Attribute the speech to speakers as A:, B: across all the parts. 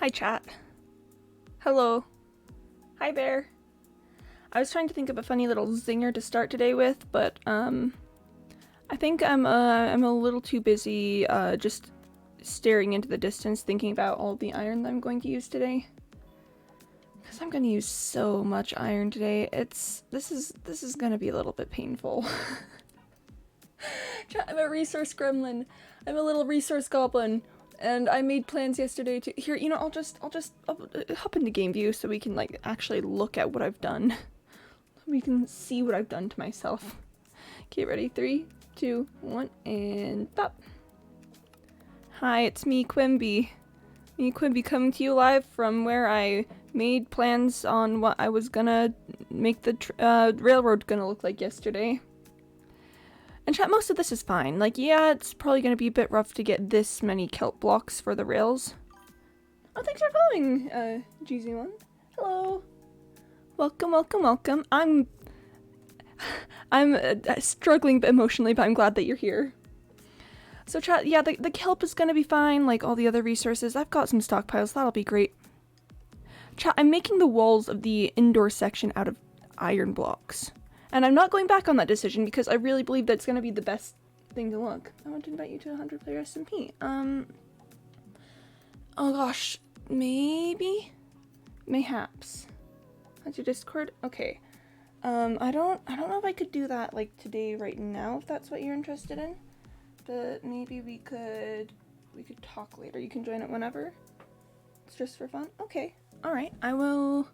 A: Hi, chat. Hello. Hi there. I was trying to think of a funny little zinger to start today with, but I think I'm a little too busy just staring into the distance, thinking about all the iron that I'm going to use today. Because I'm going to use so much iron today. This is going to be a little bit painful. I'm a resource gremlin. I'm a little resource goblin. And I made plans yesterday to here. You know, I'll hop into game view so we can like actually look at what I've done. We can see what I've done to myself. Okay, ready? 3, 2, 1, and pop. Hi, it's me, Quimby. Me, Quimby, coming to you live from where I made plans on what I was gonna make the railroad gonna look like yesterday. And chat, most of this is fine. Like, yeah, it's probably gonna be a bit rough to get this many kelp blocks for the rails. Oh, thanks for following, GZ1. Hello. Welcome, welcome, welcome. I'm struggling emotionally, but I'm glad that you're here. So chat, yeah, the kelp is gonna be fine, like all the other resources. I've got some stockpiles, that'll be great. Chat, I'm making the walls of the indoor section out of iron blocks. And I'm not going back on that decision because I really believe that's gonna be the best thing to look. I want to invite you to 100 player SMP. Oh gosh, maybe? Mayhaps. That's your Discord? Okay. I don't know if I could do that like today right now, if that's what you're interested in. But maybe we could talk later. You can join it whenever. It's just for fun. Okay. All right. I will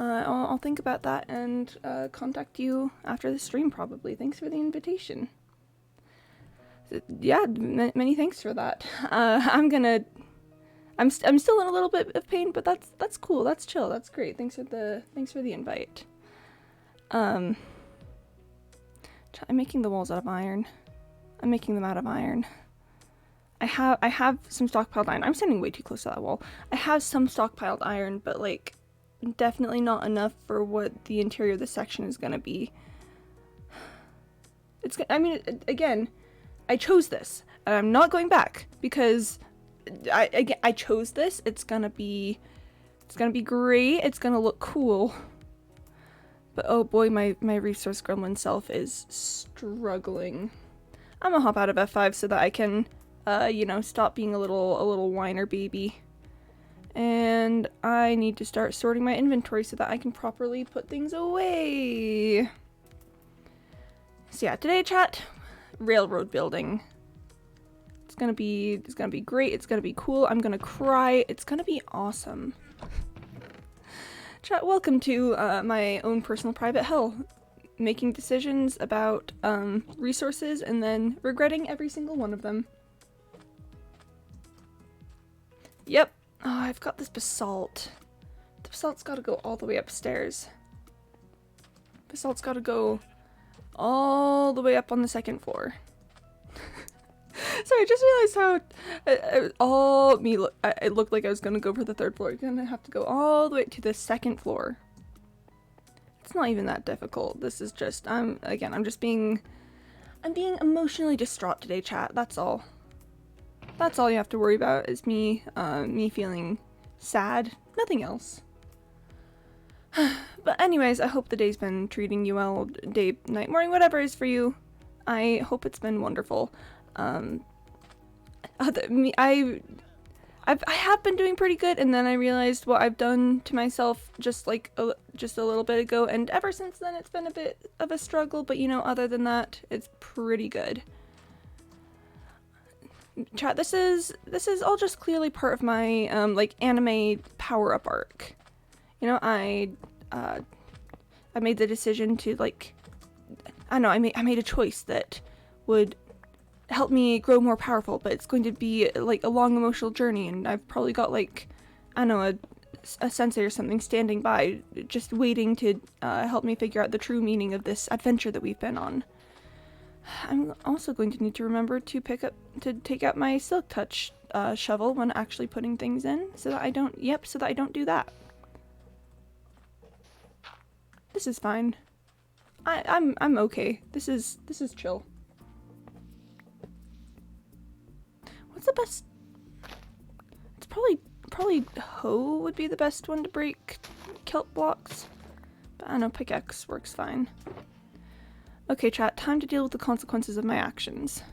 A: I'll think about that and contact you after the stream probably. Thanks for the invitation. Yeah, many thanks for that. I'm still in a little bit of pain, but that's cool. That's chill. That's great. Thanks for the invite. I'm making the walls out of iron. I'm making them out of iron. I have some stockpiled iron. I'm standing way too close to that wall. I have some stockpiled iron, but like definitely not enough for what the interior of the section is gonna be. Again, I chose this, and I'm not going back because I chose this. It's gonna be great. It's gonna look cool. But oh boy, my resource gremlin self is struggling. I'm gonna hop out of F5 so that I can, stop being a little whiner baby. And I need to start sorting my inventory so that I can properly put things away. So yeah, today chat, railroad building. It's gonna be great. It's gonna be cool. I'm gonna cry. It's gonna be awesome. Chat, welcome to my own personal private hell. Making decisions about resources and then regretting every single one of them. Yep. Oh, I've got this basalt. The basalt's gotta go all the way upstairs. Basalt's gotta go all the way up on the second floor. Sorry, I just realized how it looked like I was gonna go for the third floor. You're gonna have to go all the way to the second floor. It's not even that difficult. This is just, I'm being emotionally distraught today, chat. That's all. That's all you have to worry about is me feeling sad. Nothing else. But anyways, I hope the day's been treating you well. Day, night, morning, whatever it is for you. I hope it's been wonderful. I have been doing pretty good, and then I realized what I've done to myself just a little bit ago, and ever since then it's been a bit of a struggle, but other than that, it's pretty good. Chat, this is all just clearly part of my anime power-up arc. I made the decision to I made a choice that would help me grow more powerful, but it's going to be like a long emotional journey, and I've probably got a sensei or something standing by just waiting to help me figure out the true meaning of this adventure that we've been on. I'm also going to need to remember to take out my silk touch shovel when actually putting things in so that I don't do that. This is fine. I'm okay. This is chill. What's the best? It's probably probably hoe would be the best one to break kelp blocks. But I don't know, pickaxe works fine. Okay, chat, time to deal with the consequences of my actions.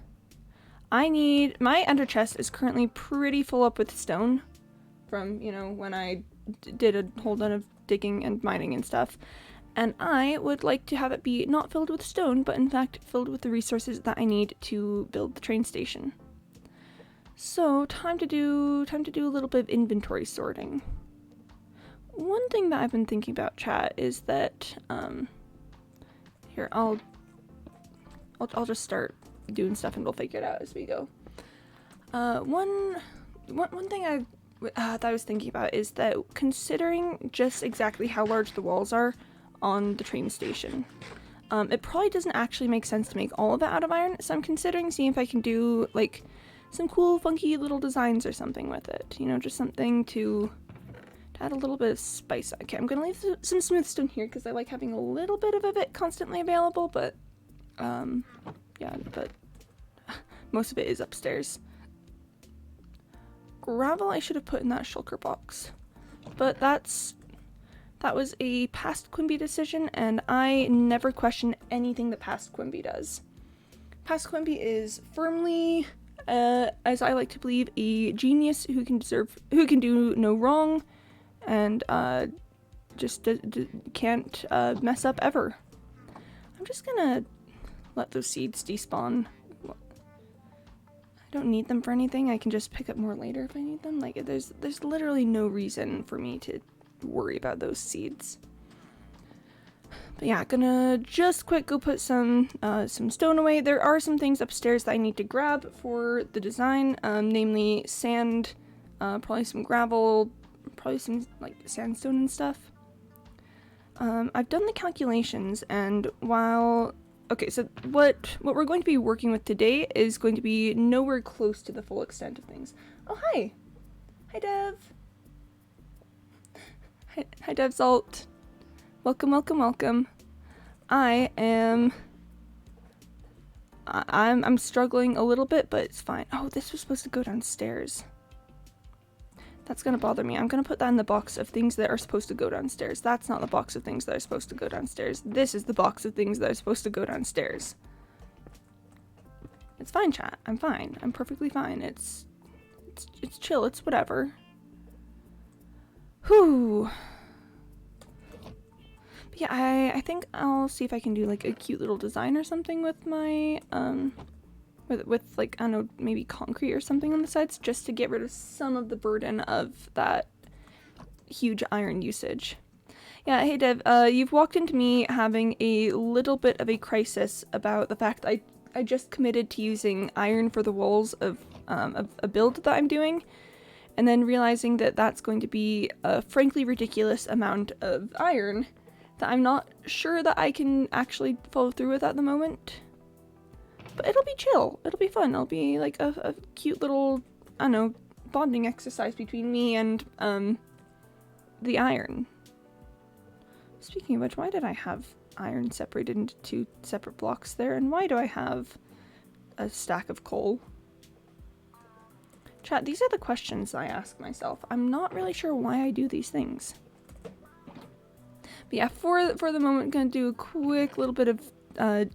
A: My ender chest is currently pretty full up with stone from, you know, when I did a whole ton of digging and mining and stuff. And I would like to have it be not filled with stone, but in fact filled with the resources that I need to build the train station. So, time to do a little bit of inventory sorting. One thing that I've been thinking about, chat, is that, here, I'll just start doing stuff and we'll figure it out as we go. One thing that I was thinking about is that considering just exactly how large the walls are on the train station, it probably doesn't actually make sense to make all of it out of iron, so I'm considering seeing if I can do, like, some cool, funky little designs or something with it. You know, just something to add a little bit of spice. Okay, I'm gonna leave some smooth stone here because I like having a little bit of it constantly available, but, yeah, but most of it is upstairs. Gravel I should have put in that shulker box, but that was a past Quimby decision, and I never question anything that past Quimby does. Past Quimby is firmly, as I like to believe, a genius who can do no wrong, and just can't mess up ever. I'm just gonna let those seeds despawn. I don't need them for anything. I can just pick up more later if I need them. Like, there's literally no reason for me to worry about those seeds. But yeah, gonna just quick go put some stone away. There are some things upstairs that I need to grab for the design, namely sand, probably some gravel, probably some like sandstone and stuff. I've done the calculations, and while okay, so what we're going to be working with today is going to be nowhere close to the full extent of things. Oh, hi! Hi, Dev! Hi, Dev Salt. Welcome, welcome, welcome. I'm struggling a little bit, but it's fine. Oh, this was supposed to go downstairs. That's gonna bother me. I'm gonna put that in the box of things that are supposed to go downstairs. That's not the box of things that are supposed to go downstairs. This is the box of things that are supposed to go downstairs. It's fine, chat. I'm fine. I'm perfectly fine. It's chill. It's whatever. Whew. But yeah, I think I'll see if I can do like a cute little design or something with my with like, I don't know, maybe concrete or something on the sides, just to get rid of some of the burden of that huge iron usage. Yeah, hey Dev, you've walked into me having a little bit of a crisis about the fact that I just committed to using iron for the walls of a build that I'm doing, and then realizing that that's going to be a frankly ridiculous amount of iron that I'm not sure that I can actually follow through with at the moment. But it'll be chill. It'll be fun. It'll be like a cute little, I don't know, bonding exercise between me and the iron. Speaking of which, why did I have iron separated into two separate blocks there? And why do I have a stack of coal? Chat, these are the questions I ask myself. I'm not really sure why I do these things. But yeah, for the moment, I'm gonna do a quick little bit of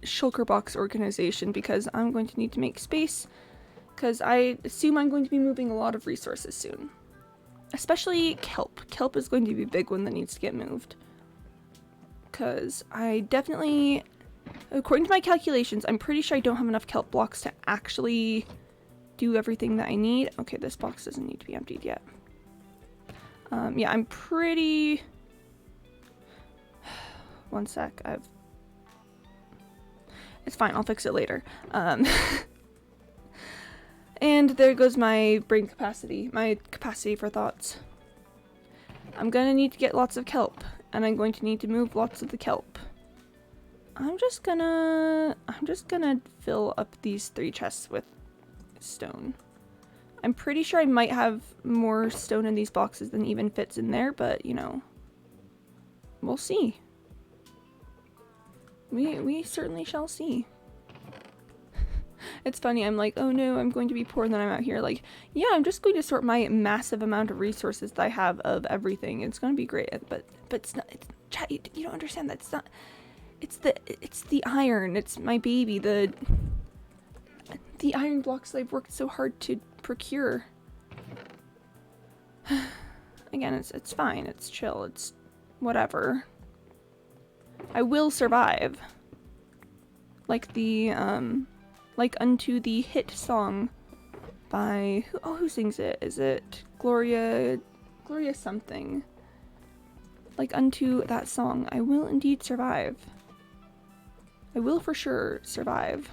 A: Shulker Box Organization, because I'm going to need to make space, because I assume I'm going to be moving a lot of resources soon. Especially kelp. Kelp is going to be a big one that needs to get moved. Because I definitely, according to my calculations, I'm pretty sure I don't have enough kelp blocks to actually do everything that I need. Okay, this box doesn't need to be emptied yet. Yeah, I'm pretty... One sec, It's fine, I'll fix it later. And there goes my brain capacity, my capacity for thoughts. I'm gonna need to get lots of kelp, and I'm going to need to move lots of the kelp. I'm just gonna fill up these 3 chests with stone. I'm pretty sure I might have more stone in these boxes than even fits in there, but you know, we'll see. We certainly shall see. It's funny, I'm like, oh no, I'm going to be poor, and then I'm out here like, yeah, I'm just going to sort my massive amount of resources that I have of everything. It's going to be great, but it's not, chat, you don't understand that. It's not, it's the iron, it's my baby, the iron blocks that I've worked so hard to procure. Again, it's fine, it's chill, it's whatever. I will survive. Like the, like Unto the hit song by, who sings it? Is it Gloria something? Like Unto that song, I will indeed survive. I will for sure survive.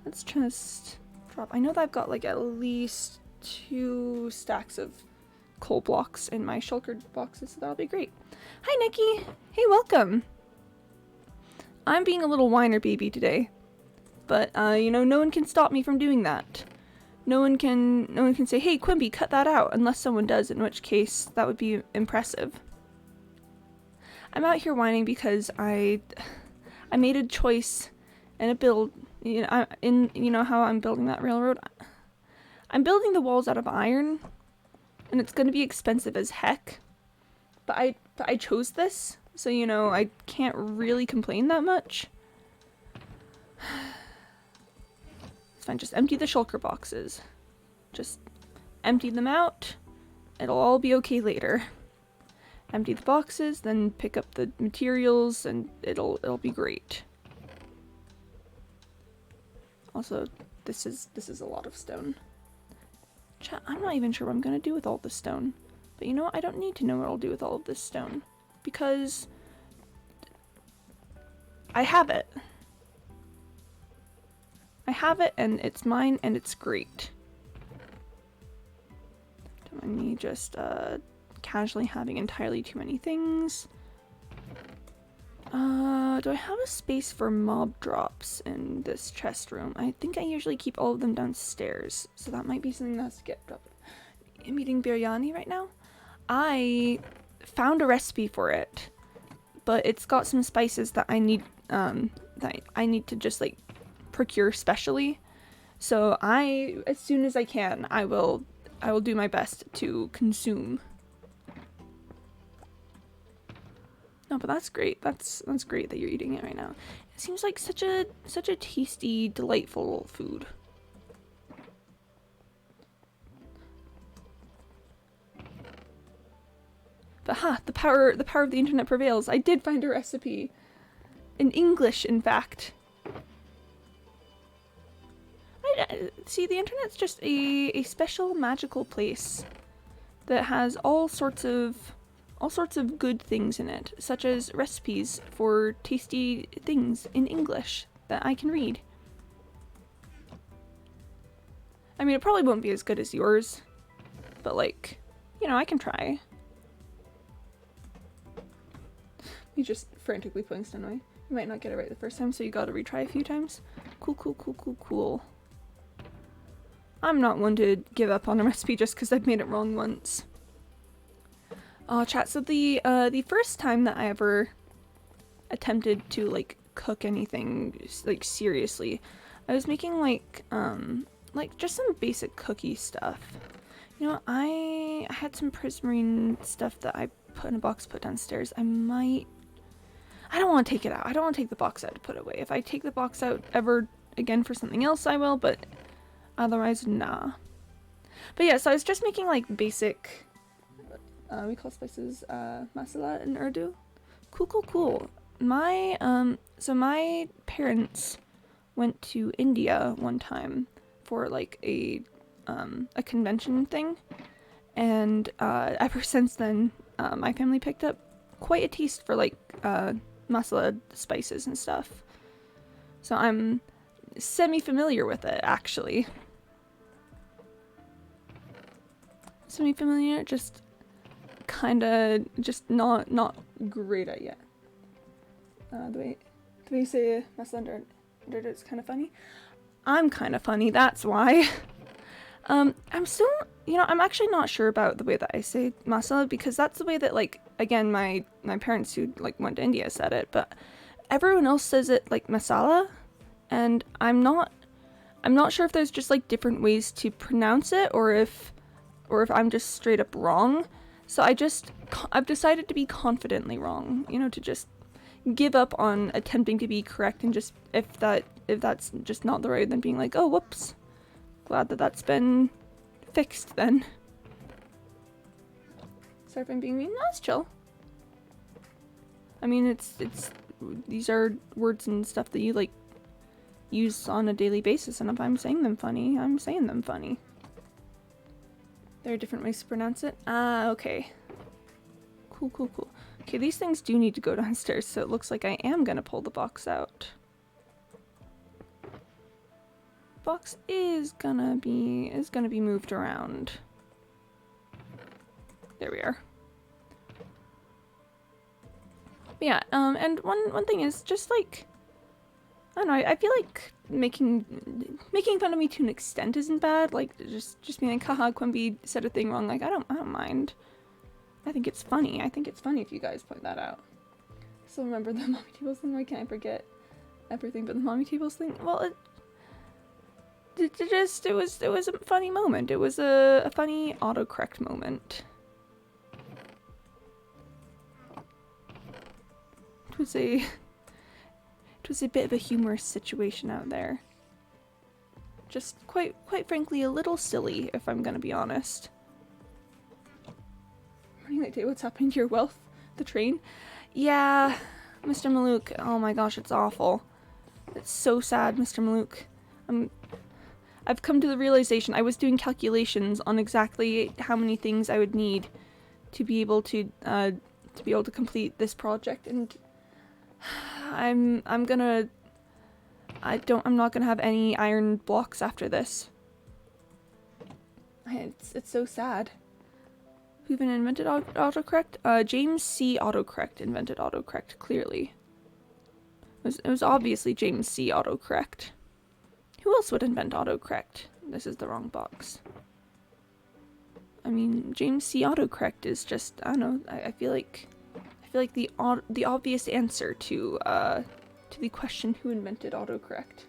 A: Let's just drop, I know that I've got like at least 2 stacks of coal blocks in my shulker boxes, so that'll be great. Hi Nikki! Hey, welcome! I'm being a little whiner baby today, but you know, no one can stop me from doing that. No one can say, hey Quimby, cut that out, unless someone does, in which case that would be impressive. I'm out here whining because I made a choice and a build, you know how I'm building that railroad? I'm building the walls out of iron, and it's going to be expensive as heck, but I chose this, so you know, I can't really complain that much. It's fine, just empty the shulker boxes. Just empty them out, it'll all be okay later. Empty the boxes, then pick up the materials, and it'll be great. Also, this is a lot of stone. Chat, I'm not even sure what I'm gonna do with all this stone. But you know what? I don't need to know what I'll do with all of this stone. Because I have it. I have it, and it's mine, and it's great. Don't mind me just casually having entirely too many things. Do I have a space for mob drops in this chest room? I think I usually keep all of them downstairs, so that might be something that has to get dropped. I'm eating biryani right now. I found a recipe for it, but it's got some spices that I need to just like procure specially. So as soon as I can, I will do my best to consume. No, but that's great. That's great that you're eating it right now. It seems like such a tasty, delightful food. But the power of the internet prevails. I did find a recipe. In English, in fact. See, the internet's just a special magical place that has all sorts of good things in it, such as recipes for tasty things in English that I can read. I mean, it probably won't be as good as yours, but like, you know, I can try. You just frantically putting stone away. You might not get it right the first time, so you gotta retry a few times. Cool. I'm not one to give up on a recipe just because I've made it wrong once. Oh, chat, so the first time that I ever attempted to, like, cook anything, like, seriously, I was making, like, just some basic cookie stuff. You know, I had some prismarine stuff that I put in a box, put downstairs. I don't want to take it out. I don't want to take the box out to put it away. If I take the box out ever again for something else, I will, but otherwise, nah. But yeah, so I was just making, like, basic... we call spices masala in Urdu. Cool. So my parents went to India one time for like a convention thing, and ever since then, my family picked up quite a taste for like masala spices and stuff. So I'm semi-familiar with it, actually. Semi-familiar, just kinda just not great at yet. The way you say masala under it's kind of funny. I'm kind of funny, that's why. I'm still, you know, I'm actually not sure about the way that I say masala, because that's the way that, like, again, my parents who like went to India said it, but everyone else says it like masala, and I'm not I'm not sure if there's just like different ways to pronounce it, or if I'm just straight up wrong. So I've decided to be confidently wrong, you know, to just give up on attempting to be correct, and just if that's just not the right, then being like, oh, whoops, glad that that's been fixed then. Sorry if I'm being mean. No, it's chill. I mean, it's these are words and stuff that you like use on a daily basis, and if I'm saying them funny, I'm saying them funny. There are different ways to pronounce it. Ah, okay. Cool. Okay, these things do need to go downstairs, so it looks like I am gonna pull the box out. Box is gonna be moved around. There we are. But yeah, and one thing is just like, I don't know, I feel like making fun of me to an extent isn't bad. Like just being like, haha, Quimby said a thing wrong. Like I don't mind. I think it's funny. I think it's funny if you guys point that out. Still remember the mommy tables thing? Why can't I forget everything but the mommy tables thing? Well, it was a funny moment. It was a funny autocorrect moment. It was a bit of a humorous situation out there. Just quite frankly a little silly, if I'm gonna be honest. Morning late day, what's happening to your wealth? The train? Yeah, Mr. Malouk. Oh my gosh, it's awful. It's so sad, Mr. Malouk. I've come to the realization, I was doing calculations on exactly how many things I would need to be able to complete this project, and I'm not gonna have any iron blocks after this. It's so sad. Who even invented autocorrect? James C. Autocorrect invented autocorrect, clearly. It was obviously James C. Autocorrect. Who else would invent autocorrect? This is the wrong box. I mean, James C. Autocorrect is just, I don't know, I feel like the obvious answer to the question, who invented autocorrect?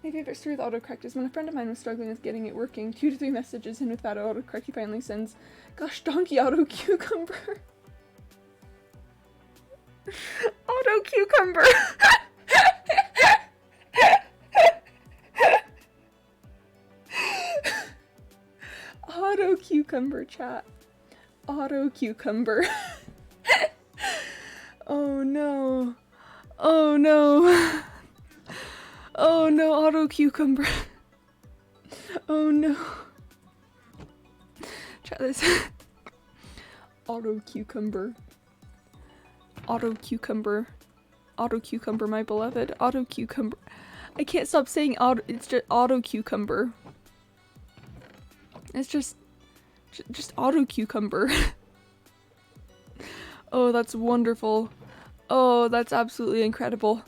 A: My favorite story with autocorrect is when a friend of mine was struggling with getting it working, 2 to 3 messages in without autocorrect, he finally sends, gosh donkey auto cucumber. Auto cucumber. Auto cucumber, chat. Auto cucumber. Oh no. Oh no. Oh no, auto cucumber. Oh no. Try this. Auto cucumber. Auto cucumber. Auto cucumber, my beloved. Auto cucumber. I can't stop saying auto. It's just auto cucumber. It's just auto cucumber. Oh, that's wonderful. Oh, that's absolutely incredible.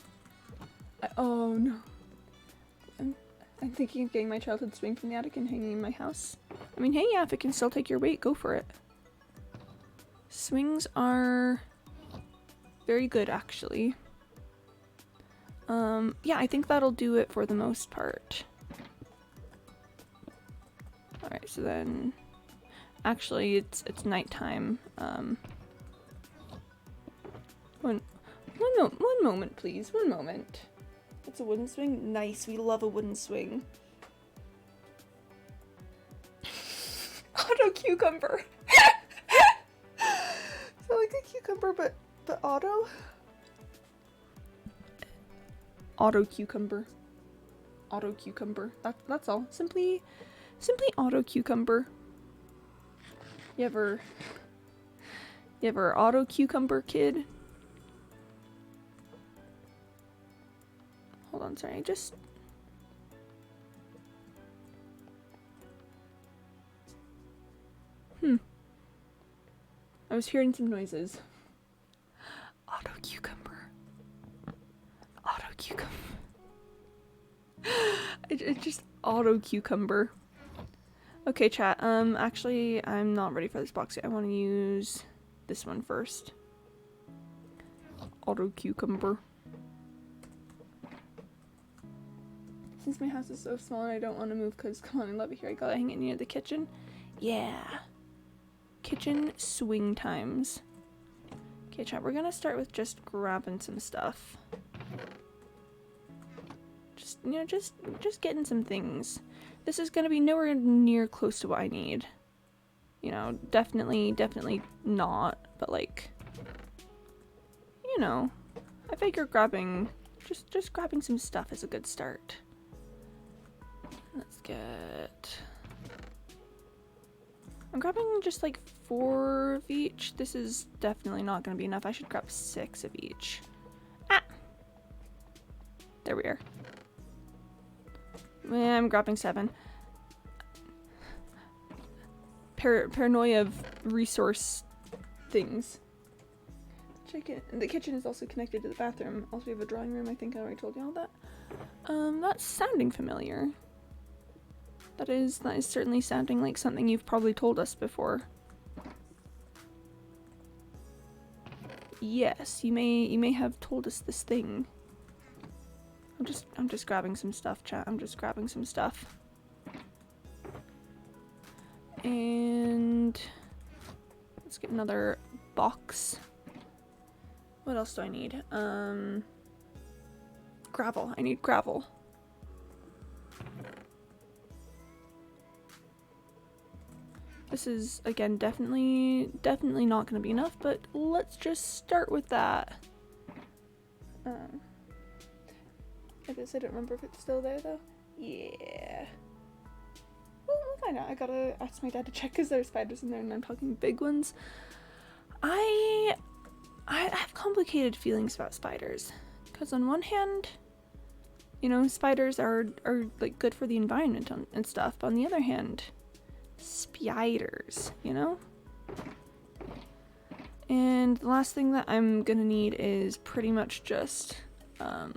A: Oh no. I'm thinking of getting my childhood swing from the attic and hanging in my house. I mean, hey, yeah, if it can still take your weight, go for it. Swings are very good, actually. Yeah, I think that'll do it for the most part. Alright, so then... Actually, it's nighttime. One moment, please. One moment. It's a wooden swing? Nice, we love a wooden swing. Auto cucumber! So like a cucumber, but auto? Auto cucumber. Auto cucumber. That's all. Simply auto cucumber. You ever auto cucumber, kid? Hold on, sorry, just... I was hearing some noises. Auto cucumber. Auto cucumber. It just auto cucumber. Okay, chat, actually, I'm not ready for this box yet. I want to use this one first. Auto cucumber. Since my house is so small and I don't want to move because, come on, I love it here. I gotta hang it near the kitchen. Yeah. Kitchen swing times. Okay, chat, we're gonna start with just grabbing some stuff. Just, you know, just getting some things. This is gonna be nowhere near close to what I need. You know, definitely not, but like, you know, I figure grabbing, just grabbing some stuff is a good start. Let's get, I'm grabbing just like 4 of each. This is definitely not gonna be enough. I should grab 6 of each. Ah! There we are. I'm grabbing 7. Paranoia of resource things. Check it. And the kitchen is also connected to the bathroom. Also, we have a drawing room. I think I already told you all that. That's sounding familiar. That is certainly sounding like something you've probably told us before. Yes, you may have told us this thing. I'm just grabbing some stuff, chat. I'm just grabbing some stuff. And let's get another box. What else do I need? Gravel. I need gravel. This is, again, definitely not going to be enough, but let's just start with that. I guess I don't remember if it's still there, though. Yeah. Well, we'll find out. I gotta ask my dad to check because there are spiders in there, and I'm talking big ones. I have complicated feelings about spiders. Because on one hand, you know, spiders are like good for the environment and stuff. But on the other hand, spiders, you know? And the last thing that I'm gonna need is pretty much just a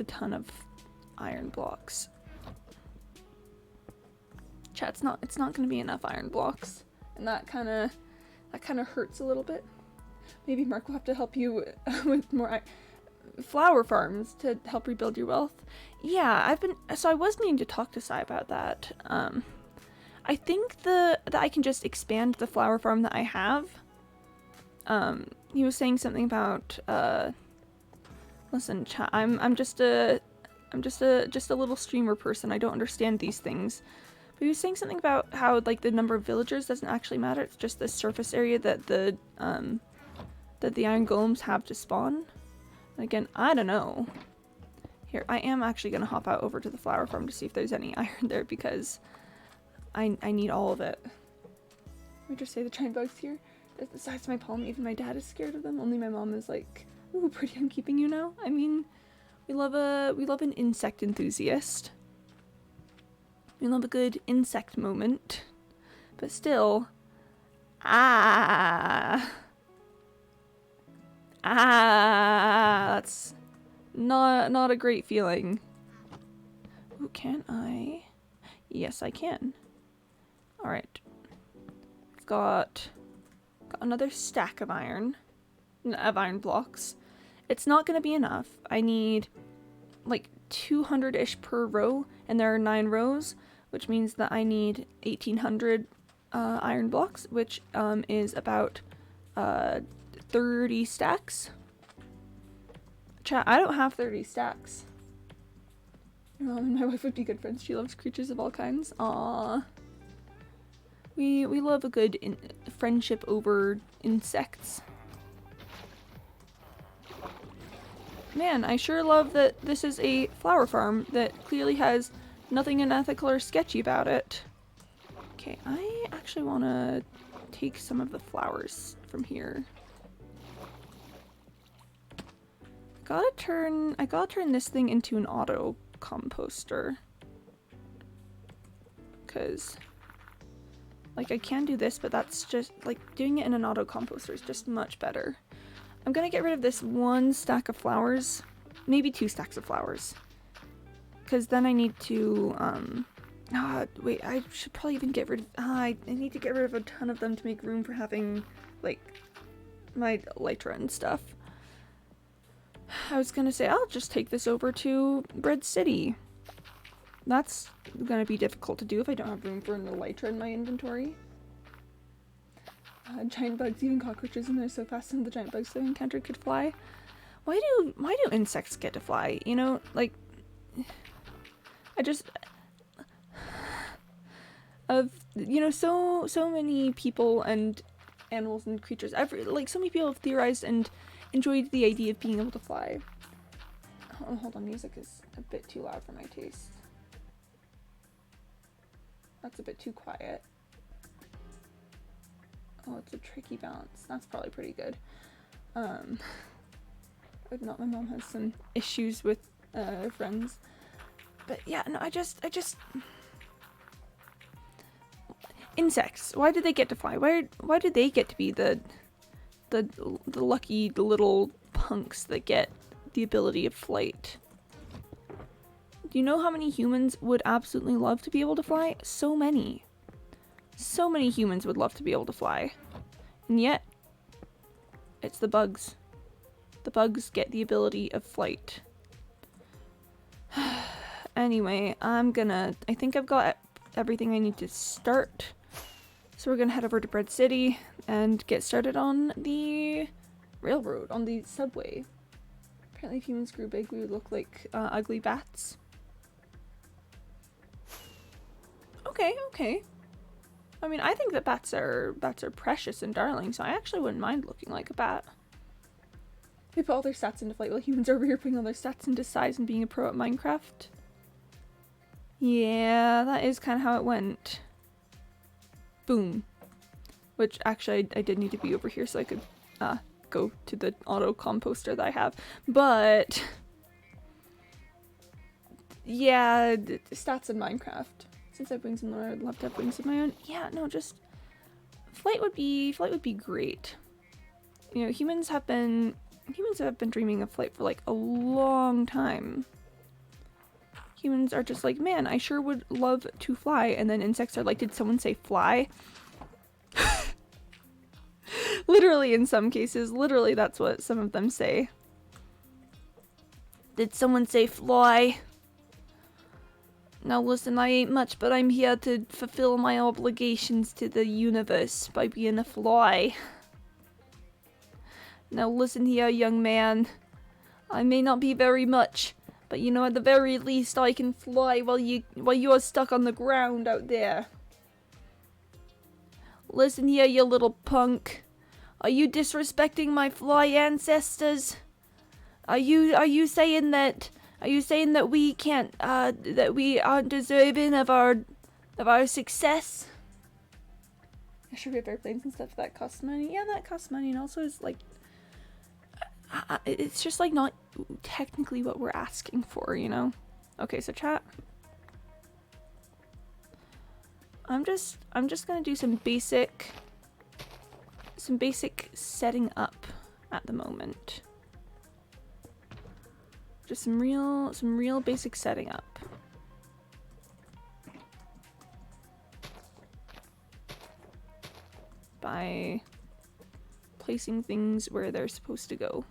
A: ton of iron blocks. Chat, it's not gonna be enough iron blocks, and that kind of hurts a little bit. Maybe Mark will have to help you with more flower farms to help rebuild your wealth. Yeah, I was needing to talk to Sai about that. I think that I can just expand the flower farm that I have. He was saying something about listen, chat, I'm just a little streamer person. I don't understand these things. But he was saying something about how like the number of villagers doesn't actually matter. It's just the surface area that the iron golems have to spawn. And again, I don't know. Here, I am actually gonna hop out over to the flower farm to see if there's any iron there because I need all of it. Let me just say the giant bugs here. They're the size of my palm. Even my dad is scared of them. Only my mom is like, ooh, pretty, I'm keeping you now. I mean, we love an insect enthusiast. We love a good insect moment. But still, that's not a great feeling. Ooh, can I? Yes, I can. Alright. I've got another stack of iron blocks. It's not gonna be enough. I need like 200-ish per row, and there are 9 rows, which means that I need 1800 iron blocks, which is about 30 stacks. Chat, I don't have 30 stacks. Your mom and my wife would be good friends. She loves creatures of all kinds. Aww. We love a good friendship over insects. Man, I sure love that this is a flower farm that clearly has nothing unethical or sketchy about it. Okay, I actually want to take some of the flowers from here. I gotta turn this thing into an auto composter. Because, like, I can do this, but that's just, like, doing it in an auto composter is just much better. I'm gonna get rid of this 1 stack of flowers, maybe 2 stacks of flowers. Because then I need to, wait, I should probably even get rid of, I need to get rid of a ton of them to make room for having, like, my elytra and stuff. I was gonna say, I'll just take this over to Bread City. That's gonna be difficult to do if I don't have room for an elytra in my inventory. Giant bugs eating cockroaches, and they're so fast, and the giant bugs they encountered could fly. Why do insects get to fly? You know, like, so many people and animals and creatures, so many people have theorized and enjoyed the idea of being able to fly. Oh, hold on, music is a bit too loud for my taste. That's a bit too quiet. Oh, it's a tricky balance. That's probably pretty good. If not, my mom has some issues with friends. But yeah, no, I just insects. Why do they get to fly? Why do they get to be the lucky little punks that get the ability of flight? Do you know how many humans would absolutely love to be able to fly? So many. So many humans would love to be able to fly. And yet, it's the bugs. The bugs get the ability of flight. Anyway, I think I've got everything I need to start. So we're gonna head over to Bread City and get started on the railroad, on the subway. Apparently if humans grew big, we would look like ugly bats. Okay. I mean, I think that bats are precious and darling, so I actually wouldn't mind looking like a bat. They put all their stats into flight while humans are over here putting all their stats into size and being a pro at Minecraft. Yeah, that is kind of how it went. Boom. Which, actually, I did need to be over here so I could go to the auto composter that I have. But yeah, stats in Minecraft. Since I have wings in the I'd love to have wings of my own. Yeah, no, just flight would be great. You know, humans have been dreaming of flight for like a long time. Humans are just like, man, I sure would love to fly. And then insects are like, did someone say fly? Literally, in some cases, literally that's what some of them say. Did someone say fly? Now listen, I ain't much, but I'm here to fulfill my obligations to the universe by being a fly. Now listen here, young man. I may not be very much, but you know, at the very least I can fly while you are stuck on the ground out there. Listen here, you little punk. Are you disrespecting my fly ancestors? Are you saying that we can't that we aren't deserving of our success? I should repair planes and stuff that costs money. Yeah, that costs money, and also is like it's just like not technically what we're asking for, you know? Okay, so chat. I'm just gonna do some basic setting up at the moment. Just some real basic setting up. By placing things where they're supposed to go.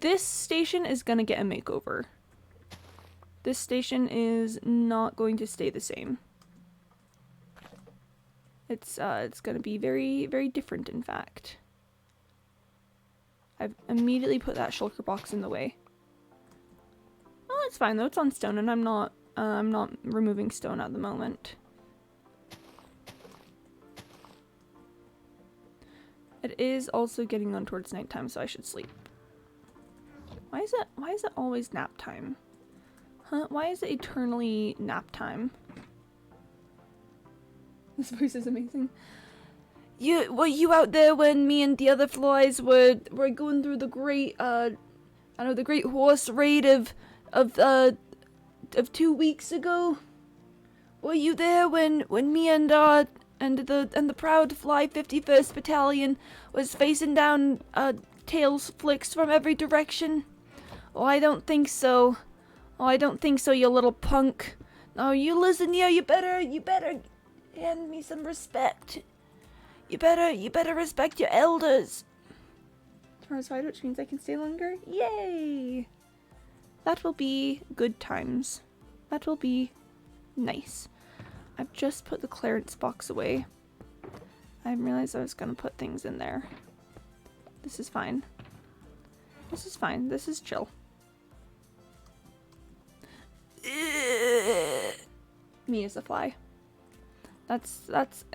A: This station is gonna get a makeover. This station is not going to stay the same. It's gonna be very, very different, in fact. I've immediately put that shulker box in the way. Oh, it's fine though. It's on stone, and I'm not removing stone at the moment. It is also getting on towards nighttime, so I should sleep. Why is it always nap time? Huh? Why is it eternally nap time? This voice is amazing. Were you out there when me and the other flies were going through the great the great horse raid of 2 weeks ago? Were you there when me and the proud Fly 51st Battalion was facing down tails flicks from every direction? Oh, I don't think so. Oh, I don't think so, you little punk. Oh, you listen here, you better hand me some respect. You better respect your elders. tomorrow's Friday, which means I can stay longer. Yay! That will be good times. That will be nice. I've just put the clearance box away. I didn't realize I was gonna put things in there. This is fine. This is fine. This is chill. Me as a fly. That's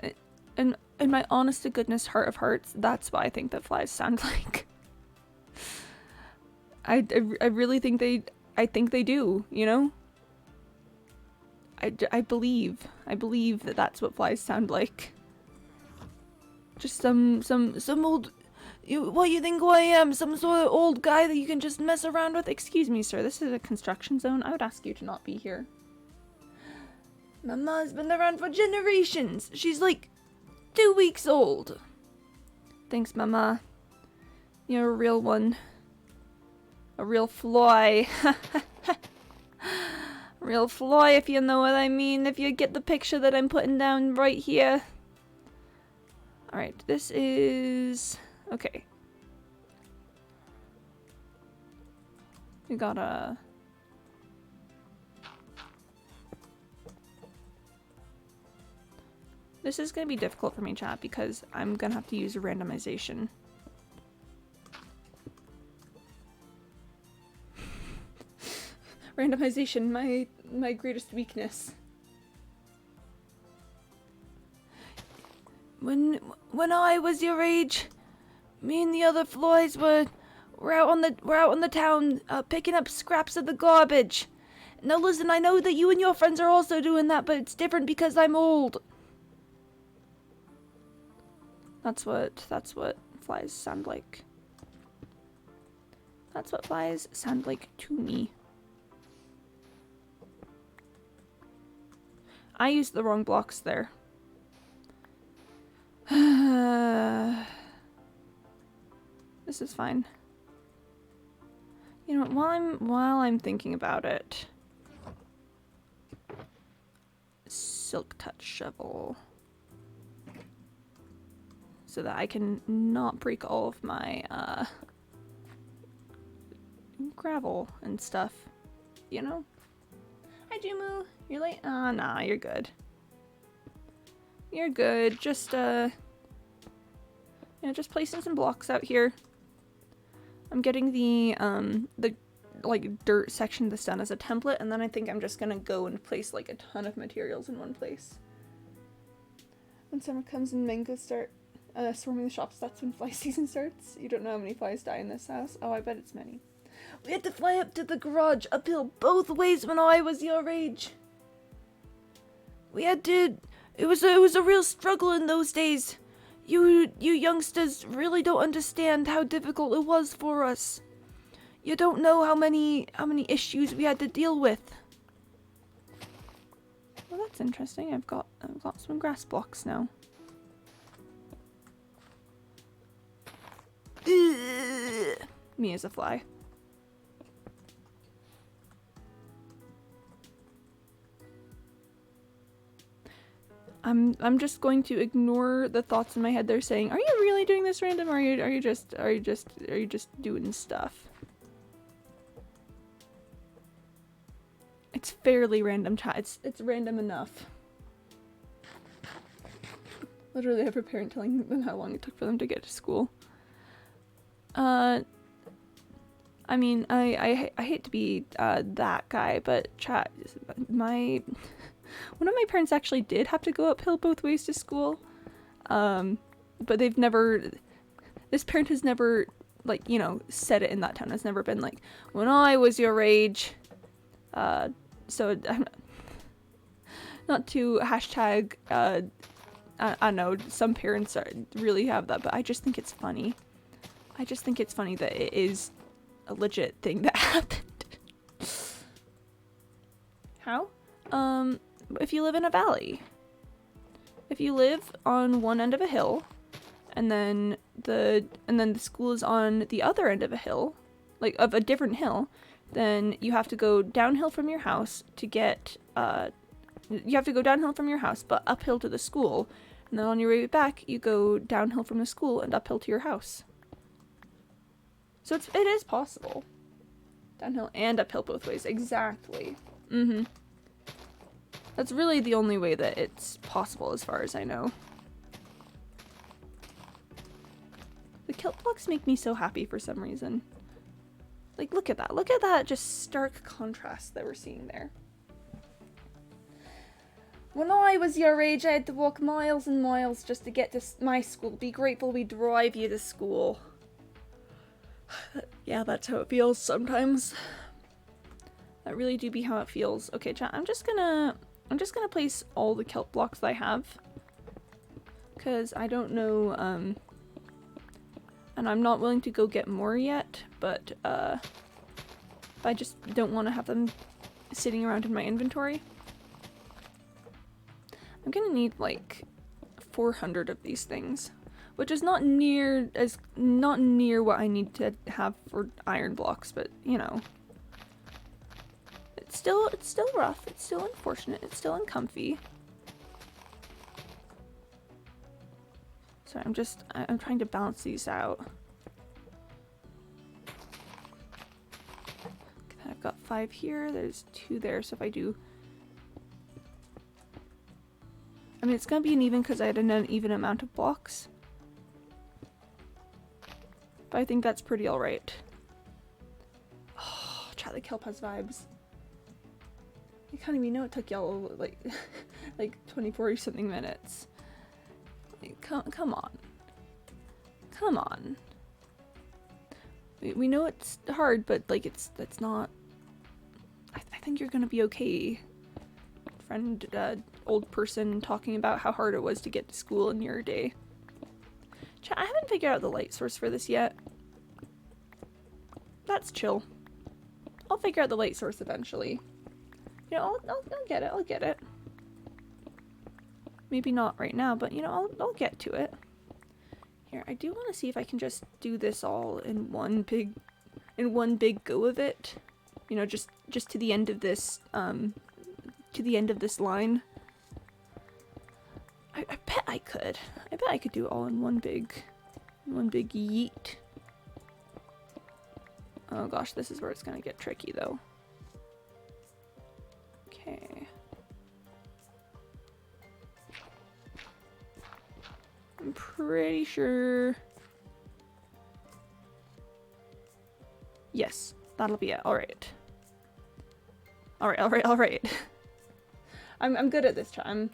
A: in my honest to goodness heart of hearts, that's what I think that flies sound like. I really think I think they do, you know? I believe that that's what flies sound like. Just some old, what you think who I am? Some sort of old guy that you can just mess around with? Excuse me, sir, this is a construction zone. I would ask you to not be here. Mama's been around for generations. She's like 2 weeks old. Thanks, Mama. You're a real one. A real fly. Real fly, if you know what I mean. If you get the picture that I'm putting down right here. Alright, this is... okay. We got a... This is going to be difficult for me, chat, because I'm going to have to use randomization. Randomization, my greatest weakness. When I was your age, me and the other flies were out on the town picking up scraps of the garbage. Now listen, I know that you and your friends are also doing that, but it's different because I'm old. That's what flies sound like. That's what flies sound like to me. I used the wrong blocks there. This is fine. You know what, while I'm thinking about it. Silk touch shovel. So that I can not break all of my gravel and stuff. You know? Hi Jumu! You're late? Oh, nah, you're good. You're good. Just just placing some blocks out here. I'm getting the like dirt section of this done as a template, and then I think I'm just gonna go and place like a ton of materials in one place. When summer comes and mangoes start swarming the shops, that's when fly season starts. You don't know how many flies die in this house. Oh, I bet it's many. We had to fly up to the garage uphill both ways when I was your age. We had to. It was a real struggle in those days. You youngsters really don't understand how difficult it was for us. You don't know how many issues we had to deal with. Well, that's interesting. I've got some grass blocks now. Ugh. Me as a fly. I'm just going to ignore the thoughts in my head. They're saying, "Are you really doing this random, or are you just doing stuff?" It's fairly random, chat. It's random enough. Literally, I have a parent telling them how long it took for them to get to school. I mean, I hate to be that guy, but chat, one of my parents actually did have to go uphill both ways to school, but they've never, this parent has never, like, you know, said it in that tone. It's never been like, when I was your age, so I'm not to hashtag, I know, some parents really have that, but I just think it's funny. I just think it's funny that it is a legit thing that happened. How? If you live in a valley. If you live on one end of a hill, and then the school is on the other end of a hill, like of a different hill, then you have to go downhill from your house to get you have to go downhill from your house but uphill to the school, and then on your way back you go downhill from the school and uphill to your house. So it is possible. Downhill and uphill both ways. Exactly. Mm-hmm. That's really the only way that it's possible as far as I know. The kelp blocks make me so happy for some reason. Like, look at that. Look at that just stark contrast that we're seeing there. When I was your age, I had to walk miles and miles just to get to my school. Be grateful we drive you to school. Yeah, that's how it feels sometimes. That really do be how it feels. Okay, chat, I'm just gonna place all the kelp blocks that I have. Because I don't know, and I'm not willing to go get more yet, but, I just don't want to have them sitting around in my inventory. I'm gonna need, like, 400 of these things. Which is not near what I need to have for iron blocks, but, you know. It's still rough, it's still unfortunate, it's still uncomfy. Sorry, I'm trying to balance these out. Okay, I've got 5 here, there's 2 there, so if I do... I mean, it's gonna be an even because I had an uneven amount of blocks. But I think that's pretty alright. Oh, chat, the kelp has vibes. You can't even know it took y'all like, like 24 something minutes. Like, come on. Come on. We know it's hard, but like that's not... I think you're gonna be okay. Friend, old person talking about how hard it was to get to school in your day. Chat, I haven't figured out the light source for this yet. That's chill. I'll figure out the light source eventually. You know, I'll get it, I'll get it. Maybe not right now, but you know, I'll get to it. Here, I do want to see if I can just do this all in one big go of it. You know, just to the end of this, to the end of this line. I bet I could. I bet I could do it all in one big yeet. Oh gosh, this is where it's gonna get tricky though. Okay. I'm pretty sure... Yes, that'll be it. Alright. Alright. I'm good at this, chat. I'm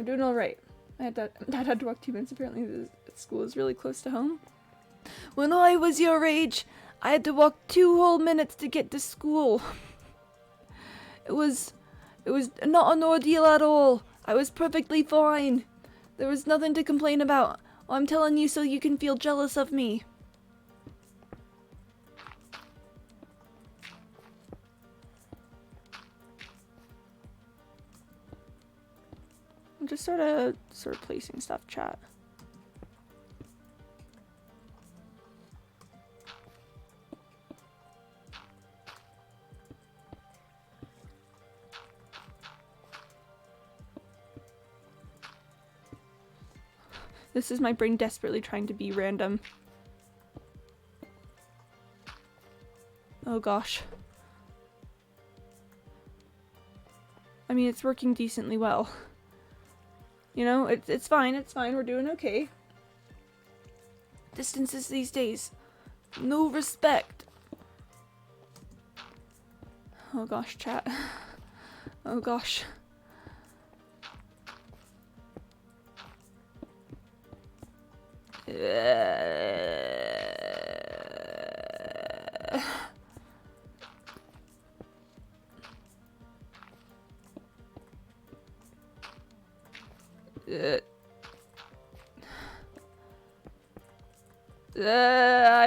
A: doing alright. Dad had to walk 2 minutes. Apparently the school is really close to home. When I was your age, I had to walk 2 whole minutes to get to school. It was not an ordeal at all. I was perfectly fine. There was nothing to complain about. I'm telling you so you can feel jealous of me. I'm just sort of placing stuff, chat. This is my brain desperately trying to be random. Oh gosh. I mean, it's working decently well. You know, it's fine, we're doing okay. Distances these days. No respect. Oh gosh, chat. Oh gosh.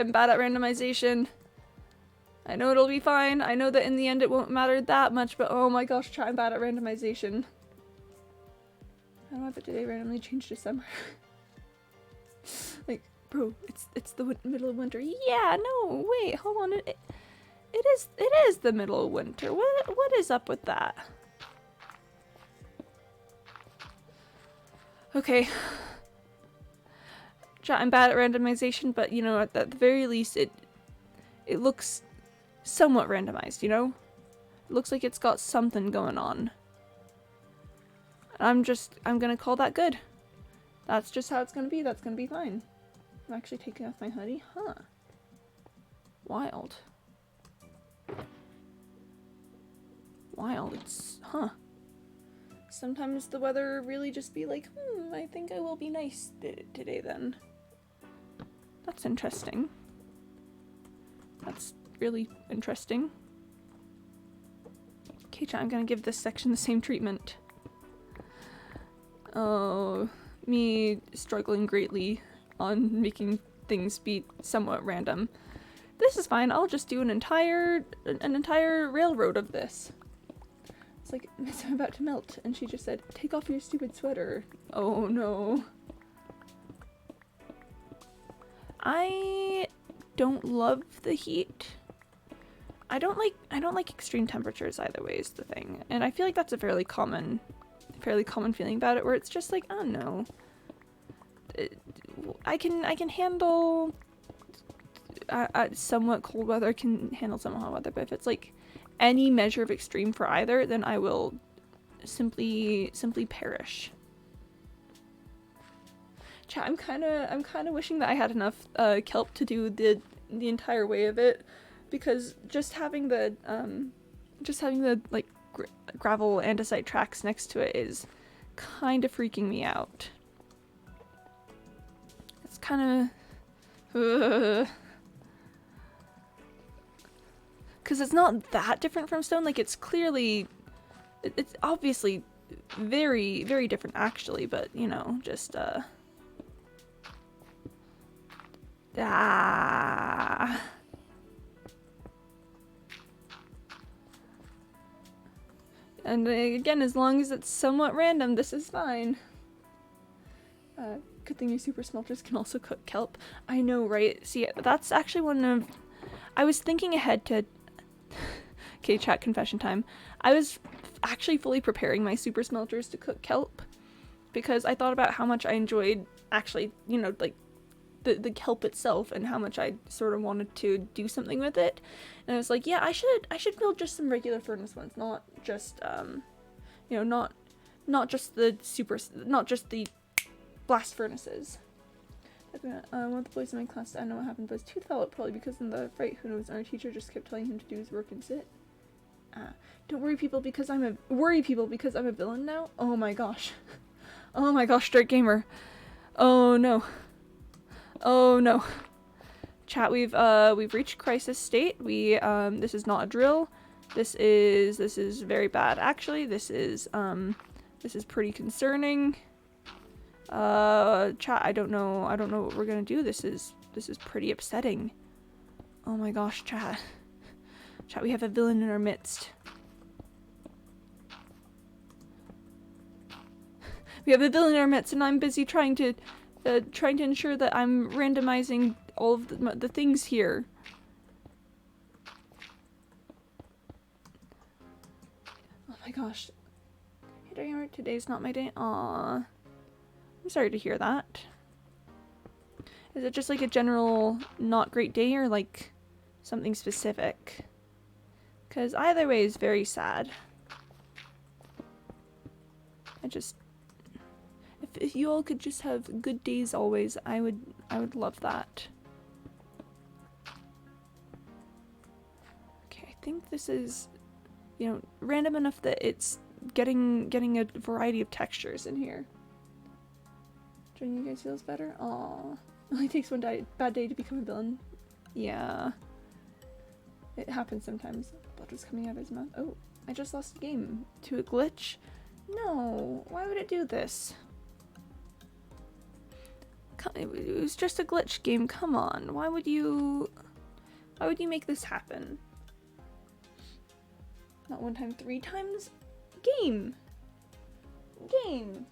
A: I'm bad at randomization. I know it'll be fine. I know that in the end it won't matter that much, but oh my gosh, I'm bad at randomization. How do I put today randomly change to summer? Like, bro, it's the middle of winter. Yeah, no, wait, hold on. It is the middle of winter. What is up with that? Okay. Chat, I'm bad at randomization, but you know, at the very least, it looks somewhat randomized, you know? It looks like it's got something going on. I'm gonna call that good. That's just how it's gonna be. That's gonna be fine. I'm actually taking off my hoodie. Huh. Wild. Wild. It's, huh. Sometimes the weather really just be like, I think I will be nice today then. That's interesting. That's really interesting. Okay, chat, I'm gonna give this section the same treatment. Oh, me struggling greatly on making things be somewhat random. This is fine. I'll just do an entire railroad of this. It's like, Miss, I'm about to melt. And she just said, take off your stupid sweater. Oh no. I don't love the heat. I don't like extreme temperatures either way is the thing. And I feel like that's a fairly common feeling about it, where it's just like, oh no. I can handle somewhat cold weather, I can handle somewhat hot weather, but if it's like any measure of extreme for either, then I will simply perish. Chat, I'm kind of wishing that I had enough kelp to do the entire way of it, because just having the like gravel andesite tracks next to it is kind of freaking me out. It's kind of because it's not that different from stone. Like, it's clearly, it's obviously very, very different actually, but you know, just And again, as long as it's somewhat random, this is fine. Good thing your super smelters can also cook kelp. I know, right? See, that's actually one of... I was thinking ahead to... Okay, chat confession time. I was actually fully preparing my super smelters to cook kelp, because I thought about how much I enjoyed actually, you know, like, the kelp itself, and how much I sort of wanted to do something with it. And I was like, yeah, I should build just some regular furnace ones, not just you know, not just the blast furnaces. One of the boys in my class, I don't know what happened, but his tooth fell out, probably because in the fright, who knows, our teacher just kept telling him to do his work and sit. Don't worry people because I'm a villain now. Oh my gosh. Oh my gosh, Straight Gamer. Oh no. Oh no. Chat, we've reached crisis state. This is not a drill. This is very bad actually. This is pretty concerning. Chat, I don't know what we're gonna do. This is pretty upsetting. Oh my gosh, chat. Chat, we have a villain in our midst. We have a villain in our midst, and I'm busy trying to ensure that I'm randomizing all of the things here. Oh my gosh. Hey, today's not my day. Aww. I'm sorry to hear that. Is it just like a general not great day, or like something specific? Because either way is very sad. If you all could just have good days always, I would love that. Okay, I think this is, you know, random enough that it's getting a variety of textures in here. Joining you guys feels better? Aww. It only takes one bad day to become a villain. Yeah. It happens sometimes. Blood was coming out of his mouth. Oh, I just lost a game. To a glitch? No. Why would it do this? It was just a glitch game. Come on. Why would you make this happen? Not one time, 3 times? Game. Game.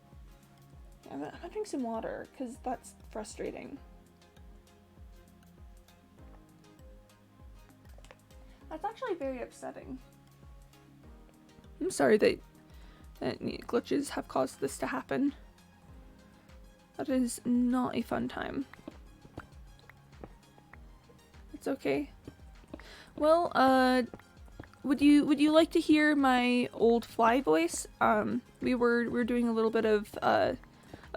A: Yeah, I'm gonna drink some water, because that's frustrating. That's actually very upsetting. I'm sorry that glitches have caused this to happen. That is not a fun time. It's okay. Well, would you like to hear my old fly voice? We were doing a little bit of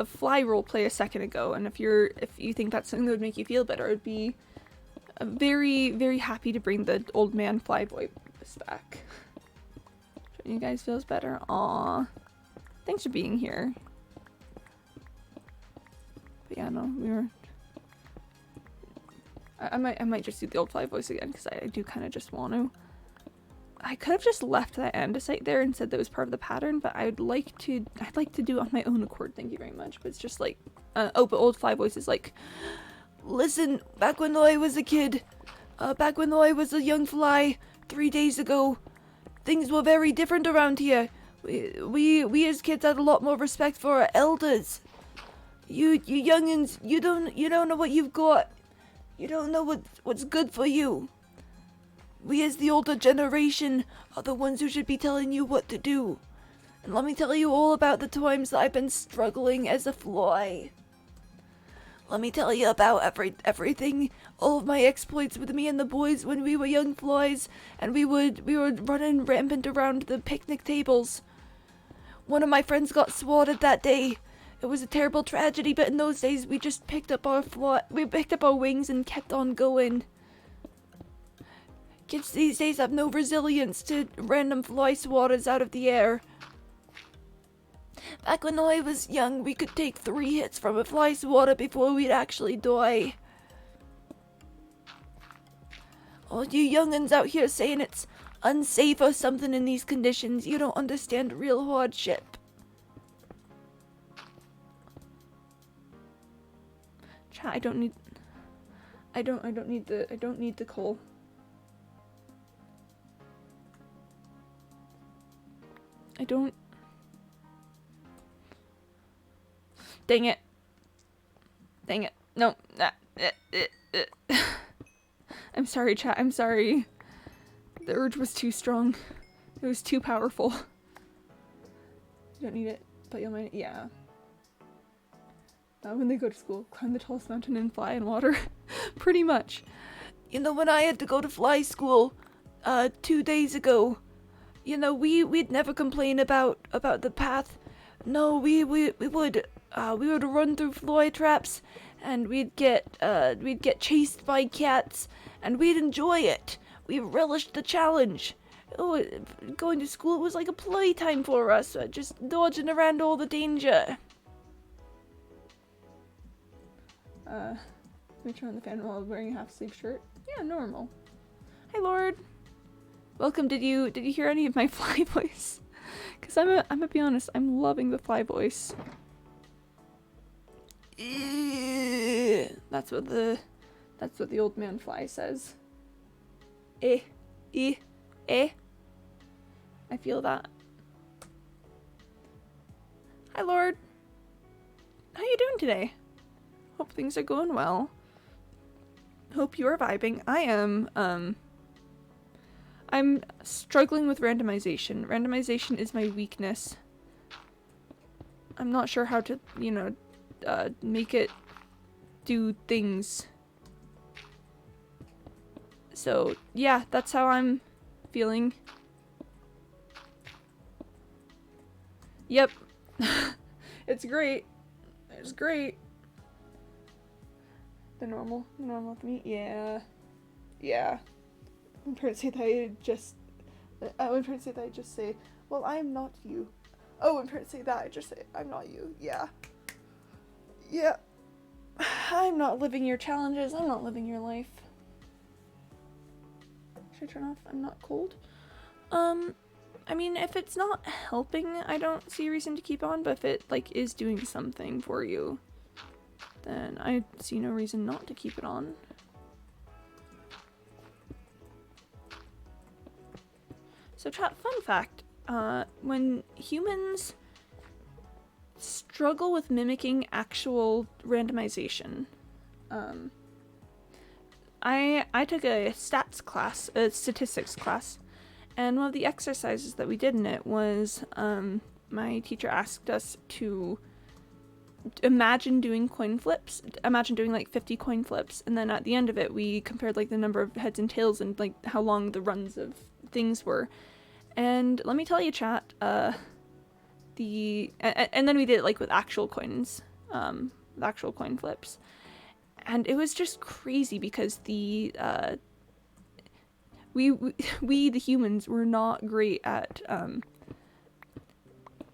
A: fly roleplay a second ago, and if you think that's something that would make you feel better, I'd be very, very happy to bring the old man fly voice back. You guys feels better? Aw. Thanks for being here. But yeah, no, we were... I might just do the old fly voice again, because I do kind of just want to. I could have just left that andesite there and said that was part of the pattern, but I'd like to do it on my own accord, thank you very much. But it's just like, but old fly voice is like, listen, back when I was a kid, back when I was a young fly, 3 days ago, things were very different around here. We as kids had a lot more respect for our elders. You youngins, you don't know what you've got. You don't know what's good for you. We as the older generation are the ones who should be telling you what to do. And let me tell you all about the times that I've been struggling as a fly. Let me tell you about everything, all of my exploits with me and the boys when we were young flies, and we were running rampant around the picnic tables. One of my friends got swatted that day. It was a terrible tragedy, but in those days we just picked up our wings and kept on going. Kids these days have no resilience to random fly swatters out of the air. Back when I was young, we could take 3 hits from a fly swatter before we'd actually die. All you young'uns out here saying it's unsafe or something in these conditions, you don't understand real hardship. Chat, I don't need the coal. I don't. Dang it. Dang it. No. I'm sorry, chat. I'm sorry. The urge was too strong. It was too powerful. You don't need it, but you'll mind it. Yeah. When they go to school, climb the tallest mountain and fly in water. Pretty much. You know, when I had to go to fly school, 2 days ago, you know, we'd never complain about the path. No, we would run through fly traps, and we'd get chased by cats, and we'd enjoy it. We relished the challenge. Oh, going to school was like a playtime for us, just dodging around all the danger. Let me turn on the fan while wearing a half-sleeve shirt. Yeah, normal. Hi, Lord. Welcome. Did you hear any of my fly voice? Because I'm gonna be honest, I'm loving the fly voice. That's what the old man fly says. Eh. I feel that. Hi, Lord. How you doing today? Hope things are going well. Hope you are vibing. I am, I'm struggling with randomization. Randomization is my weakness. I'm not sure how to, make it do things. So, yeah, that's how I'm feeling. Yep. It's great. It's great. The normal for me? Yeah. I'm trying to say that I'm trying to say that I just say, well, I am not you. Oh, I'm trying to say that I just say, I'm not you. Yeah. I'm not living your challenges. I'm not living your life. Should I turn off? I'm not cold. I mean, if it's not helping, I don't see a reason to keep on, but if it, is doing something for you, then I see no reason not to keep it on. So chat, fun fact, when humans struggle with mimicking actual randomization, I took a stats class, a statistics class, and one of the exercises that we did in it was, my teacher asked us to imagine doing coin flips. Imagine doing like 50 coin flips, and then at the end of it, we compared like the number of heads and tails and like how long the runs of things were. And let me tell you, chat, and then we did it like with actual coins, with actual coin flips. And it was just crazy because we the humans were not great at, I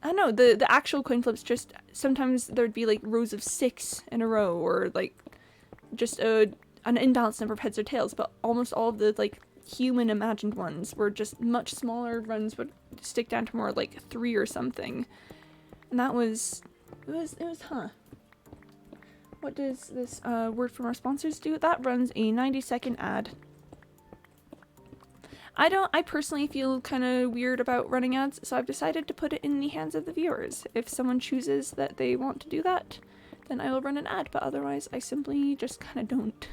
A: don't know, the actual coin flips, just sometimes there'd be like rows of 6 in a row, or like just an imbalanced number of heads or tails, but almost all of the like human imagined ones were just much smaller runs, would stick down to more like 3 or something. And that was, it was huh. What does this word from our sponsors do? That runs a 90-second ad. I personally feel kind of weird about running ads, so I've decided to put it in the hands of the viewers. If someone chooses that they want to do that, then I will run an ad, but otherwise I simply just kind of don't.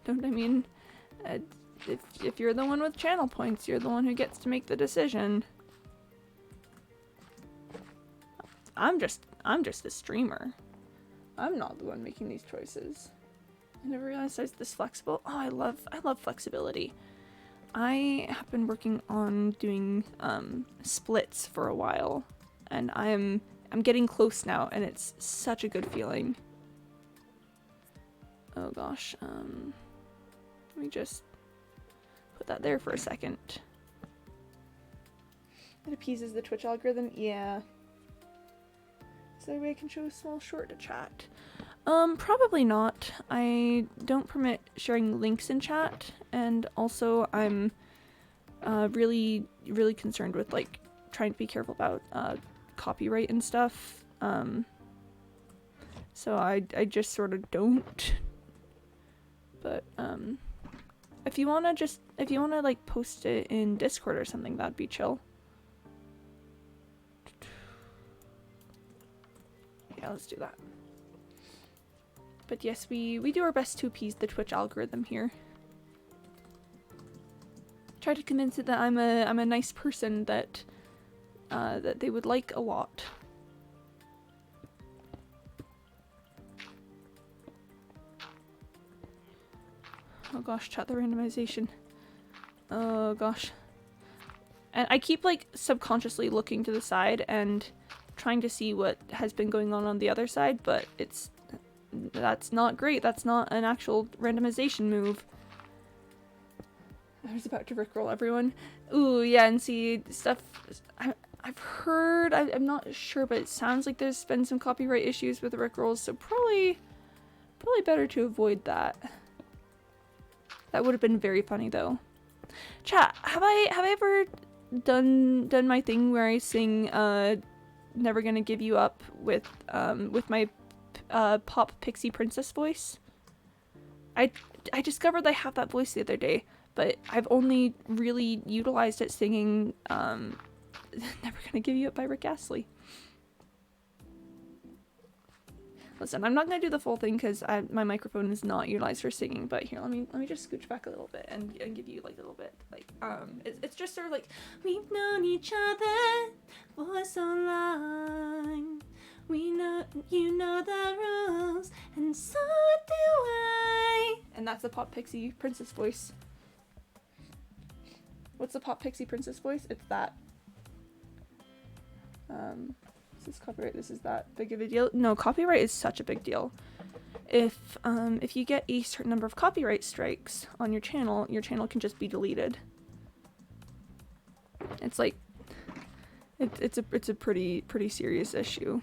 A: Don't I mean, if you're the one with channel points, you're the one who gets to make the decision. I'm just a streamer. I'm not the one making these choices. I never realized I was this flexible. Oh, I love flexibility. I have been working on doing splits for a while, and I'm getting close now, and it's such a good feeling. Oh gosh, let me just put that there for a second. It appeases the Twitch algorithm. Yeah. Is there a way I can show a small short to chat? Probably not. I don't permit sharing links in chat, and also I'm really concerned with like trying to be careful about copyright and stuff. So I just sort of don't. But if you wanna like post it in Discord or something, that'd be chill. Yeah, let's do that. But yes, we do our best to appease the Twitch algorithm here. Try to convince it that I'm a nice person that that they would like a lot. Oh gosh, chat, the randomization. Oh gosh. And I keep like subconsciously looking to the side and trying to see what has been going on the other side, but that's not great. That's not an actual randomization move. I was about to rickroll everyone. Ooh, yeah, and see, stuff I've heard, I'm not sure, but it sounds like there's been some copyright issues with rickrolls, so probably better to avoid that. That would have been very funny though. Chat, have I ever done my thing where I sing Never Gonna Give You Up with my pop pixie princess voice? I discovered I have that voice the other day, but I've only really utilized it singing Never Gonna Give You Up by Rick Astley. Listen, I'm not gonna do the full thing because my microphone is not utilized for singing, but here, let me just scooch back a little bit and give you like a little bit, like it's just sort of like, we've known each other for so long, we know you know the rules, and so do I. And that's the Pop Pixie Princess voice. What's the Pop Pixie Princess voice? It's that. Is this copyright? This is that big of a deal? No, copyright is such a big deal. If you get a certain number of copyright strikes on your channel can just be deleted. It's like it's a pretty serious issue.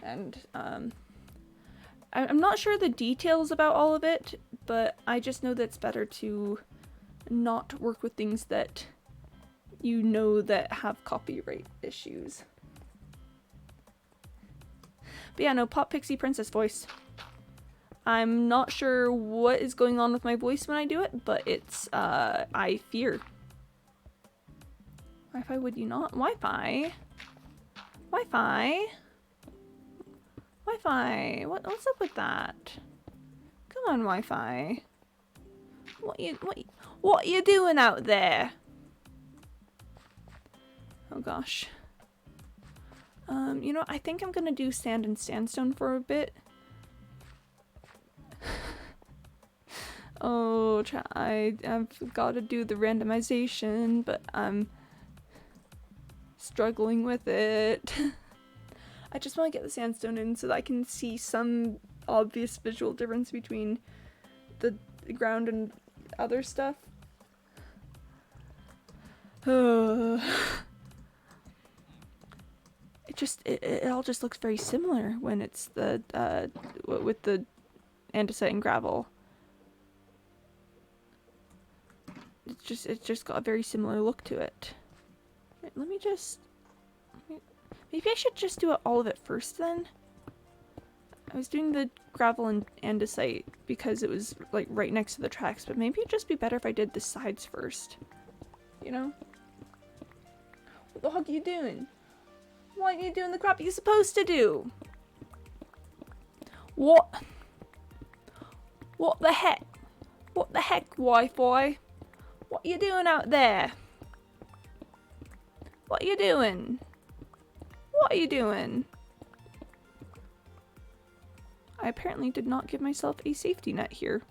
A: And I'm not sure the details about all of it, but I just know that it's better to not work with things that you know that have copyright issues. But yeah, no, Pop Pixie Princess voice. I'm not sure what is going on with my voice when I do it, but it's, I fear. Wi-Fi, would you not? Wi-Fi? Wi-Fi? Wi-Fi? What's up with that? Come on, Wi-Fi. What you doing out there? Oh gosh. You know, I think I'm gonna do sand and sandstone for a bit. Oh, I've got to do the randomization, but I'm struggling with it. I just want to get the sandstone in so that I can see some obvious visual difference between the ground and other stuff. It all just looks very similar when it's the with the andesite and gravel. It's just got a very similar look to it. Right, maybe I should just do all of it first then. I was doing the gravel and andesite because it was like right next to the tracks, but maybe it'd just be better if I did the sides first. You know? What the heck are you doing? Why aren't you doing the crap you're supposed to do? What? What the heck? What the heck, Wi-Fi? What are you doing out there? What are you doing? What are you doing? I apparently did not give myself a safety net here.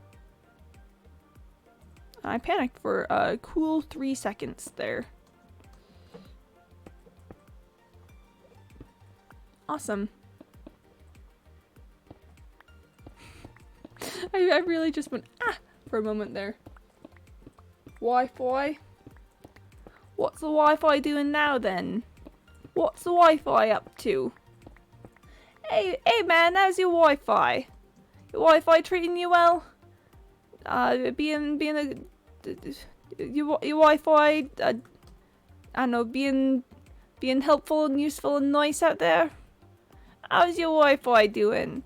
A: I panicked for a cool 3 seconds there. Awesome. I really just went ah for a moment there. Wi-Fi? What's the Wi-Fi doing now then? What's the Wi-Fi up to? Hey man, how's your Wi-Fi? Your Wi-Fi treating you well? Being your Wi-Fi, I don't know, being helpful and useful and nice out there? How's your Wi-Fi doing?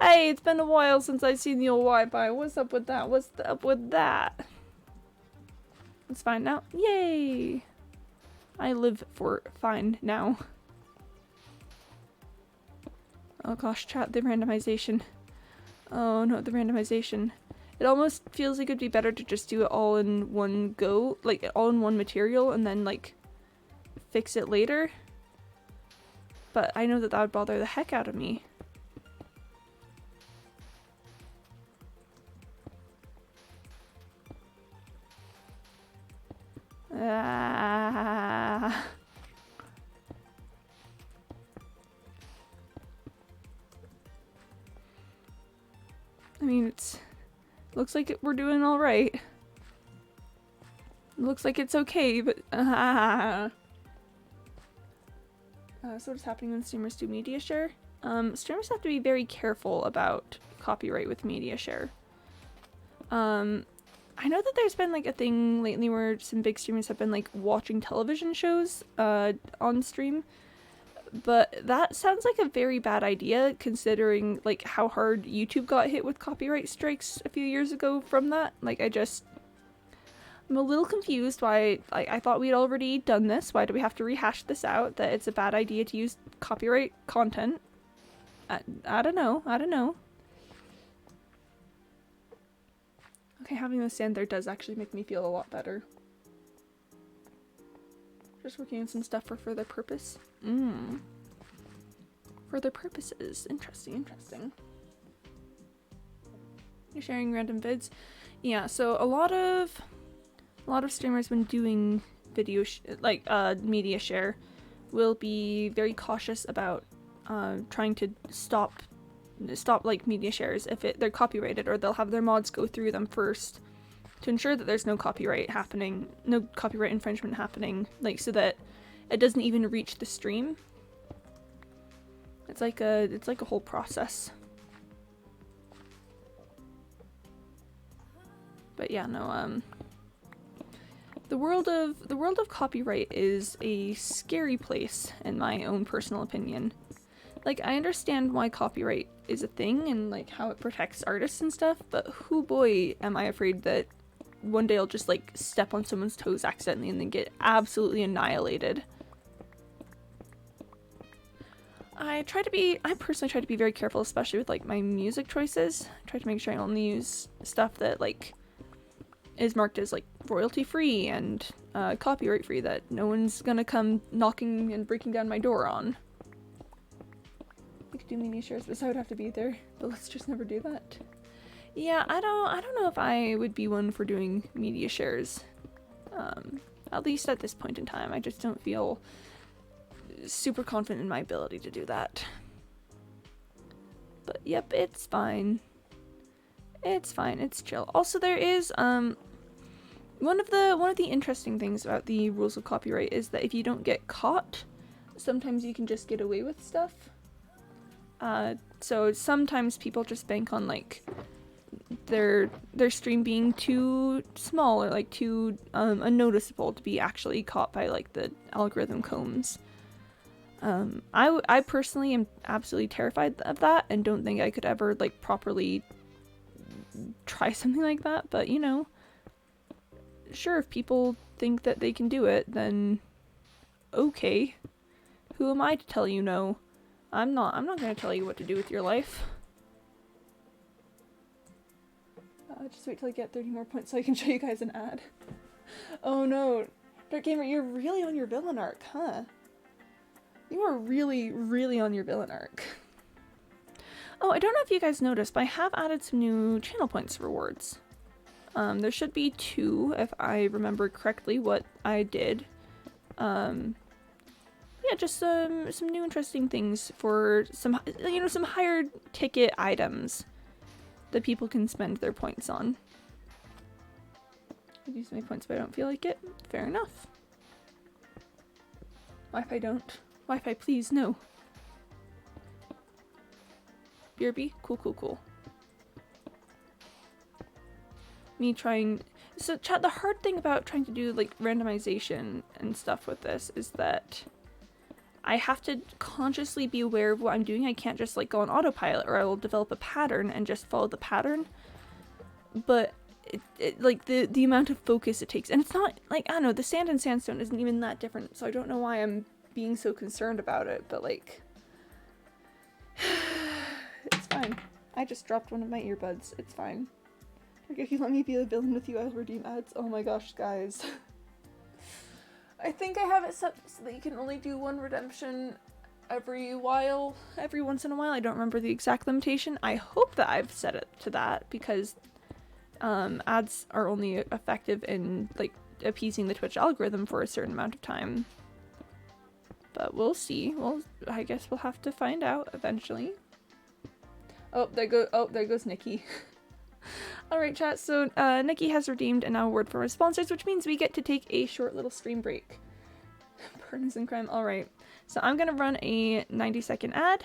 A: Hey, it's been a while since I've seen your Wi-Fi. What's up with that? What's up with that? Let's find out. Yay! I live for fine now. Oh gosh, chat, the randomization. Oh no, the randomization. It almost feels like it'd be better to just do it all in one go, like all in one material, and then like fix it later. But I know that would bother the heck out of me. Ah. I mean, looks like we're doing all right. Looks like it's okay, but so what's happening when streamers do media share? Streamers have to be very careful about copyright with media share. I know that there's been like a thing lately where some big streamers have been like watching television shows on stream, but that sounds like a very bad idea considering like how hard YouTube got hit with copyright strikes a few years ago from that. Like I'm a little confused why I thought we'd already done this. Why do we have to rehash this out that it's a bad idea to use copyright content? I don't know. I don't know. Okay, having the sand there does actually make me feel a lot better. Just working on some stuff for further purpose. Further purposes. Interesting, interesting. You're sharing random vids? Yeah, so a lot of streamers when doing video media share will be very cautious about trying to stop like media shares if they're copyrighted, or they'll have their mods go through them first to ensure that there's no copyright infringement happening, like so that it doesn't even reach the stream. It's like a whole process. But yeah, no, the world of copyright is a scary place in my own personal opinion. Like, I understand why copyright is a thing and like how it protects artists and stuff, but hoo boy am I afraid that one day I'll just like step on someone's toes accidentally and then get absolutely annihilated. I personally try to be very careful, especially with like my music choices. I try to make sure I only use stuff that like is marked as like royalty free and copyright free that no one's gonna come knocking and breaking down my door on. We could do media shares, but so I would have to be there. But let's just never do that. Yeah, I don't know if I would be one for doing media shares. At least at this point in time, I just don't feel super confident in my ability to do that. But yep, it's fine. It's fine. It's chill. Also, there is one of the interesting things about the rules of copyright is that if you don't get caught, sometimes you can just get away with stuff. So sometimes people just bank on like their stream being too small or like too unnoticeable to be actually caught by like the algorithm combs. I personally am absolutely terrified of that and don't think I could ever like properly try something like that, but you know, sure, if people think that they can do it, then okay. Who am I to tell you no? I'm not gonna tell you what to do with your life. Just wait till I get 30 more points so I can show you guys an ad. Oh no, Dark Gamer, you're really on your villain arc, huh? You are really, really on your villain arc. Oh, I don't know if you guys noticed, but I have added some new channel points rewards. There should be 2, if I remember correctly what I did. Yeah, just some new interesting things for some, you know, some higher ticket items that people can spend their points on. I'd use my points, but I don't feel like it. Fair enough. Wi-Fi don't. Wi-Fi, please, no. BRB? Cool, cool, cool. Me trying... So, chat, the hard thing about trying to do, like, randomization and stuff with this is that I have to consciously be aware of what I'm doing. I can't just, like, go on autopilot, or I will develop a pattern and just follow the pattern. But, like, the amount of focus it takes... And it's not, like, I don't know, the sand and sandstone isn't even that different, so I don't know why I'm being so concerned about it, but, like... It's fine. I just dropped one of my earbuds. It's fine. Okay, if you let me be a villain with you, I'll redeem ads. Oh my gosh, guys. I think I have it set so that you can only do one redemption every once in a while. I don't remember the exact limitation. I hope that I've set it to that because ads are only effective in like appeasing the Twitch algorithm for a certain amount of time. But we'll see. Well, I guess we'll have to find out eventually. Oh, there goes Nikki. Alright, chat, so Nikki has redeemed an award for our sponsors, which means we get to take a short little stream break. Partisan crime. Alright, so I'm gonna run a 90-second ad,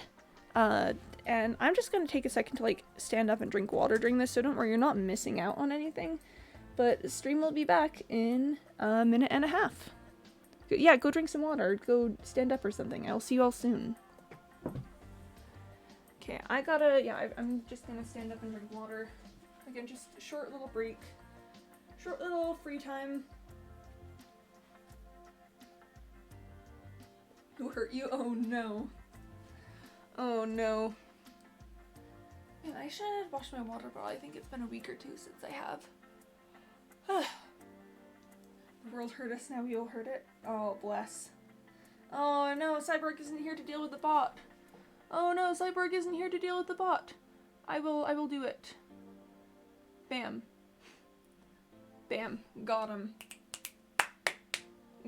A: and I'm just gonna take a second to, like, stand up and drink water during this, so don't worry, you're not missing out on anything. But the stream will be back in a minute and a half. Yeah, go drink some water, go stand up or something. I'll see you all soon. Okay, I'm just gonna stand up and drink water. Again, just a short little break. Short little free time. Who hurt you? Oh no. Oh no. Man, I should wash my water bottle. I think it's been a week or two since I have. The world hurt us, now we all hurt it. Oh, bless. Oh no, Cyborg isn't here to deal with the bot. Oh no, Cyborg isn't here to deal with the bot. I will do it. Bam. Bam. Got him.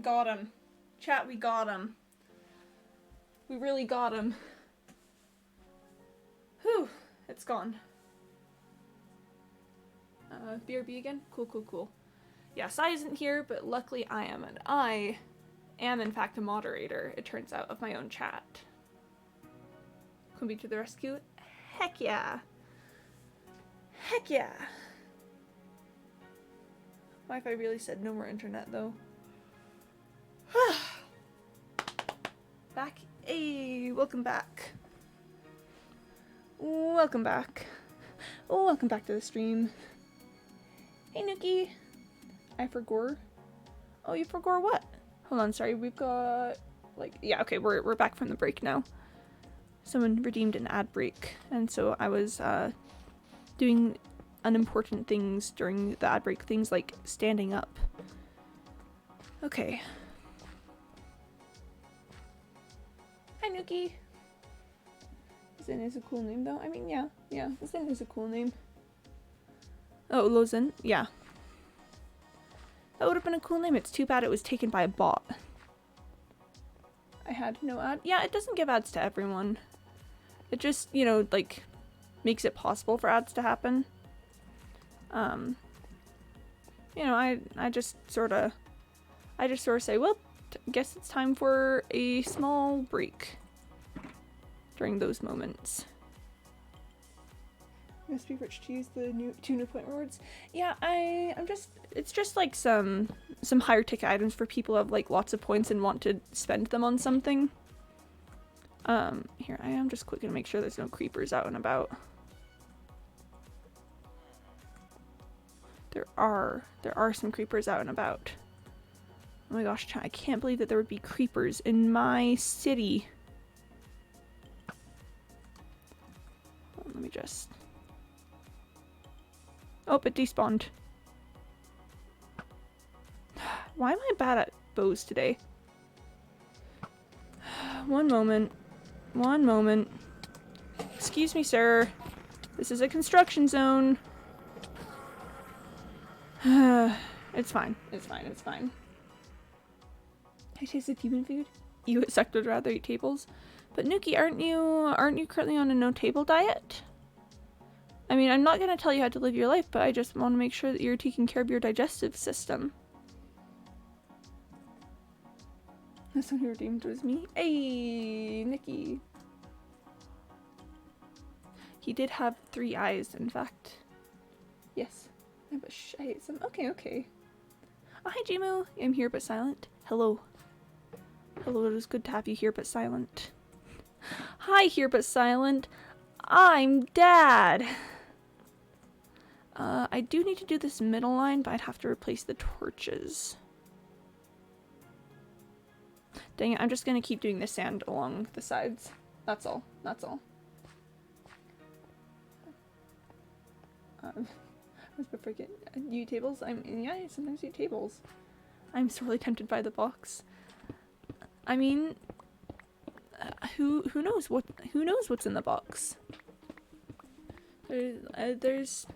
A: Got him. Chat, we got him. We really got him. Whew. It's gone. BRB again? Cool, cool, cool. Yeah, Sai isn't here, but luckily I am, and I am in fact a moderator, it turns out, of my own chat. Quimby to the rescue? Heck yeah! Heck yeah! Wi-Fi really said no more internet, though. Back. Hey, welcome back. Welcome back. Welcome back to the stream. Hey, Nuki. I forgot. Oh, you forgot what? Hold on, sorry. We've got, like, yeah, okay, we're back from the break now. Someone redeemed an ad break, and so I was doing unimportant things during the ad break, things like standing up. Okay. Hi, Nuki. Zin is a cool name, though. I mean, yeah, Zin is a cool name. Oh, Lozin, yeah. That would have been a cool name. It's too bad it was taken by a bot. I had no ad. Yeah, it doesn't give ads to everyone. It just, you know, like, makes it possible for ads to happen. You know, I just sort of say, well, guess it's time for a small break during those moments. Must be rich to use the two new point rewards. Yeah, it's just like some higher ticket items for people who have like lots of points and want to spend them on something. Here, I am just quick to make sure there's no creepers out and about. There are some creepers out and about. Oh my gosh, I can't believe that there would be creepers in my city. Let me just... Oh, it despawned. Why am I bad at bows today? One moment. One moment. Excuse me, sir. This is a construction zone. It's fine. It's fine. It's fine. I tasted human food. You sucked would rather eat tables. But Nuki, aren't you currently on a no-table diet? I mean, I'm not gonna tell you how to live your life, but I just want to make sure that you're taking care of your digestive system. That's one who redeemed was me. Hey, Nikki. He did have 3 eyes, in fact. Yes. I ate some. Okay, okay. Oh, hi, Jimu. I'm here but silent. Hello. Hello, it is good to have you here but silent. Hi, here but silent. I'm Dad. I do need to do this middle line, but I'd have to replace the torches. Dang it, I'm just gonna keep doing the sand along the sides. That's all. That's all. I was forget. You eat tables? Yeah, I sometimes eat tables. I'm sorely tempted by the box. I mean, who knows what's in the box? There's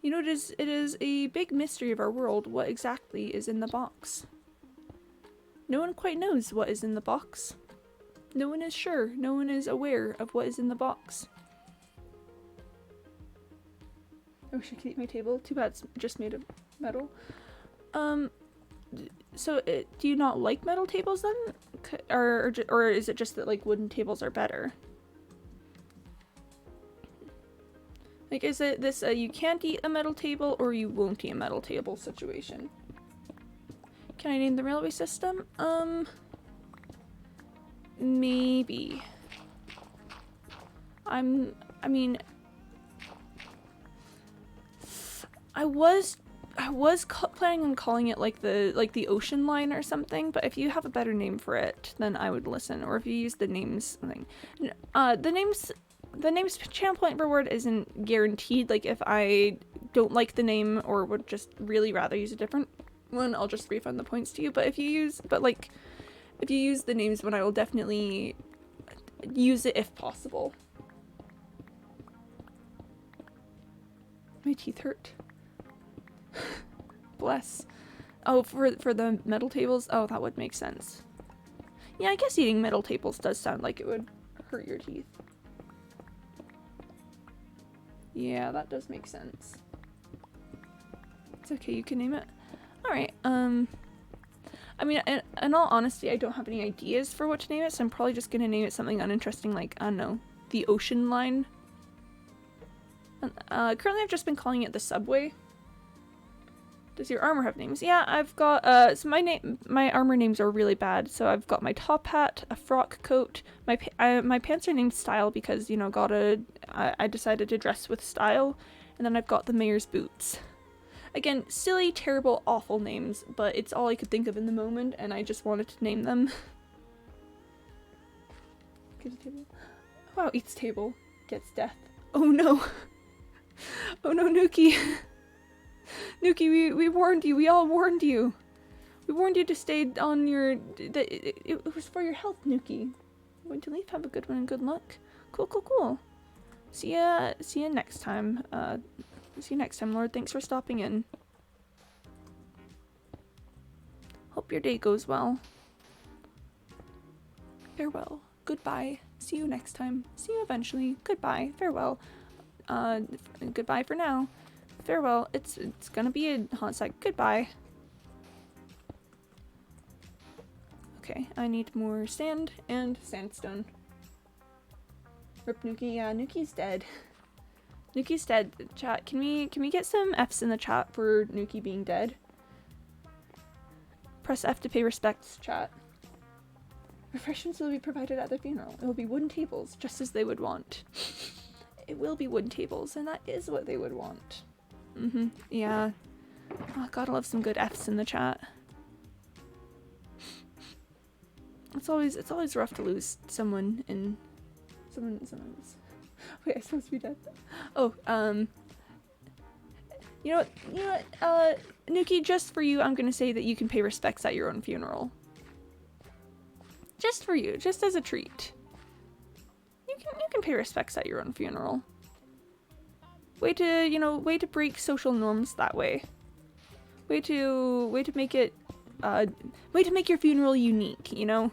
A: you know, it is a big mystery of our world what exactly is in the box. No one quite knows what is in the box. No one is sure. No one is aware of what is in the box. I wish I could eat my table. Too bad it's just made of metal. So do you not like metal tables then? Or is it just that like wooden tables are better? Like, is it this you can't eat a metal table or you won't eat a metal table situation? Can I name the railway system? Maybe. I mean, I was planning on calling it like the ocean line or something, but if you have a better name for it, then I would listen. Or if you use the names thing. The name's channel point reward isn't guaranteed. Like, if I don't like the name or would just really rather use a different one, I'll just refund the points to you. But if you use the names one, I will definitely use it if possible. My teeth hurt. Bless. Oh, for the metal tables? Oh, that would make sense. Yeah, I guess eating metal tables does sound like it would hurt your teeth. Yeah, that does make sense. It's okay, you can name it. Alright, I mean, in all honesty, I don't have any ideas for what to name it, so I'm probably just gonna name it something uninteresting like, I don't know, the ocean line. Currently I've just been calling it the subway. Does your armor have names? Yeah, I've got, so my armor names are really bad. So I've got my top hat, a frock coat, my pants are named Style because, you know, I decided to dress with style. And then I've got the mayor's boots. Again, silly, terrible, awful names, but it's all I could think of in the moment, and I just wanted to name them. Get a table. Wow, eats table. Gets death. Oh no. Oh no, Nuki. Nuki, we warned you. We all warned you. We warned you to stay on your... It was for your health, Nuki. I'm going to leave. Have a good one and good luck. Cool, cool, cool. See ya next time. See you next time, Lord. Thanks for stopping in. Hope your day goes well. Farewell. Goodbye. See you next time. See you eventually. Goodbye. Farewell. Goodbye for now. Farewell. It's gonna be a hot sec. Goodbye. Okay, I need more sand and sandstone. Rip Nuki. Yeah, Nuki's dead. Nuki's dead. Chat, can we get some F's in the chat for Nuki being dead? Press F to pay respects, chat. Refreshments will be provided at the funeral. It will be wooden tables, just as they would want. It will be wooden tables, and that is what they would want. Yeah. Oh, gotta love some good F's in the chat. It's always rough to lose someone in... Someone's... Wait, I'm supposed to be dead. Oh, you know what, Nuki, just for you, I'm gonna say that you can pay respects at your own funeral. Just for you, just as a treat. You can pay respects at your own funeral. Way to break social norms that way. Way to make it, way to make your funeral unique, you know?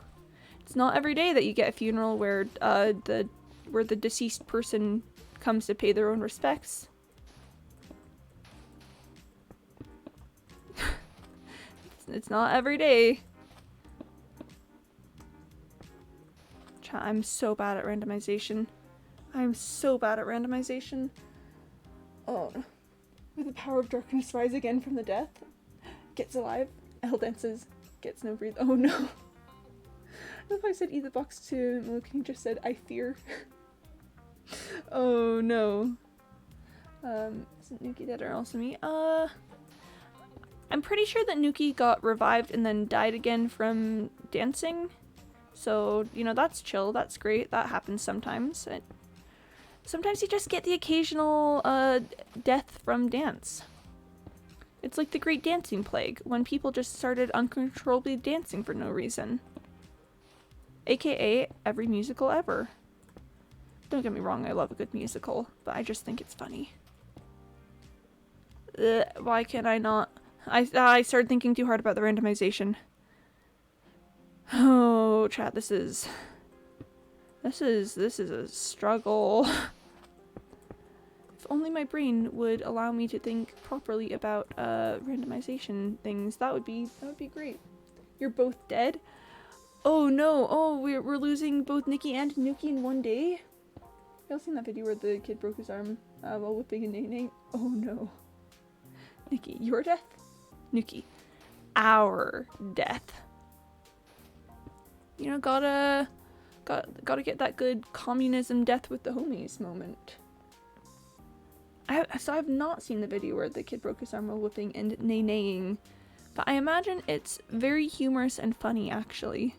A: It's not every day that you get a funeral where the deceased person comes to pay their own respects. It's not every day. I'm so bad at randomization. I'm so bad at randomization. Oh. With the power of darkness rise again from the death. Gets alive. L dances. Gets no breathe. Oh no. I don't know if I said eat the box to Luke and he just said I fear. Oh no. Isn't Nuki dead or also me? I'm pretty sure that Nuki got revived and then died again from dancing. So, you know, that's chill, that's great, that happens sometimes. Sometimes you just get the occasional death from dance. It's like the Great Dancing Plague, when people just started uncontrollably dancing for no reason. AKA every musical ever. Don't get me wrong, I love a good musical, but I just think it's funny. Why can't I not? I started thinking too hard about the randomization. Oh, chat, this is a struggle. If only my brain would allow me to think properly about randomization things, that would be great. You're both dead? Oh no, oh we're losing both Nikki and Nuki in one day? Y'all seen that video where the kid broke his arm while whipping a name? Oh no. Nikki, your death? Nuki, our death. You know, gotta get that good communism death with the homies moment. So I've not seen the video where the kid broke his arm while whipping and nay-naying, but I imagine it's very humorous and funny, actually.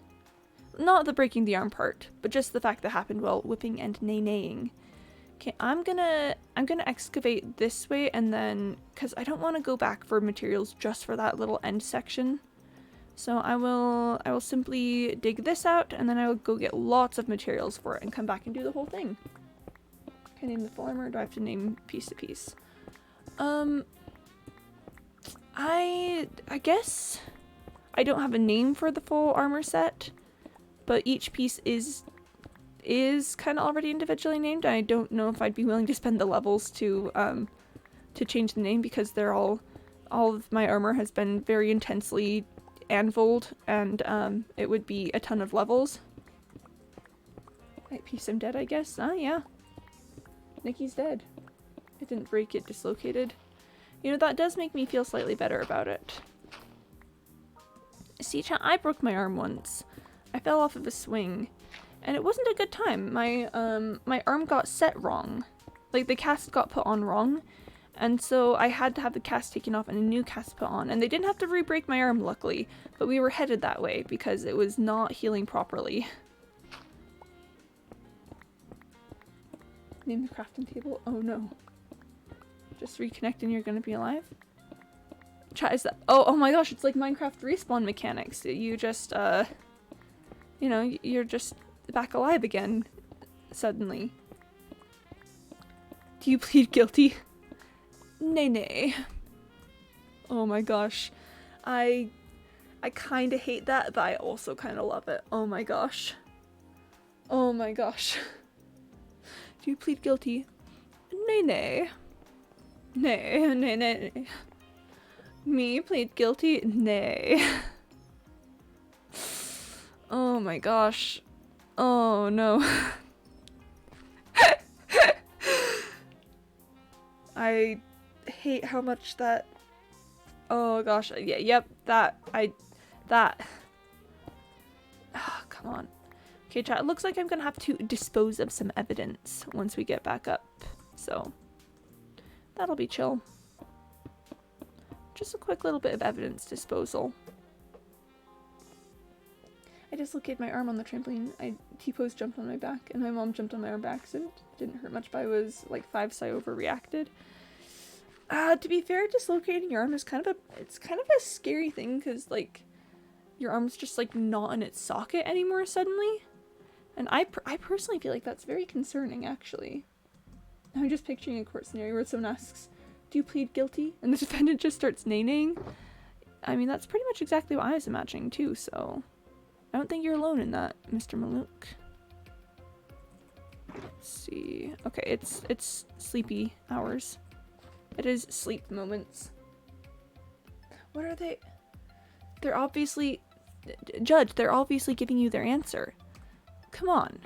A: Not the breaking the arm part, but just the fact that happened while whipping and nay-naying. Okay, I'm gonna excavate this way and then, cause I don't want to go back for materials just for that little end section. So I will simply dig this out and then I will go get lots of materials for it and come back and do the whole thing. Can I name the full armor or do I have to name piece to piece? I guess I don't have a name for the full armor set, but each piece is kind of already individually named. I don't know if I'd be willing to spend the levels to change the name because they're all of my armor has been very intensely anviled and it would be a ton of levels. Right, piece I'm dead, I guess. Ah, yeah. Nikki's dead. It didn't break, it dislocated. You know, that does make me feel slightly better about it. See, I broke my arm once. I fell off of a swing, and it wasn't a good time. My arm got set wrong. Like, the cast got put on wrong, and so I had to have the cast taken off and a new cast put on. And they didn't have to re-break my arm, luckily, but we were headed that way because it was not healing properly. Name the crafting table. Oh no. Just reconnect and you're gonna be alive? Chat, is that— oh my gosh, it's like Minecraft respawn mechanics. You just, you know, you're just back alive again, suddenly. Do you plead guilty? Nay, nay. Oh my gosh. I kinda hate that, but I also kinda love it. Oh my gosh. Oh my gosh. Do you plead guilty? Nay, nay. Nay, nay, nay. Me plead guilty? Nay. Oh my gosh. Oh no. I hate how much that— oh gosh, yeah, yep, that— oh, come on. Okay, chat, it looks like I'm gonna have to dispose of some evidence once we get back up, so that'll be chill. Just a quick little bit of evidence disposal. I dislocated my arm on the trampoline. I T-posed, jumped on my back, and my mom jumped on my arm by accident. Didn't hurt much, but I was like 5, so I overreacted. To be fair, dislocating your arm is kind of a scary thing, because like your arm's just like not in its socket anymore suddenly. And I personally feel like that's very concerning, actually. I'm just picturing a court scenario where someone asks, do you plead guilty? And the defendant just starts naining. I mean, that's pretty much exactly what I was imagining too, so I don't think you're alone in that, Mr. Maluk. Let's see. Okay, it's sleepy hours. It is sleep moments. What are they? They're obviously— Judge, they're obviously giving you their answer. Come on.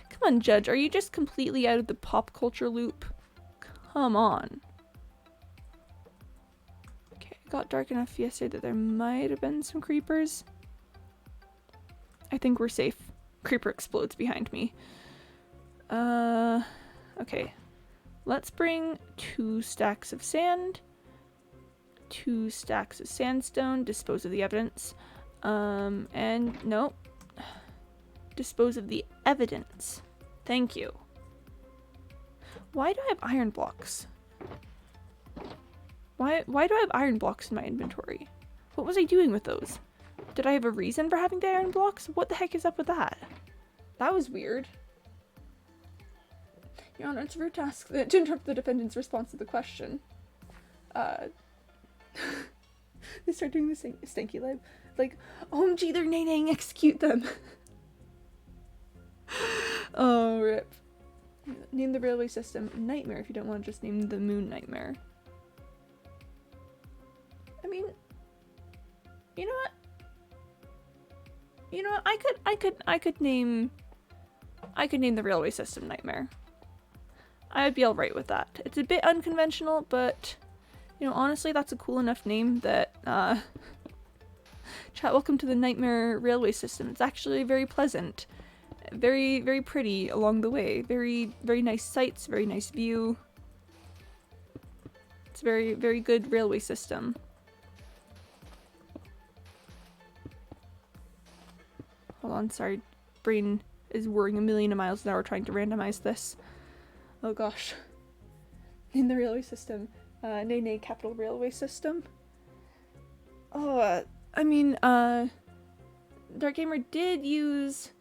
A: Come on, Judge, are you just completely out of the pop culture loop? Come on. Okay, it got dark enough yesterday that there might have been some creepers. I think we're safe. Creeper explodes behind me. Okay. Let's bring 2 stacks of sand, 2 stacks of sandstone, dispose of the evidence, and nope. Dispose of the evidence. Thank you. Why do I have iron blocks? Why do I have iron blocks in my inventory? What was I doing with those? Did I have a reason for having the iron blocks? What the heck is up with that? That was weird. Your Honor, it's a rude task to interrupt the defendant's response to the question. They start doing the stanky lab. Like, OMG, they're naining, execute them. Oh, rip. Name the railway system Nightmare if you don't want to just name the moon Nightmare. I mean, you know what? You know what? I could name the railway system Nightmare. I'd be alright with that. It's a bit unconventional, but you know, honestly, that's a cool enough name that chat, welcome to the Nightmare railway system. It's actually very pleasant. Very, very pretty along the way. Very, very nice sights, very nice view. It's a very, very good railway system. Hold on, sorry. Brain is whirring a million miles an hour trying to randomize this. Oh gosh. Name the railway system. Nay, capital railway system. Oh, I mean, Dark Gamer did use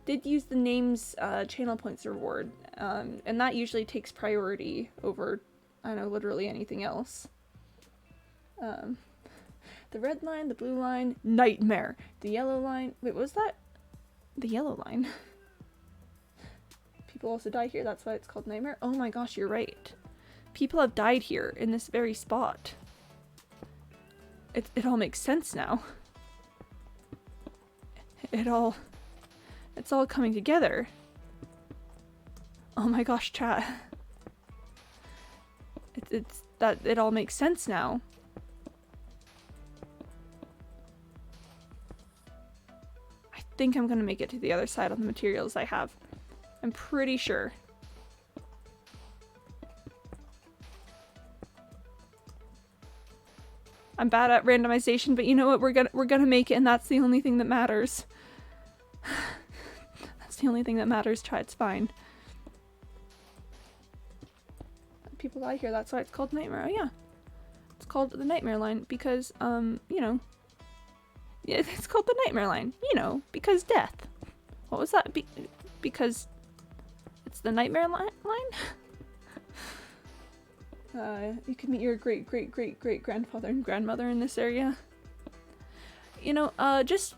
A: the name's channel points reward, and that usually takes priority over, I don't know, literally anything else. The red line, the blue line, Nightmare. The yellow line, wait, what was that? The yellow line. People also die here, that's why it's called Nightmare. Oh my gosh, you're right. People have died here in this very spot. It all makes sense now. It's all coming together. Oh my gosh, chat. It all makes sense now. I think I'm gonna make it to the other side on the materials I have. I'm pretty sure. I'm bad at randomization, but you know what? We're gonna make it, and that's the only thing that matters. That's the only thing that matters. Try, it's fine. people die here. That's why it's called Nightmare. Oh yeah. It's called the Nightmare Line because, you know. Yeah, it's called the Nightmare Line. You know, because death. What was that? Because it's the Nightmare line? You can meet your great-great-great-great-grandfather and grandmother in this area. You know, just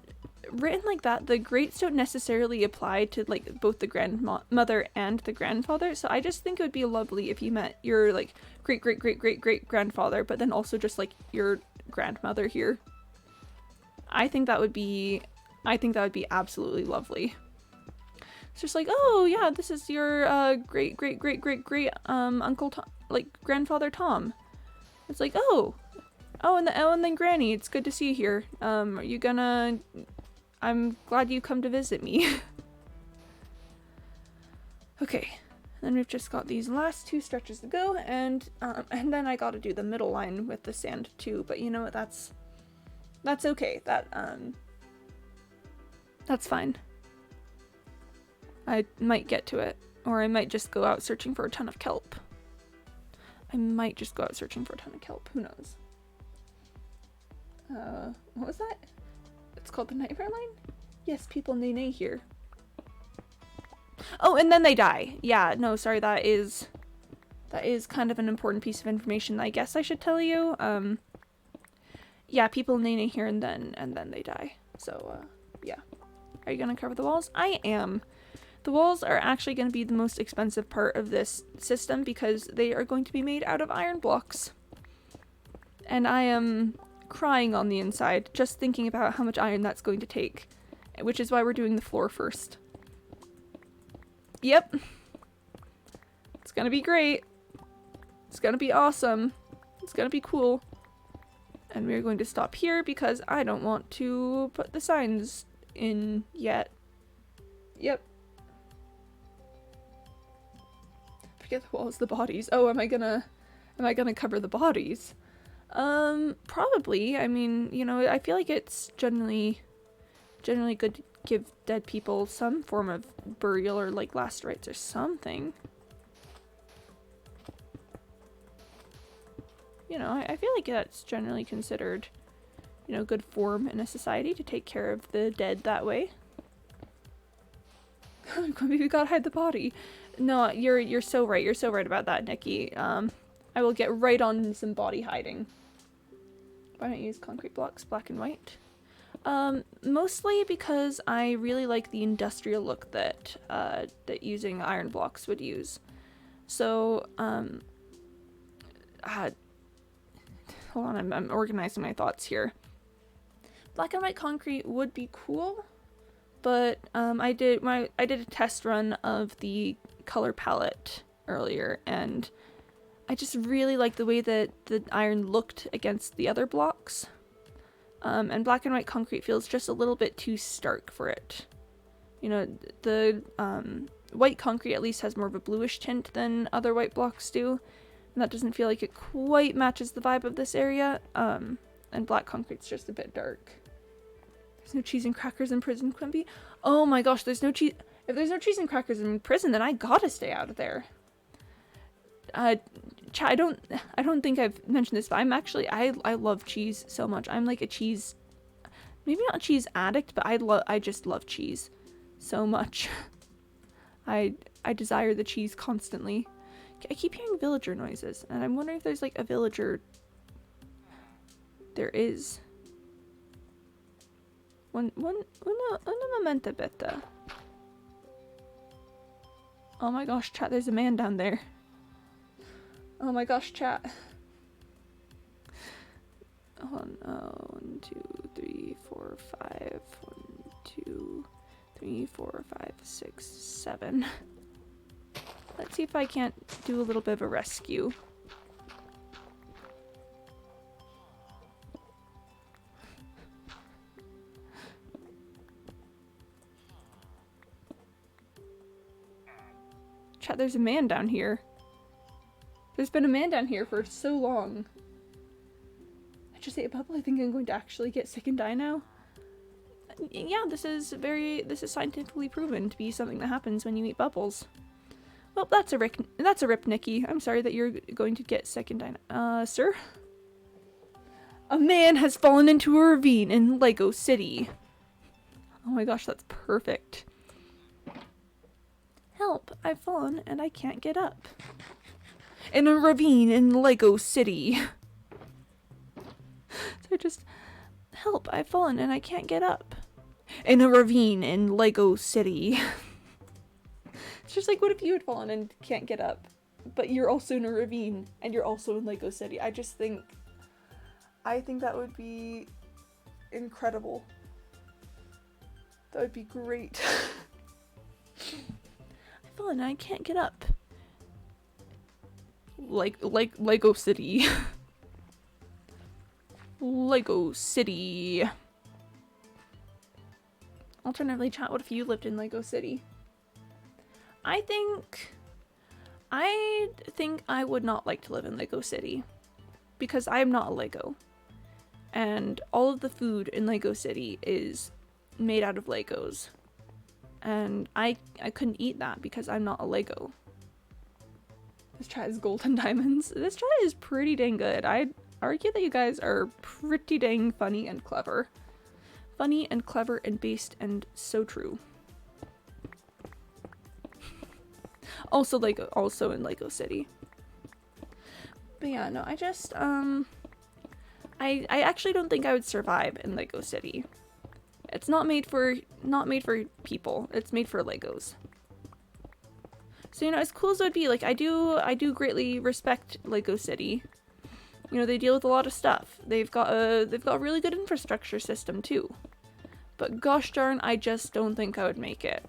A: written like that, the greats don't necessarily apply to, like, both the grandmother and the grandfather, so I just think it would be lovely if you met your, like, great-great-great-great-great-grandfather, but then also just, like, your grandmother here. I think that would be absolutely lovely. It's just like, oh, yeah, this is your, great-great-great-great-great, Uncle Tom, like, Grandfather Tom. It's like, oh, and then Granny, it's good to see you here. Are you gonna... I'm glad you come to visit me. Okay, then we've just got these last 2 stretches to go, and then I gotta do the middle line with the sand too, but you know what, that's okay. That's fine. I might get to it, or I might just go out searching for a ton of kelp. Who knows? What was that? It's called the Nightmare Line? Yes, people nay here. Oh, and then they die. Yeah, no, sorry, that is kind of an important piece of information I guess I should tell you. Yeah, people nay here and then they die. So, yeah. Are you gonna cover the walls? I am. The walls are actually going to be the most expensive part of this system because they are going to be made out of iron blocks. And I am crying on the inside just thinking about how much iron that's going to take, which is why we're doing the floor first. Yep. It's going to be great. It's going to be awesome. It's going to be cool. And we're going to stop here because I don't want to put the signs in yet. Yep. Forget the walls, the bodies. Oh, am I gonna cover the bodies? Probably. I mean, you know, I feel like it's generally good to give dead people some form of burial or like last rites or something. You know, I feel like that's generally considered, you know, good form in a society to take care of the dead that way. We gotta hide the body. No, you're so right. You're so right about that, Nikki. I will get right on some body hiding. Why don't you use concrete blocks, black and white? Mostly because I really like the industrial look that using iron blocks would use. So, hold on, I'm organizing my thoughts here. Black and white concrete would be cool, but I did a test run of the color palette earlier, and I just really like the way that the iron looked against the other blocks. And black and white concrete feels just a little bit too stark for it. You know, the white concrete at least has more of a bluish tint than other white blocks do, and that doesn't feel like it quite matches the vibe of this area. And black concrete's just a bit dark. There's no cheese and crackers in prison, Quimby. Oh my gosh, there's no cheese. If there's no cheese and crackers in prison, then I gotta stay out of there. I don't think I've mentioned this, but I love cheese so much. I'm like a cheese, maybe not a cheese addict, but I just love cheese so much. I desire the cheese constantly. I keep hearing villager noises, and I'm wondering if there's like a villager. There is. Un momento bitte. Oh my gosh, chat, there's a man down there. Oh my gosh, chat. Oh no, 1, 2, 3, 4, 5. 1, 2, 3, 4, 5, 6, 7. Let's see if I can't do a little bit of a rescue. Chat, there's a man down here. There's been a man down here for so long. I just ate a bubble. I think I'm going to actually get sick and die now. Yeah, this is scientifically proven to be something that happens when you eat bubbles. Well, that's a rip, Nikki. I'm sorry that you're going to get second dino. Sir? A man has fallen into a ravine in Lego City. Oh my gosh, that's perfect. Help, I've fallen and I can't get up. In a ravine in Lego City. So just, help, I've fallen and I can't get up. In a ravine in Lego City. It's just like, what if you had fallen and can't get up, but you're also in a ravine and you're also in Lego City? I think that would be incredible. That would be great. I've fallen and I can't get up. Like Lego City. Lego City. Alternatively, chat, what if you lived in Lego City? I think I would not like to live in Lego City because I am not a Lego. And all of the food in Lego City is made out of Legos. And I couldn't eat that because I'm not a Lego. This chat is gold and diamonds. This chat is pretty dang good. I'd argue that you guys are pretty dang funny and clever. Funny and clever and based and so true. Also in Lego City. But yeah, no, I just I actually don't think I would survive in Lego City. It's not made for people. It's made for Legos. So, you know, as cool as it would be, like I do greatly respect Lego City. You know, they deal with a lot of stuff. They've got a really good infrastructure system too. But gosh darn, I just don't think I would make it.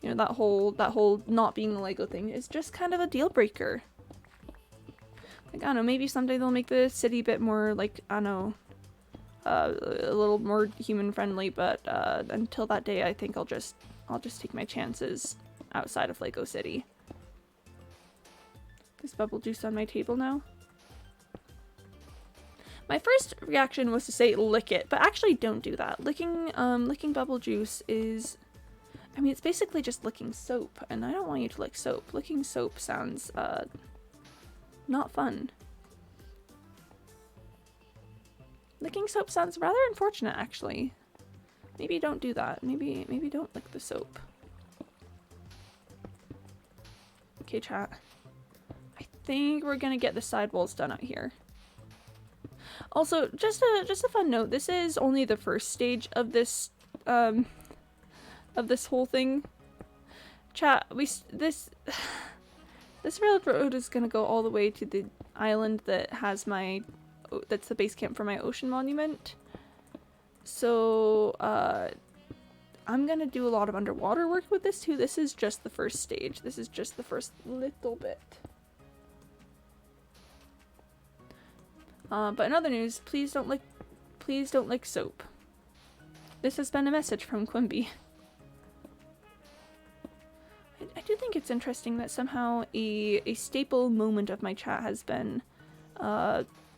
A: You know, that whole not being a Lego thing is just kind of a deal breaker. Like, I don't know, maybe someday they'll make the city a bit more, like, I don't know, a little more human friendly, but until that day, I think I'll just take my chances outside of Lego City. There's bubble juice on my table now. My first reaction was to say lick it, but actually don't do that. Licking bubble juice is, I mean, it's basically just licking soap, and I don't want you to lick soap. Licking soap sounds, not fun. Licking soap sounds rather unfortunate, actually. Maybe don't do that. Maybe don't lick the soap. Okay, chat. I think we're gonna get the sidewalls done out here. Also, just a fun note, this is only the first stage of this whole thing. Chat, this railroad is gonna go all the way to the island that has that's the base camp for my ocean monument. So, I'm gonna do a lot of underwater work with this too. This is just the first stage. This is just the first little bit. But in other news, please don't lick soap. This has been a message from Quimby. I do think it's interesting that somehow a staple moment of my chat has been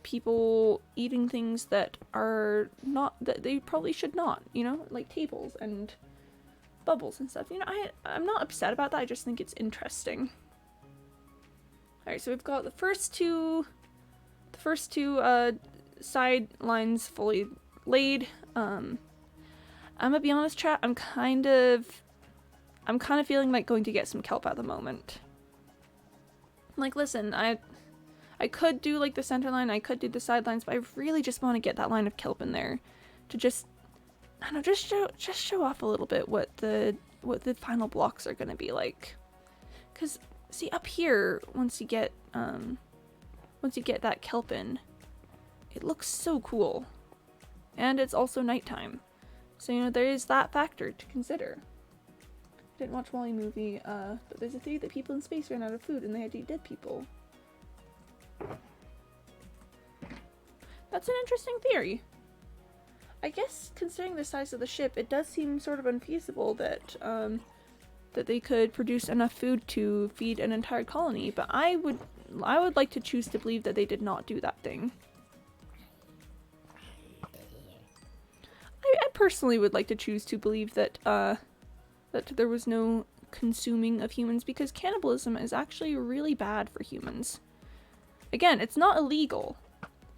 A: people eating things that are not, that they probably should not, you know, like tables and bubbles and stuff. You know, I'm not upset about that, I just think it's interesting. Alright, so we've got the first two side lines fully laid. I'm gonna be honest, chat, I'm kind of feeling like going to get some kelp at the moment. Like, listen, I could do like the center line, I could do the sidelines, but I really just want to get that line of kelp in there to just, I don't know, just show off a little bit what the final blocks are gonna be like. Cause see, up here, once you get that kelp in, it looks so cool, and it's also nighttime, so you know there is that factor to consider. Didn't watch Wall-E movie, but there's a theory that people in space ran out of food and they had to eat dead people. That's an interesting theory. I guess considering the size of the ship, it does seem sort of unfeasible that that they could produce enough food to feed an entire colony, but I would like to choose to believe that they did not do that thing. I personally would like to choose to believe that that there was no consuming of humans, because cannibalism is actually really bad for humans. Again, it's not illegal,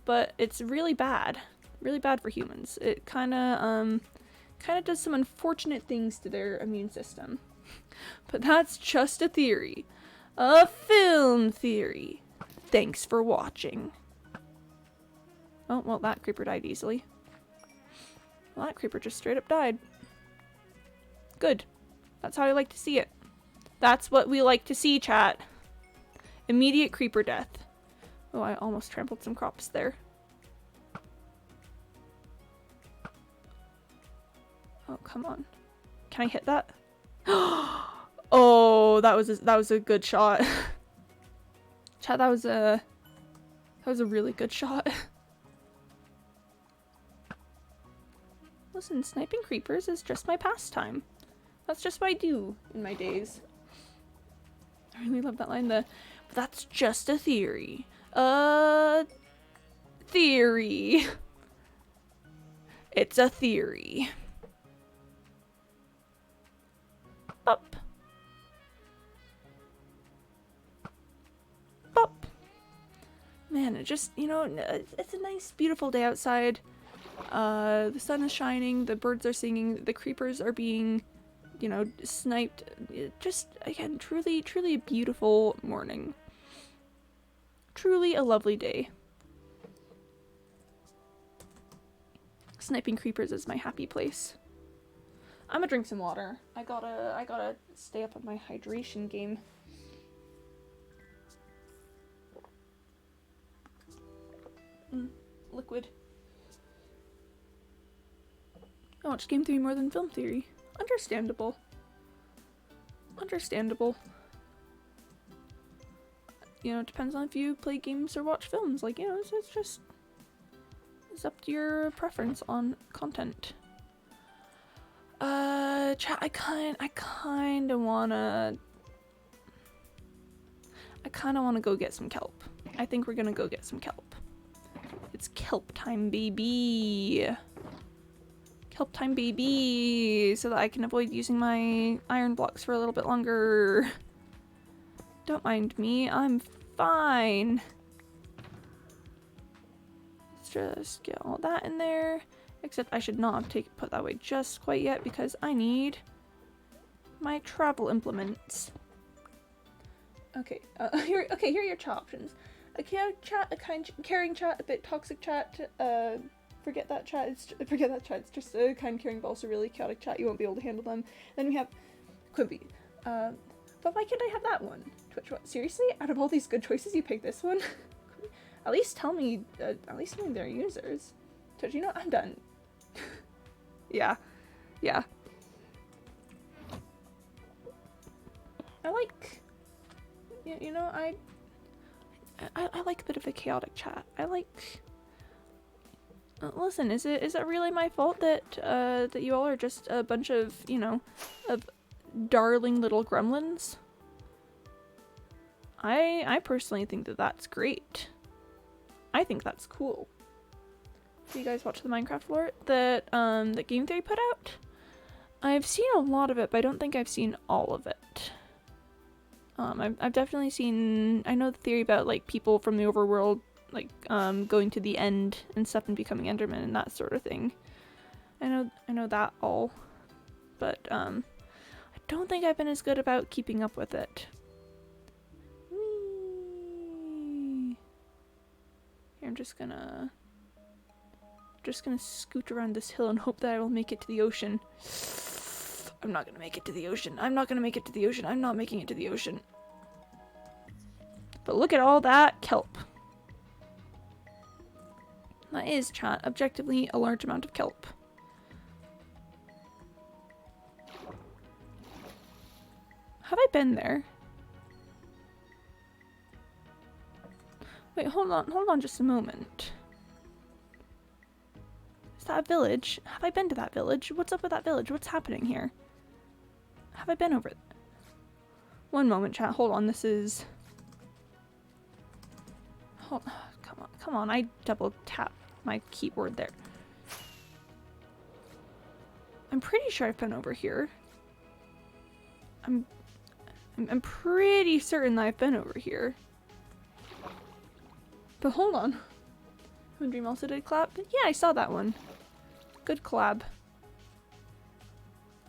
A: but it's really bad for humans. It kind of does some unfortunate things to their immune system. But that's just a theory. A film theory. Thanks for watching. Oh, well, that creeper died easily. Well, that creeper just straight up died. Good. That's how I like to see it. That's what we like to see, chat. Immediate creeper death. Oh, I almost trampled some crops there. Oh, come on. Can I hit that? Oh, that was a good shot. Chat, that was a really good shot. Listen, sniping creepers is just my pastime. That's just what I do in my days. I really love that line. But that's just a theory. Theory. It's a theory. Up. Up. Man, it just, you know, it's a nice, beautiful day outside. The sun is shining, the birds are singing, the creepers are being, you know, sniped. Just, again, truly, truly a beautiful morning. Truly a lovely day. Sniping creepers is my happy place. I'm gonna drink some water. I gotta stay up on my hydration game. Liquid. I watch game theory more than film theory. Understandable. Understandable. You know, it depends on if you play games or watch films. Like, you know, it's just... it's up to your preference on content. Chat, I kinda wanna go get some kelp. I think we're gonna go get some kelp. It's kelp time, baby! Kelp time, baby! So that I can avoid using my iron blocks for a little bit longer. Don't mind me, I'm fine. Let's just get all that in there. Except I should not have put that away just quite yet because I need my travel implements. Okay, here are your chat options. A chaotic chat, a kind caring chat, a bit toxic chat, forget that chat, it's just a kind caring but also really chaotic chat, you won't be able to handle them. Then we have Quimby. But why can't I have that one? Twitch, what? Seriously? Out of all these good choices you picked this one? At least tell me their users. Twitch, you know, I'm done. Yeah. I like, you know, I like a bit of a chaotic chat. I like, listen, is it really my fault that that you all are just a bunch of, you know, of darling little gremlins? I personally think that that's great. I think that's cool. Do you guys watch the Minecraft lore that that Game Theory put out? I've seen a lot of it, but I don't think I've seen all of it. I've definitely seen, I know the theory about like people from the overworld like going to the end and stuff and becoming Endermen and that sort of thing. I know that all, but I don't think I've been as good about keeping up with it. Whee! Here, I'm just gonna scoot around this hill and hope that I will make it to the ocean. I'm not gonna make it to the ocean. I'm not gonna make it to the ocean. I'm not making it to the ocean. But look at all that kelp. That is, chat, objectively a large amount of kelp. Have I been there? Wait, hold on just a moment. Is that a village? Have I been to that village? What's up with that village? What's happening here? Have I been over it? One moment, chat. Hold on. This is... Come on. I double tap my keyboard there. I'm pretty sure I've been over here. I'm I'm pretty certain that I've been over here. But hold on. Dream also did collab? But yeah, I saw that one. Good collab.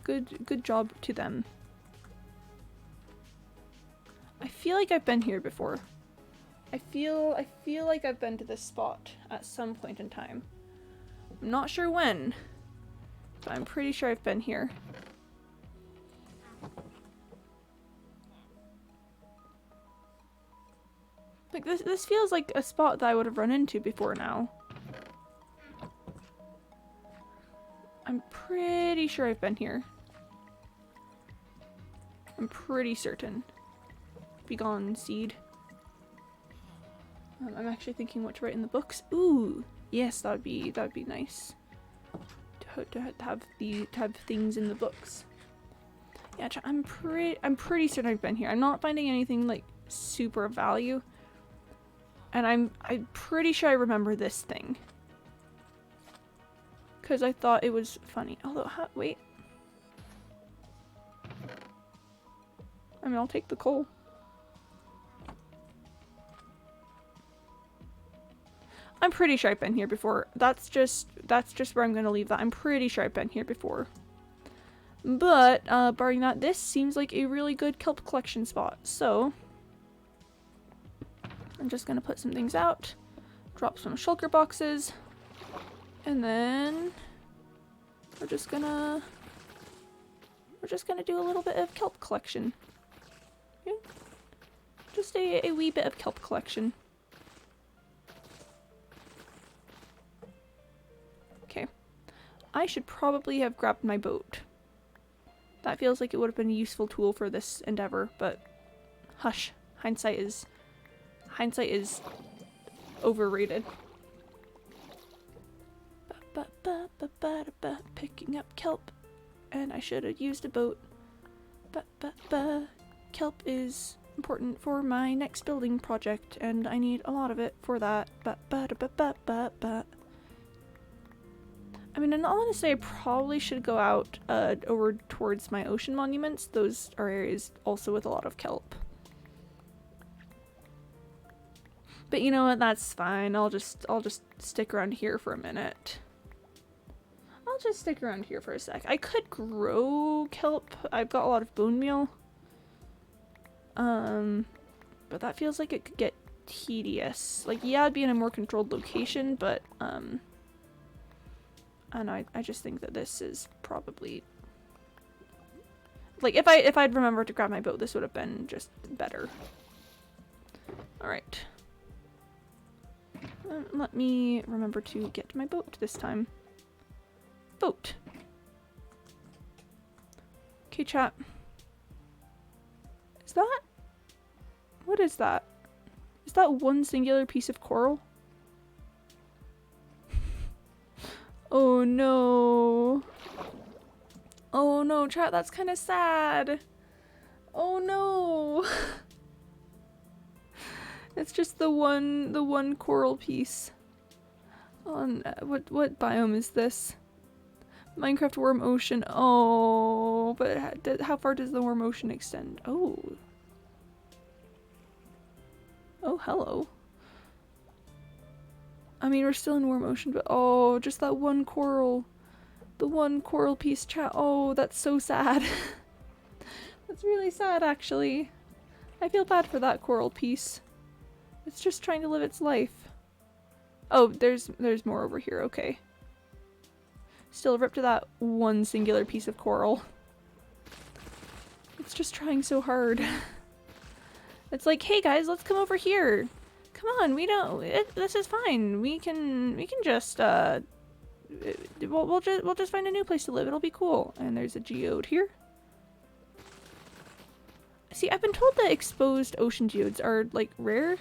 A: Good job to them. I feel like I've been here before. I feel like I've been to this spot at some point in time. I'm not sure when, but I'm pretty sure I've been here. Like this feels like a spot that I would have run into before now. I'm pretty sure I've been here. I'm pretty certain. Begone, seed. I'm actually thinking what to write in the books. Ooh, yes, that'd be nice. To have things in the books. Yeah, I'm pretty certain I've been here. I'm not finding anything like super of value, and I'm pretty sure I remember this thing because I thought it was funny. Although, wait. I mean, I'll take the coal. I'm pretty sure I've been here before. That's just where I'm gonna leave that. I'm pretty sure I've been here before. But, barring that, this seems like a really good kelp collection spot. So, I'm just gonna put some things out, drop some shulker boxes, and then we're just gonna do a little bit of kelp collection. Yeah. Just a wee bit of kelp collection. Okay. I should probably have grabbed my boat. That feels like it would have been a useful tool for this endeavor, but hush. Hindsight is overrated. Picking up kelp, and I should have used a boat. Kelp is important for my next building project, and I need a lot of it for that. I mean, in all honesty, I probably should go out over towards my ocean monuments. Those are areas also with a lot of kelp. But you know what? That's fine. I'll just stick around here for a minute. I'll just stick around here for a sec. I could grow kelp. I've got a lot of bone meal. But that feels like it could get tedious. Like, yeah, I'd be in a more controlled location, but and I just think that this is probably like if I'd remembered to grab my boat, this would have been just better. All right. Let me remember to get my boat this time. Boat. Okay, chat. Is that? What is that? Is that one singular piece of coral? Oh no. Oh no, chat, that's kind of sad. Oh no. It's just the one coral piece. On what biome is this? Minecraft Worm Ocean. Oh, but how far does the Worm Ocean extend? Oh. Oh, hello. I mean, we're still in Worm Ocean, but oh, just that one coral. The one coral piece, chat. Oh, that's so sad. That's really sad, actually. I feel bad for that coral piece. It's just trying to live its life. Oh, there's more over here. Okay. Still ripped to that one singular piece of coral. It's just trying so hard. It's like, hey guys, let's come over here. Come on, this is fine. We can just we'll just find a new place to live. It'll be cool. And there's a geode here. See, I've been told that exposed ocean geodes are like rare.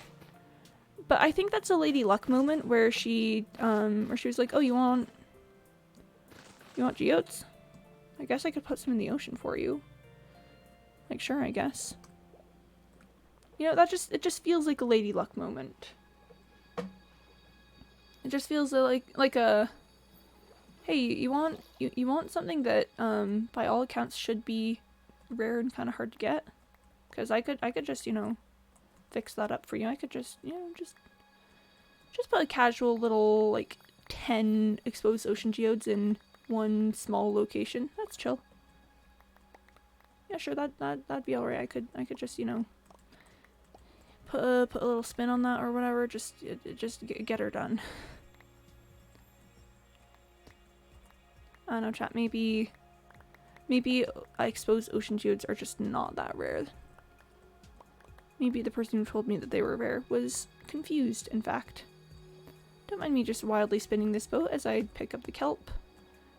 A: But I think that's a Lady Luck moment where she was like, "Oh, you want geodes? I guess I could put some in the ocean for you." Like, sure, I guess. You know, it just feels like a Lady Luck moment. It just feels like a, hey, you want something that by all accounts should be rare and kind of hard to get? Because I could just, you know, fix that up for you. I could just, you know, just put a casual little, like, 10 exposed ocean geodes in one small location. That's chill. Yeah, sure, that'd be alright. I could just, you know, put a little spin on that or whatever. Just get her done. I don't know, chat. Maybe exposed ocean geodes are just not that rare. Maybe the person who told me that they were rare was confused, in fact. Don't mind me just wildly spinning this boat as I pick up the kelp.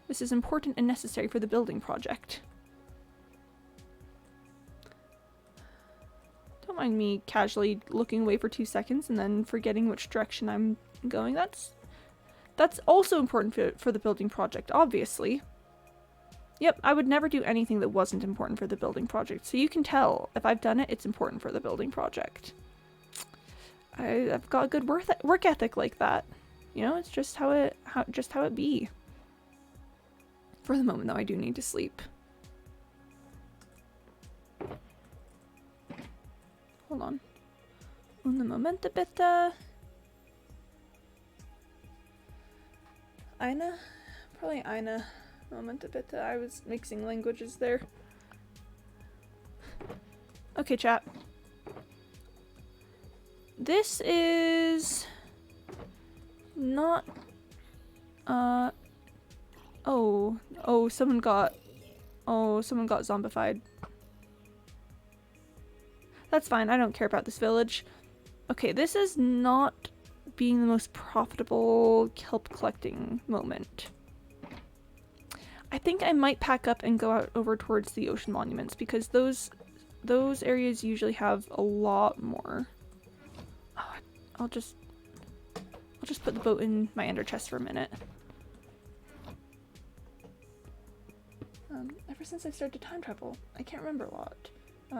A: This is important and necessary for the building project. Don't mind me casually looking away for 2 seconds and then forgetting which direction I'm going. That's also important for the building project, obviously. Yep, I would never do anything that wasn't important for the building project. So you can tell, if I've done it, it's important for the building project. I've got a good work ethic like that. You know, it's just how it be. For the moment, though, I do need to sleep. Hold on. Un momento bitte. Eine? Probably eine. Momento bitte. I was mixing languages there. Okay, chat. This is not someone got zombified. That's fine. I don't care about this village. Okay, this is not being the most profitable kelp collecting moment. I think I might pack up and go out over towards the ocean monuments because those areas usually have a lot more. Oh, I'll just put the boat in my ender chest for a minute. Ever since I started time travel, I can't remember a lot.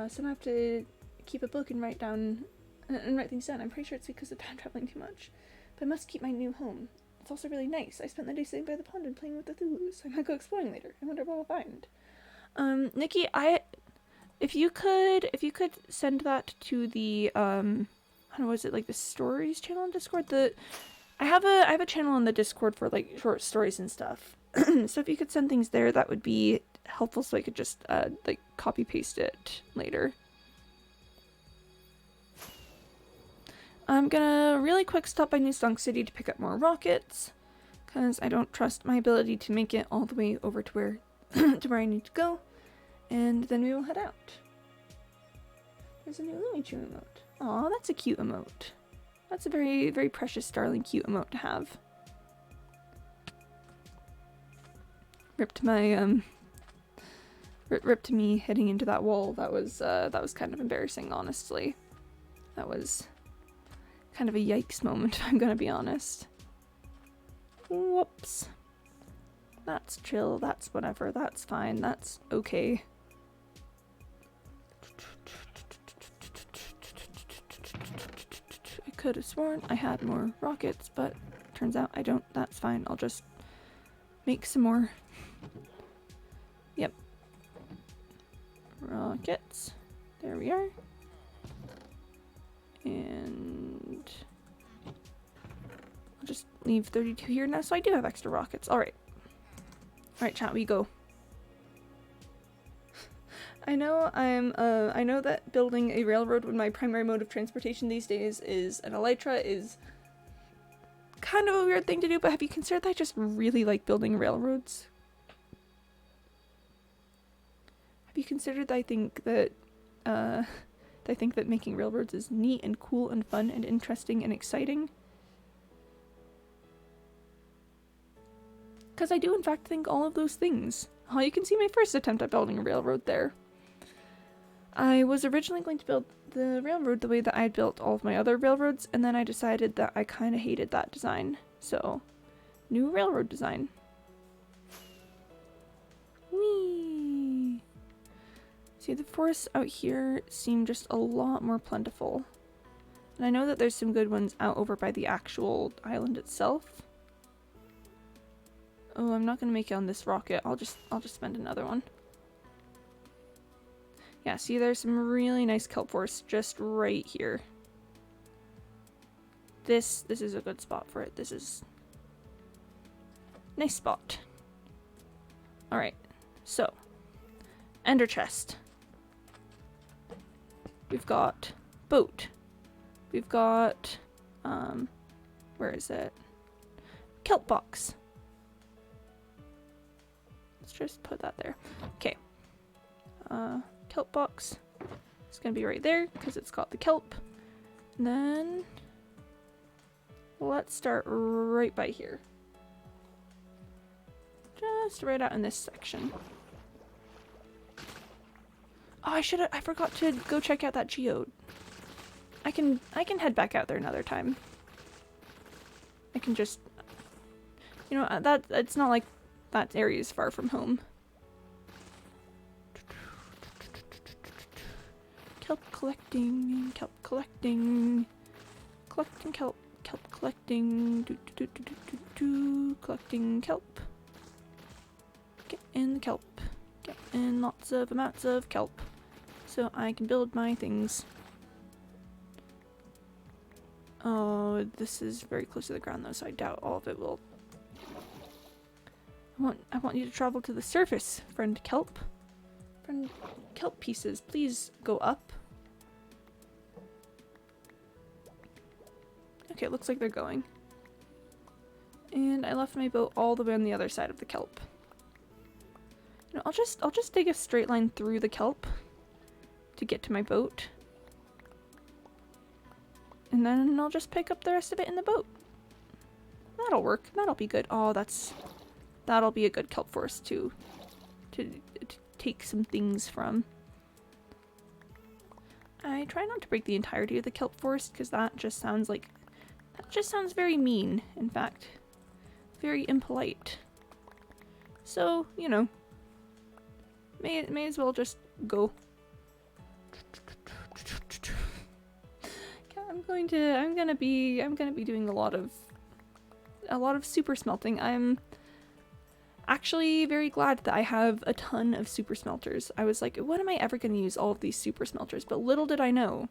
A: So I have to keep a book and write things down. I'm pretty sure it's because of time traveling too much. But I must keep my new home. It's also really nice. I spent the day sitting by the pond and playing with the Thulus. I might go exploring later. I wonder what I'll find. Nikki, if you could send that to the I don't know, was it like the stories channel on Discord? I have a channel on the Discord for like short stories and stuff. So if you could send things there, that would be helpful so I could just like copy paste it later. I'm gonna really quick stop by New Song City to pick up more rockets, because I don't trust my ability to make it all the way over to where I need to go, and then we will head out. There's a new Looney Tune emote. Aw, that's a cute emote. That's a very, very precious, darling, cute emote to have. Rip to my rip to me heading into that wall. That was kind of embarrassing, honestly. That was kind of a yikes moment, if I'm gonna be honest. Whoops. That's chill, that's whatever, that's fine, that's okay. I could have sworn I had more rockets, but turns out I don't. That's fine, I'll just make some more. Yep. Rockets. There we are. And I'll just leave 32 here now, so I do have extra rockets. Alright. Alright, chat, we go. I know I know that building a railroad when my primary mode of transportation these days is an elytra is kind of a weird thing to do, but have you considered that I just really like building railroads? Have you considered that I think that making railroads is neat and cool and fun and interesting and exciting? Because I do in fact think all of those things. Oh, you can see my first attempt at building a railroad there. I was originally going to build the railroad the way that I had built all of my other railroads, and then I decided that I kind of hated that design. So, new railroad design. Whee! See, the forests out here seem just a lot more plentiful. And I know that there's some good ones out over by the actual island itself. Oh, I'm not gonna make it on this rocket. I'll just spend another one. Yeah, see, there's some really nice kelp forests just right here. This is a good spot for it. This is nice spot. Alright, so ender chest. We've got boat. We've got where is it? Kelp box. Let's just put that there. Okay. Kelp box. It's gonna be right there because it's got the kelp. And then let's start right by here. Just right out in this section. Oh, I forgot to go check out that geode. I can head back out there another time. I can just, you know, that it's not like that area is far from home. Kelp collecting, kelp collecting, collecting kelp, kelp collecting, collecting kelp. Get in the kelp, get in lots of amounts of kelp, so I can build my things. Oh, this is very close to the ground though, so I doubt all of it will. I want you to travel to the surface, friend kelp. Friend kelp pieces, please go up. Okay, it looks like they're going. And I left my boat all the way on the other side of the kelp. You know, I'll just dig a straight line through the kelp to get to my boat. And then I'll just pick up the rest of it in the boat. That'll work. That'll be good. Oh, that'll be a good kelp forest to take some things from. I try not to break the entirety of the kelp forest because that just sounds very mean, in fact. Very impolite. So, you know, may as well just go. I'm gonna be doing a lot of super smelting. I'm actually very glad that I have a ton of super smelters. I was like, when am I ever gonna use all of these super smelters? But little did I know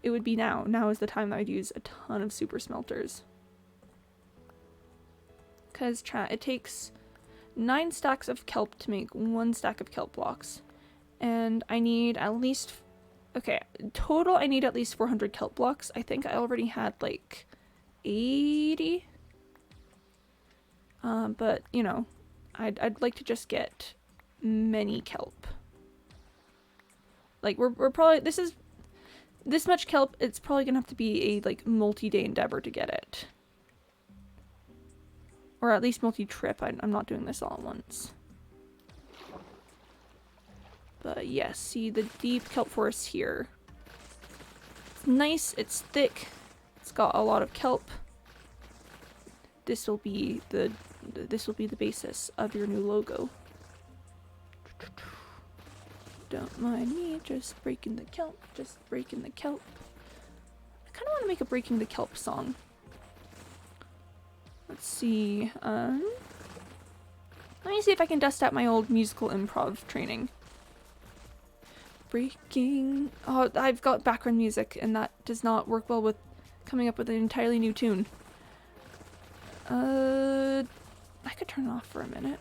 A: it would be now. Now is the time that I'd use a ton of super smelters. Because chat, it takes 9 stacks of kelp to make 1 stack of kelp blocks. And I need at least, okay, total I need at least 400 kelp blocks. I think I already had like 80. But you know, I'd like to just get many kelp. Like we're probably, this much kelp, it's probably gonna have to be a like multi-day endeavor to get it. Or at least multi-trip. I'm not doing this all at once. But yes, see the deep kelp forest here. It's nice, it's thick, it's got a lot of kelp. This will be the basis of your new logo. Don't mind me just breaking the kelp, just breaking the kelp. I kind of want to make a breaking the kelp song. Let's see, let me see if I can dust out my old musical improv training. Breaking, oh, I've got background music and that does not work well with coming up with an entirely new tune. I could turn it off for a minute.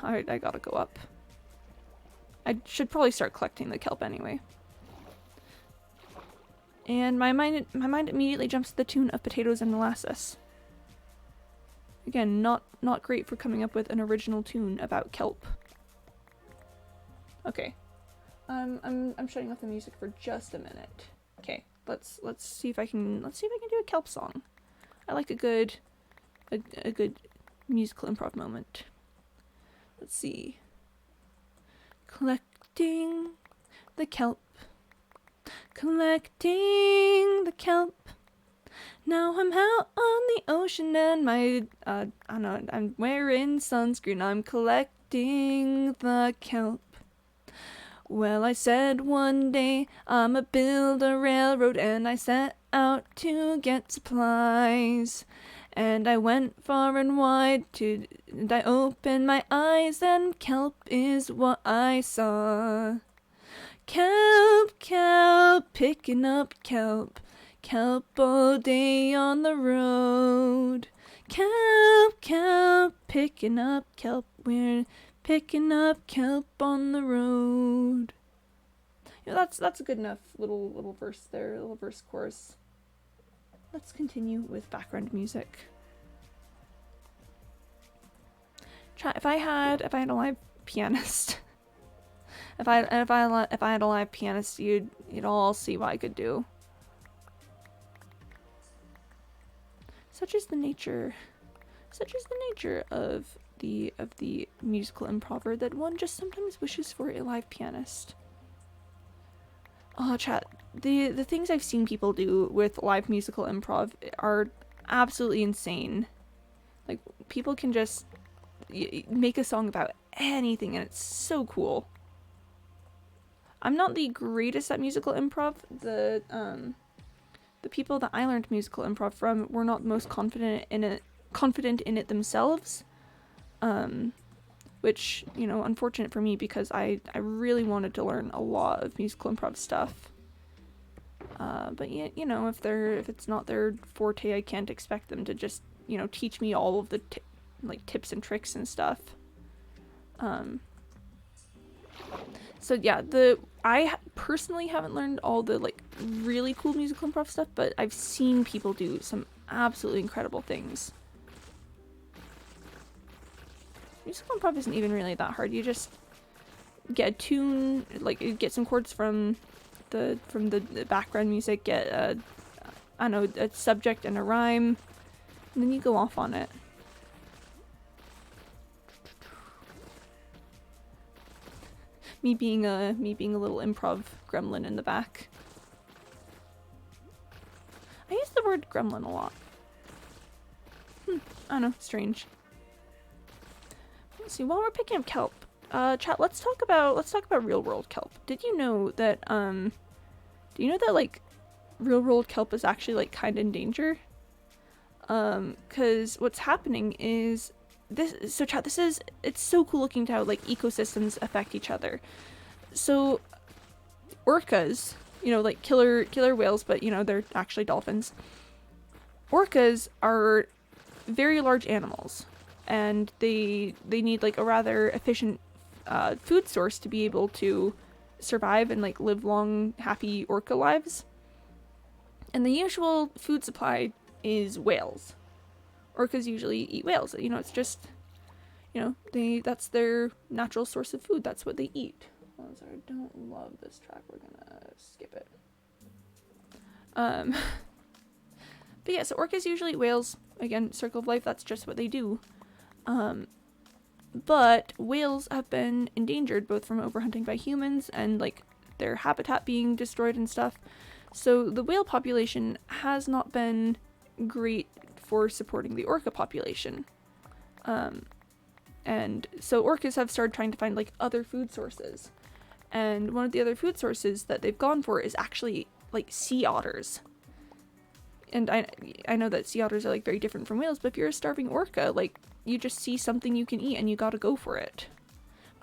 A: Alright, I gotta go up. I should probably start collecting the kelp anyway. And my mind immediately jumps to the tune of potatoes and molasses. Again, not great for coming up with an original tune about kelp. Okay. I'm shutting off the music for just a minute. Okay, let's see if I can do a kelp song. I like a good musical improv moment. Let's see. Collecting the kelp. Collecting the kelp. Now I'm out on the ocean and my I don't know, I'm wearing sunscreen. I'm collecting the kelp. Well, I said one day I'ma build a railroad and I set out to get supplies. And I went far and wide and I opened my eyes, and kelp is what I saw. Kelp, kelp, picking up kelp. Kelp all day on the road. Kelp, kelp, picking up kelp. We're picking up kelp on the road. You know, that's a good enough little verse there, little verse chorus. Let's continue with background music. If I had a live pianist, if I had a live pianist, you'd all see what I could do. Such is the nature of the musical improver that one just sometimes wishes for a live pianist. Oh, chat. The things I've seen people do with live musical improv are absolutely insane. Like, people can just make a song about anything, and it's so cool. I'm not the greatest at musical improv. The people that I learned musical improv from were not the most confident in it themselves. Which, you know, unfortunate for me, because I really wanted to learn a lot of musical improv stuff. But yeah, you know, if it's not their forte, I can't expect them to just, you know, teach me all of the tips and tricks and stuff. So yeah, I personally haven't learned all the really cool musical improv stuff, but I've seen people do some absolutely incredible things. Musical improv isn't even really that hard. You just get a tune, get some chords from the background music, get a subject and a rhyme, and then you go off on it. Me being a little improv gremlin in the back. I use the word gremlin a lot. I don't know, strange. Let's see, while we're picking up kelp, chat, let's talk about real world kelp. Did you know that real world kelp is actually kind of in danger? Cause what's happening is it's so cool looking to how ecosystems affect each other. So orcas, you know, killer whales, but you know, they're actually dolphins. Orcas are very large animals, and they need a rather efficient food source to be able to survive and live long, happy orca lives. And the usual food supply is whales. Orcas usually eat whales. You know, it's just, you know, that's their natural source of food. That's what they eat. Oh, sorry, I don't love this track. We're gonna skip it. But yeah, so orcas usually eat whales. Again, circle of life, that's just what they do. But whales have been endangered both from overhunting by humans and their habitat being destroyed and stuff. So the whale population has not been great for supporting the orca population. And so orcas have started trying to find other food sources. And one of the other food sources that they've gone for is actually sea otters. And I know that sea otters are very different from whales, but if you're a starving orca, you just see something you can eat and you gotta go for it.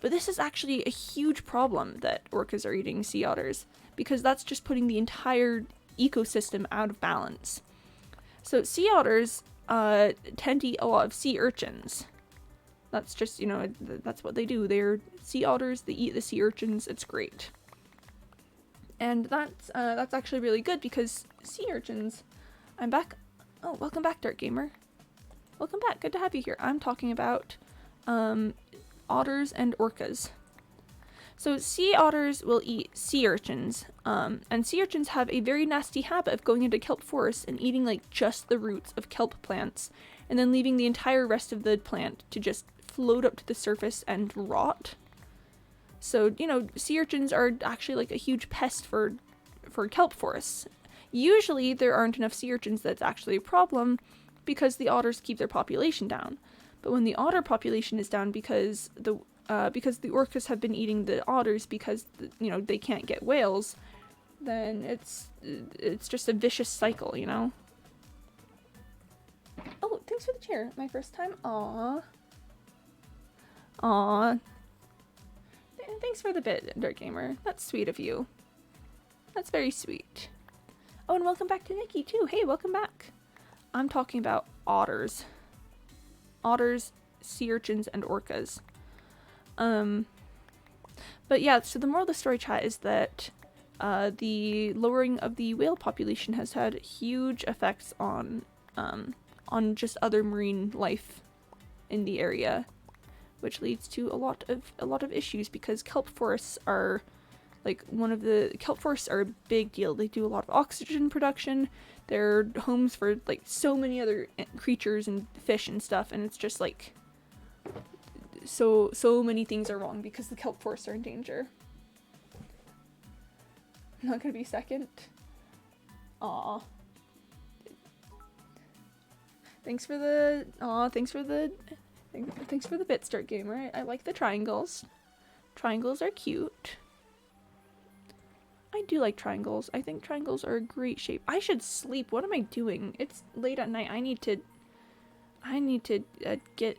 A: But this is actually a huge problem that orcas are eating sea otters, because that's just putting the entire ecosystem out of balance. So sea otters tend to eat a lot of sea urchins. That's just, you know, that's what they do. They're sea otters, they eat the sea urchins, it's great. And that's actually really good, because sea urchins... I'm back. Oh, welcome back, Dark Gamer. Welcome back, good to have you here. I'm talking about otters and orcas. So sea otters will eat sea urchins, and sea urchins have a very nasty habit of going into kelp forests and eating just the roots of kelp plants, and then leaving the entire rest of the plant to just float up to the surface and rot. So, you know, sea urchins are actually a huge pest for kelp forests. Usually there aren't enough sea urchins that's actually a problem, because the otters keep their population down. But when the otter population is down because the orcas have been eating the otters because you know, they can't get whales, then it's just a vicious cycle, you know. Oh, thanks for the cheer. My first time. Aw. Aw. Thanks for the bit, Dirt Gamer. That's sweet of you. That's very sweet. Oh, and welcome back to Nikki, too. Hey, welcome back. I'm talking about otters. Otters, sea urchins, and orcas. But yeah, so the moral of the story, chat, is that the lowering of the whale population has had huge effects on just other marine life in the area, which leads to a lot of issues because kelp forests are kelp forests are a big deal. They do a lot of oxygen production. They're homes for like so many other creatures and fish and stuff, and it's just like so many things are wrong because the kelp forests are in danger. I'm not gonna be second. Aw. Thanks for the bits, Dirt Gamer. I like the triangles. Triangles are cute. I do like triangles. I think triangles are a great shape. I should sleep. What am I doing? It's late at night. I need to get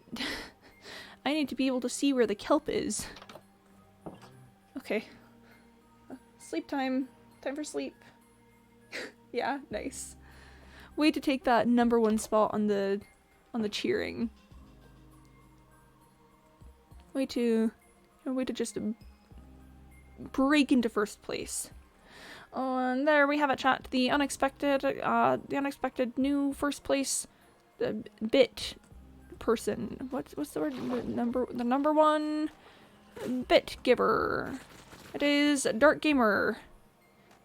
A: I need to be able to see where the kelp is. Okay. Sleep time. Time for sleep. Yeah, nice. Way to take that #1 spot on the cheering. Way to just break into first place. Oh, and there we have it, chat. The unexpected new first place bit person. What's the word? The number 1 bit giver. It is Dark Gamer.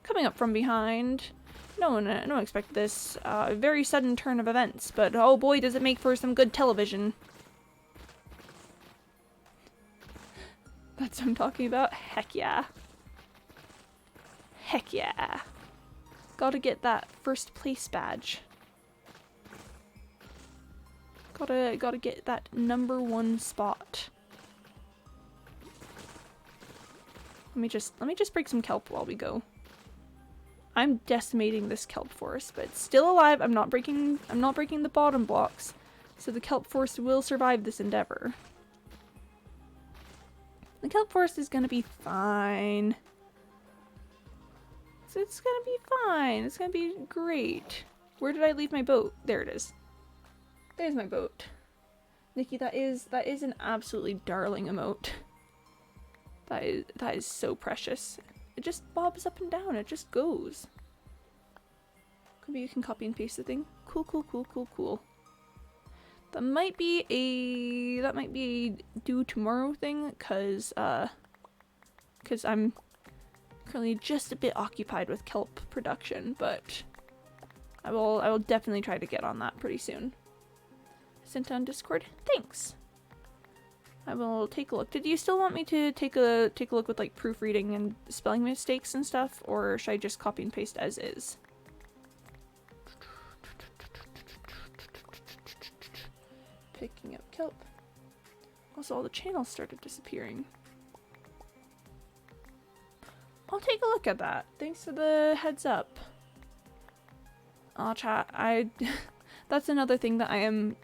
A: Coming up from behind. No one expected this very sudden turn of events, but oh boy, does it make for some good television. That's what I'm talking about. Heck yeah. Heck yeah. Gotta get that first place badge. Gotta get that #1 spot. Let me just break some kelp while we go. I'm decimating this kelp forest, but it's still alive. I'm not breaking the bottom blocks, so the kelp forest will survive this endeavor. The kelp forest is gonna be fine. It's gonna be fine. It's gonna be great. Where did I leave my boat? There it is. There's my boat. Nikki, that is an absolutely darling emote. That is so precious. It just bobs up and down. It just goes. Maybe you can copy and paste the thing. Cool, cool, cool, cool, cool. That might be a due tomorrow thing, cause I'm currently just a bit occupied with kelp production, but I will definitely try to get on that pretty soon. Sent on Discord. Thanks. I will take a look. Did you still want me to take a look with like proofreading and spelling mistakes and stuff, or should I just copy and paste as is? Picking up kelp. Also, all the channels started disappearing. I'll take a look at that. Thanks for the heads up. Aw, chat. That's another thing that I am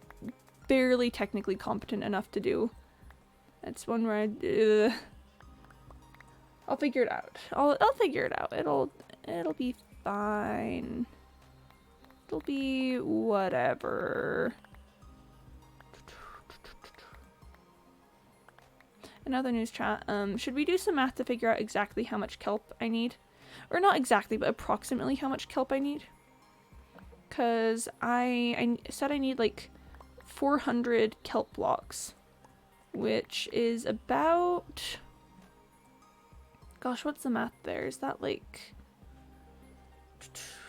A: barely technically competent enough to do. It's one where I'll figure it out. I'll figure it out. It'll be fine. It'll be whatever. Another news chat. Should we do some math to figure out exactly how much kelp I need? Or not exactly, but approximately how much kelp I need? Cause I said I need like 400 kelp blocks, which is about, gosh, what's the math there? Is that like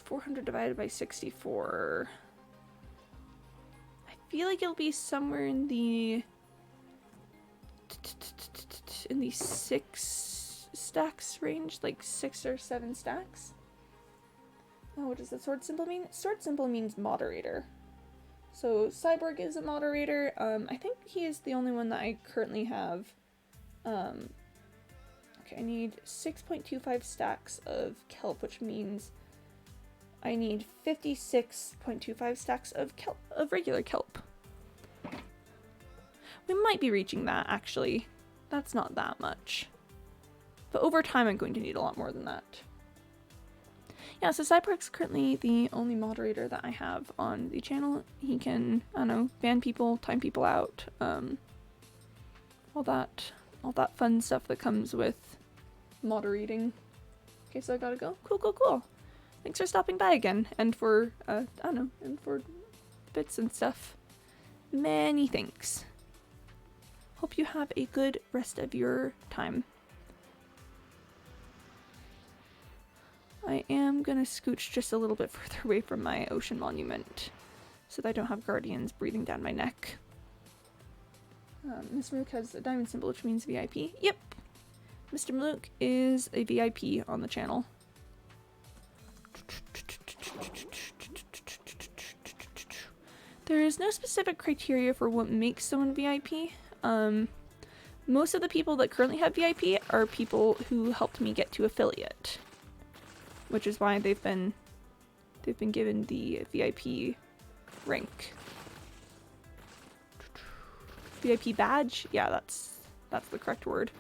A: 400 divided by 64? I feel like it'll be somewhere in the 6 stacks range, like 6 or 7 stacks. Oh, what does the sword symbol mean? Sword symbol means moderator. So Cyborg is a moderator. I think he is the only one that I currently have. Okay, I need 6.25 stacks of kelp, which means I need 56.25 stacks of kelp, of regular kelp. We might be reaching that, actually. That's not that much. But over time, I'm going to need a lot more than that. Yeah, so Cyber's currently the only moderator that I have on the channel. He can, I don't know, ban people, time people out, all that fun stuff that comes with moderating. Okay, so I gotta go. Cool, cool, cool. Thanks for stopping by again, and for, I don't know, and for bits and stuff. Many thanks. Hope you have a good rest of your time. I am gonna scooch just a little bit further away from my ocean monument so that I don't have guardians breathing down my neck. Mr. Malook has a diamond symbol, which means VIP. Yep! Mr. Malook is a VIP on the channel. There is no specific criteria for what makes someone VIP. Most of the people that currently have VIP are people who helped me get to affiliate, which is why they've been given the VIP rank. VIP badge? Yeah, that's the correct word.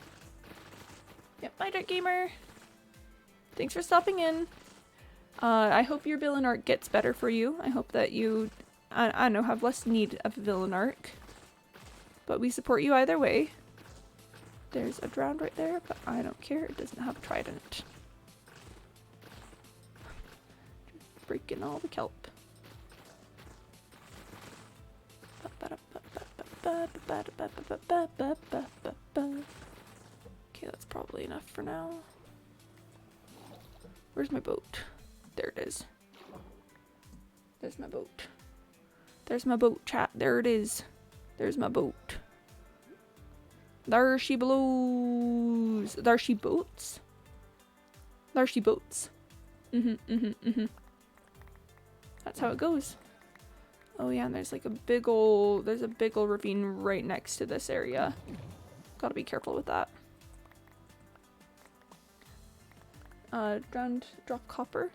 A: Yep, bye Dirt Gamer. Thanks for stopping in. I hope your villain arc gets better for you. I hope that you, I don't know, have less need of a villain arc. But we support you either way. There's a drowned right there, but I don't care. It doesn't have a trident. Just breaking all the kelp. Okay, that's probably enough for now. Where's my boat? There it is. There's my boat. There's my boat, chat. There it is. There's my boat. There she blows. There she boats. There she boats. That's how it goes. Oh yeah, and there's like a big ol' ravine right next to this area. Gotta be careful with that. Drowned drop copper.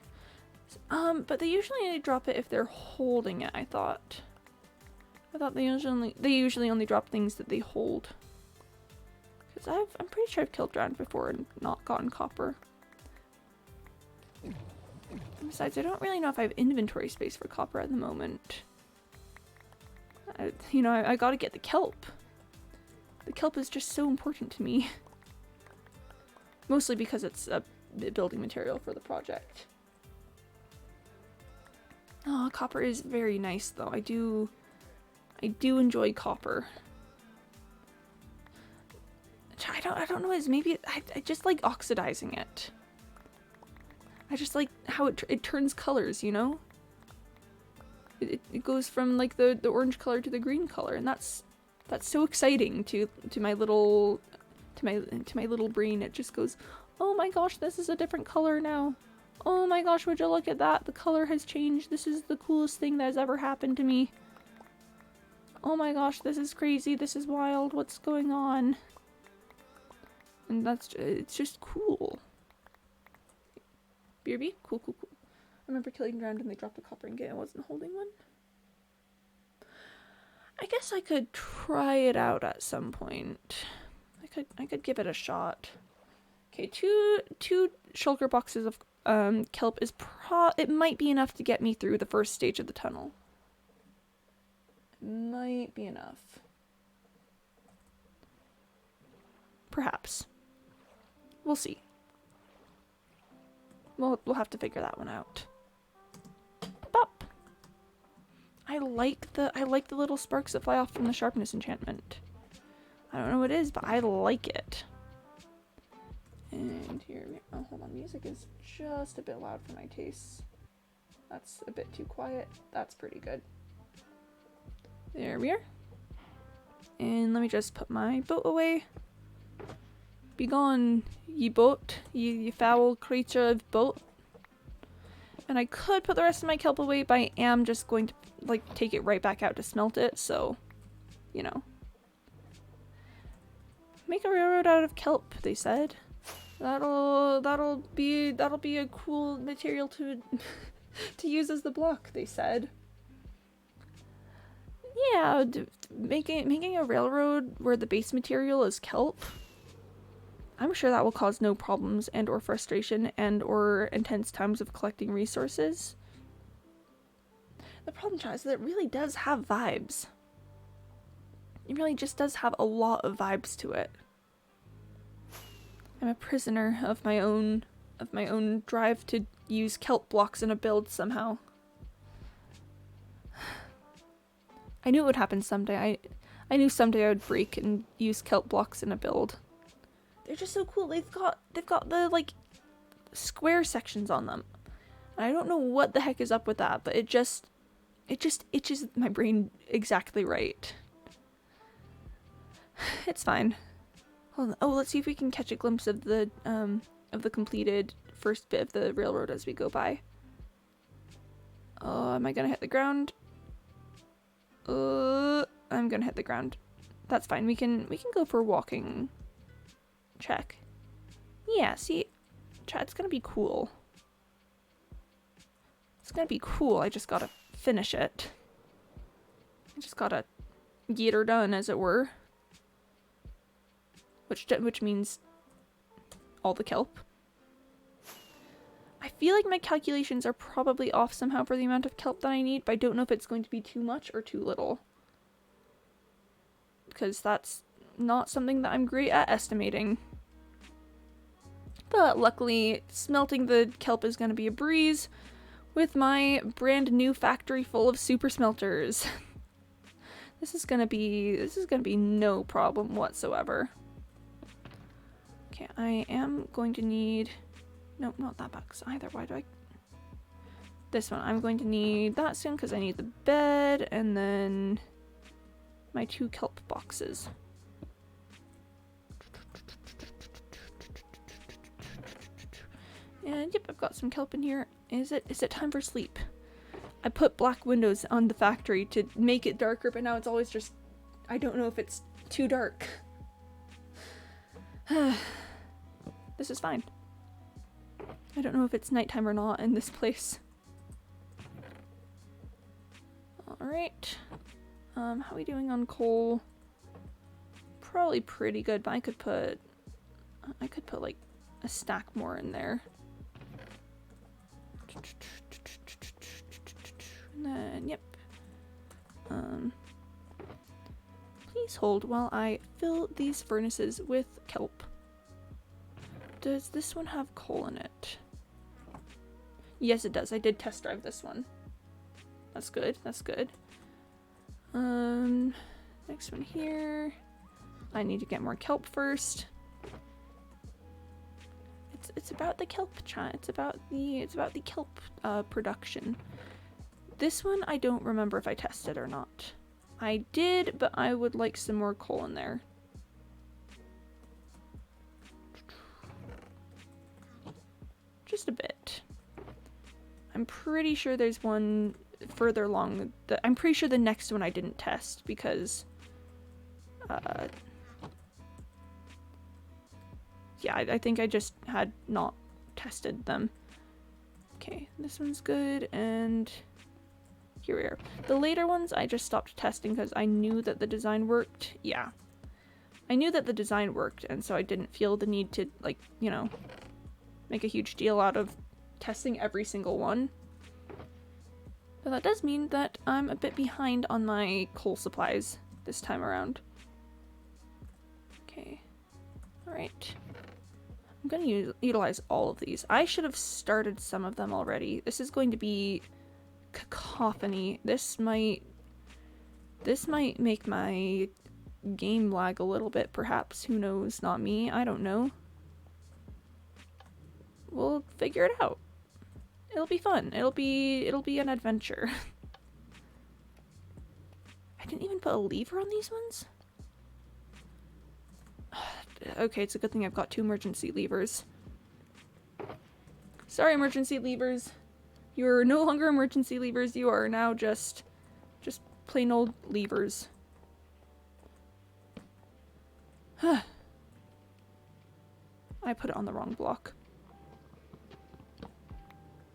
A: But they usually only drop it if they're holding it, I thought. I thought they usually only drop things that they hold. Because I'm pretty sure I've killed drowned before and not gotten copper. Besides, I don't really know if I have inventory space for copper at the moment. I gotta get the kelp. The kelp is just so important to me. Mostly because it's a building material for the project. Oh, copper is very nice though. I do enjoy copper. I don't know what it is. Maybe I just like oxidizing it. I just like how it turns colors, you know? It goes from like the orange color to the green color, and that's so exciting to my little brain. It just goes, oh my gosh, this is a different color now. Oh my gosh, would you look at that? The color has changed. This is the coolest thing that has ever happened to me. Oh my gosh, this is crazy. This is wild. What's going on? And it's just cool. BRB? Cool, cool, cool. I remember killing drowned and they dropped a copper ingot. I wasn't holding one. I guess I could try it out at some point. I could give it a shot. Okay, two shulker boxes of kelp is it might be enough to get me through the first stage of the tunnel. It might be enough. Perhaps. We'll see. We'll have to figure that one out. Bop. I like the little sparks that fly off from the sharpness enchantment. I don't know what it is, but I like it. And here, oh, hold on, music is just a bit loud for my tastes. That's a bit too quiet. That's pretty good. There we are. And let me just put my boat away. Be gone, ye boat, ye foul creature of boat. And I could put the rest of my kelp away, but I am just going to, like, take it right back out to smelt it, so, you know. Make a railroad out of kelp, they said. That'll be a cool material to to use as the block, they said. Yeah, making a railroad where the base material is kelp, I'm sure that will cause no problems and or frustration and or intense times of collecting resources. The problem, Chad, is that it really does have vibes. It really just does have a lot of vibes to it. I'm a prisoner of my own drive to use kelp blocks in a build somehow. I knew it would happen someday. I knew someday I would freak and use kelp blocks in a build. They're just so cool. They've got the like square sections on them. And I don't know what the heck is up with that, but it just itches my brain exactly right. It's fine. Hold on. Oh, let's see if we can catch a glimpse of the completed first bit of the railroad as we go by. Oh, am I gonna hit the ground? I'm gonna hit the ground. That's fine. We can go for a walking check. Yeah, see, chat, it's gonna be cool. It's gonna be cool. I just gotta finish it. I just gotta get her done, as it were. Which means all the kelp. I feel like my calculations are probably off somehow for the amount of kelp that I need, but I don't know if it's going to be too much or too little. Because that's not something that I'm great at estimating. But luckily, smelting the kelp is going to be a breeze with my brand new factory full of super smelters. This is gonna be no problem whatsoever. Okay, I am going to need... Nope, not that box either. Why do I... This one. I'm going to need that soon because I need the bed and then my 2 kelp boxes. And yep, I've got some kelp in here. Is it time for sleep? I put black windows on the factory to make it darker, but now it's always just... I don't know if it's too dark. This is fine. I don't know if it's nighttime or not in this place. Alright. How are we doing on coal? Probably pretty good, but I could put like a stack more in there. And then, yep. Please hold while I fill these furnaces with kelp. Does this one have coal in it? Yes, it does. I did test drive this one. That's good. That's good. Next one here. I need to get more kelp first. It's about the kelp chat. It's about the kelp production. This one I don't remember if I tested or not. I did, but I would like some more coal in there. Just a bit. I'm pretty sure there's one further along. I'm pretty sure the next one I didn't test because yeah, I think I just had not tested them. Okay, this one's good, and here we are. The later ones I just stopped testing because I knew that the design worked. Yeah. I knew that the design worked, and so I didn't feel the need to, like, you know, make a huge deal out of testing every single one. But that does mean that I'm a bit behind on my coal supplies this time around. Okay. Alright. I'm going to utilize all of these. I should have started some of them already. This is going to be cacophony. This might make my game lag a little bit, perhaps. Who knows? Not me. I don't know. We'll figure it out. It'll be fun. It'll be an adventure. I didn't even put a lever on these ones? Okay, it's a good thing I've got 2 emergency levers. Sorry, emergency levers. You're no longer emergency levers. You are now just plain old levers. I put it on the wrong block.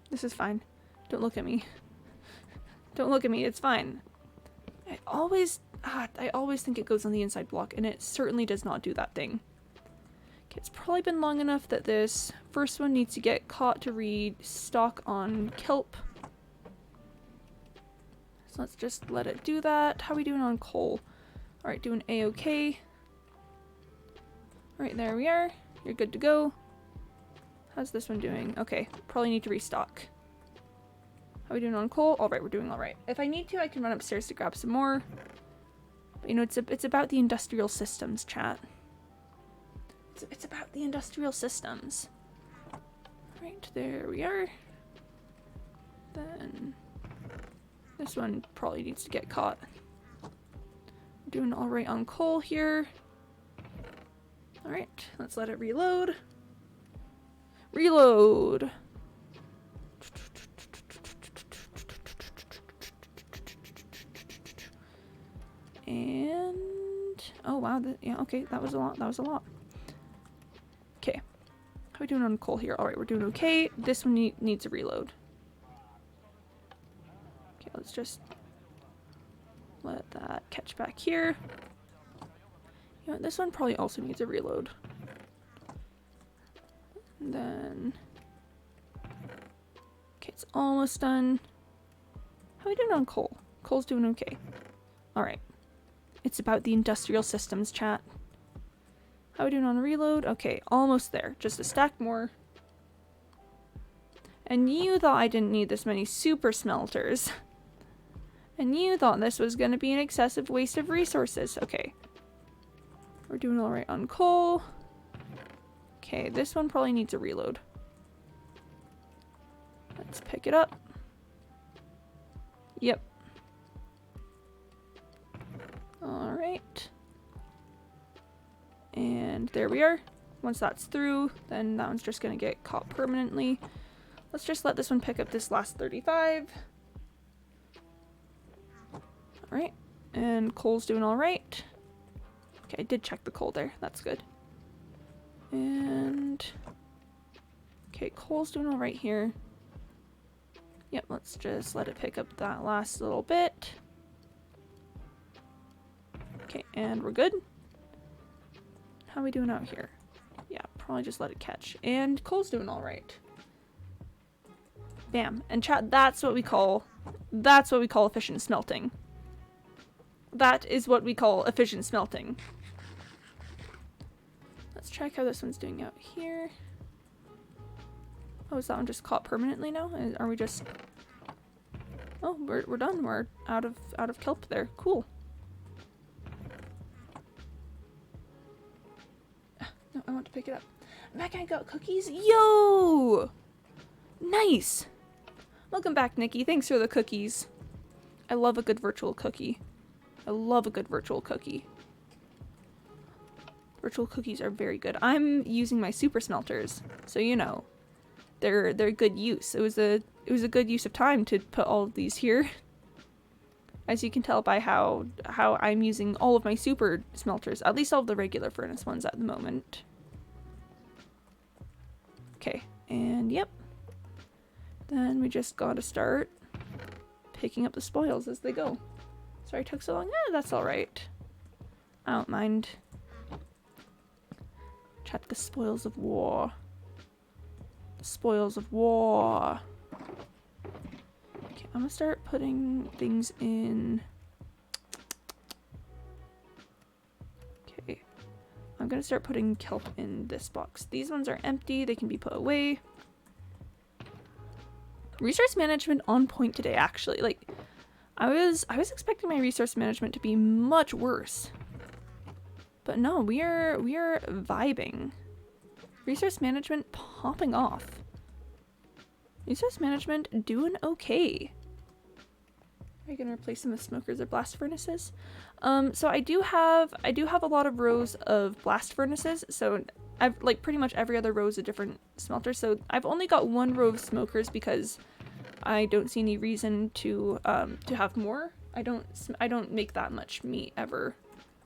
A: This is fine. Don't look at me. Don't look at me, it's fine. I always think it goes on the inside block, and it certainly does not do that thing. Okay, it's probably been long enough that this first one needs to get caught to restock on kelp. So let's just let it do that. How are we doing on coal? Alright, doing A-okay. Alright, there we are. You're good to go. How's this one doing? Okay, probably need to restock. How are we doing on coal? Alright, we're doing alright. If I need to, I can run upstairs to grab some more. But you know, it's about the industrial systems, chat. It's about the industrial systems. Right, there we are. Then this one probably needs to get caught. We're doing alright on coal here. Alright, let's let it reload. Reload! And oh wow, yeah, okay, that was a lot. Okay, how are we doing on coal here? Alright, we're doing okay. This one needs a reload. Okay, let's just let that catch back here. You know, this one probably also needs a reload. And then okay, it's almost done. How are we doing on coal? Coal's doing okay. Alright. It's about the industrial systems, chat. How are we doing on reload? Okay, almost there. Just a stack more. And you thought I didn't need this many super smelters. And you thought this was going to be an excessive waste of resources. Okay. We're doing alright on coal. Okay, this one probably needs a reload. Let's pick it up. Yep. Alright. And there we are. Once that's through, then that one's just gonna get caught permanently. Let's just let this one pick up this last 35. Alright. And coal's doing alright. Okay, I did check the coal there. That's good. And okay, coal's doing alright here. Yep, let's just let it pick up that last little bit. Okay, and we're good. How are we doing out here? Yeah, probably just let it catch. And coal's doing alright. Bam. And chat, that's what we call efficient smelting. That is what we call efficient smelting. Let's check how this one's doing out here. Oh, is that one just caught permanently now? Are we just... Oh, we're done. We're out of kelp there. Cool. No, I want to pick it up. Mac, I got cookies. Yo! Nice! Welcome back, Nikki. Thanks for the cookies. I love a good virtual cookie. I love a good virtual cookie. Virtual cookies are very good. I'm using my super smelters, so you know, they're good use. It was a good use of time to put all of these here. As you can tell by how I'm using all of my super smelters, at least all of the regular furnace ones at the moment. Okay, and yep. Then we just gotta start picking up the spoils as they go. Sorry it took so long. That's alright. I don't mind. Chat, the spoils of war. The spoils of war. Okay, I'm gonna start putting things in. Okay. I'm gonna start putting kelp in this box. These ones are empty, they can be put away. Resource management on point today, actually. Like, I was expecting my resource management to be much worse. But no, we are vibing. Resource management popping off. Resource management doing okay. Are you gonna replace them with smokers or blast furnaces? So I do have a lot of rows of blast furnaces. So I've like pretty much every other row is a different smelter. So I've only got one row of smokers because I don't see any reason to have more. I don't make that much meat ever,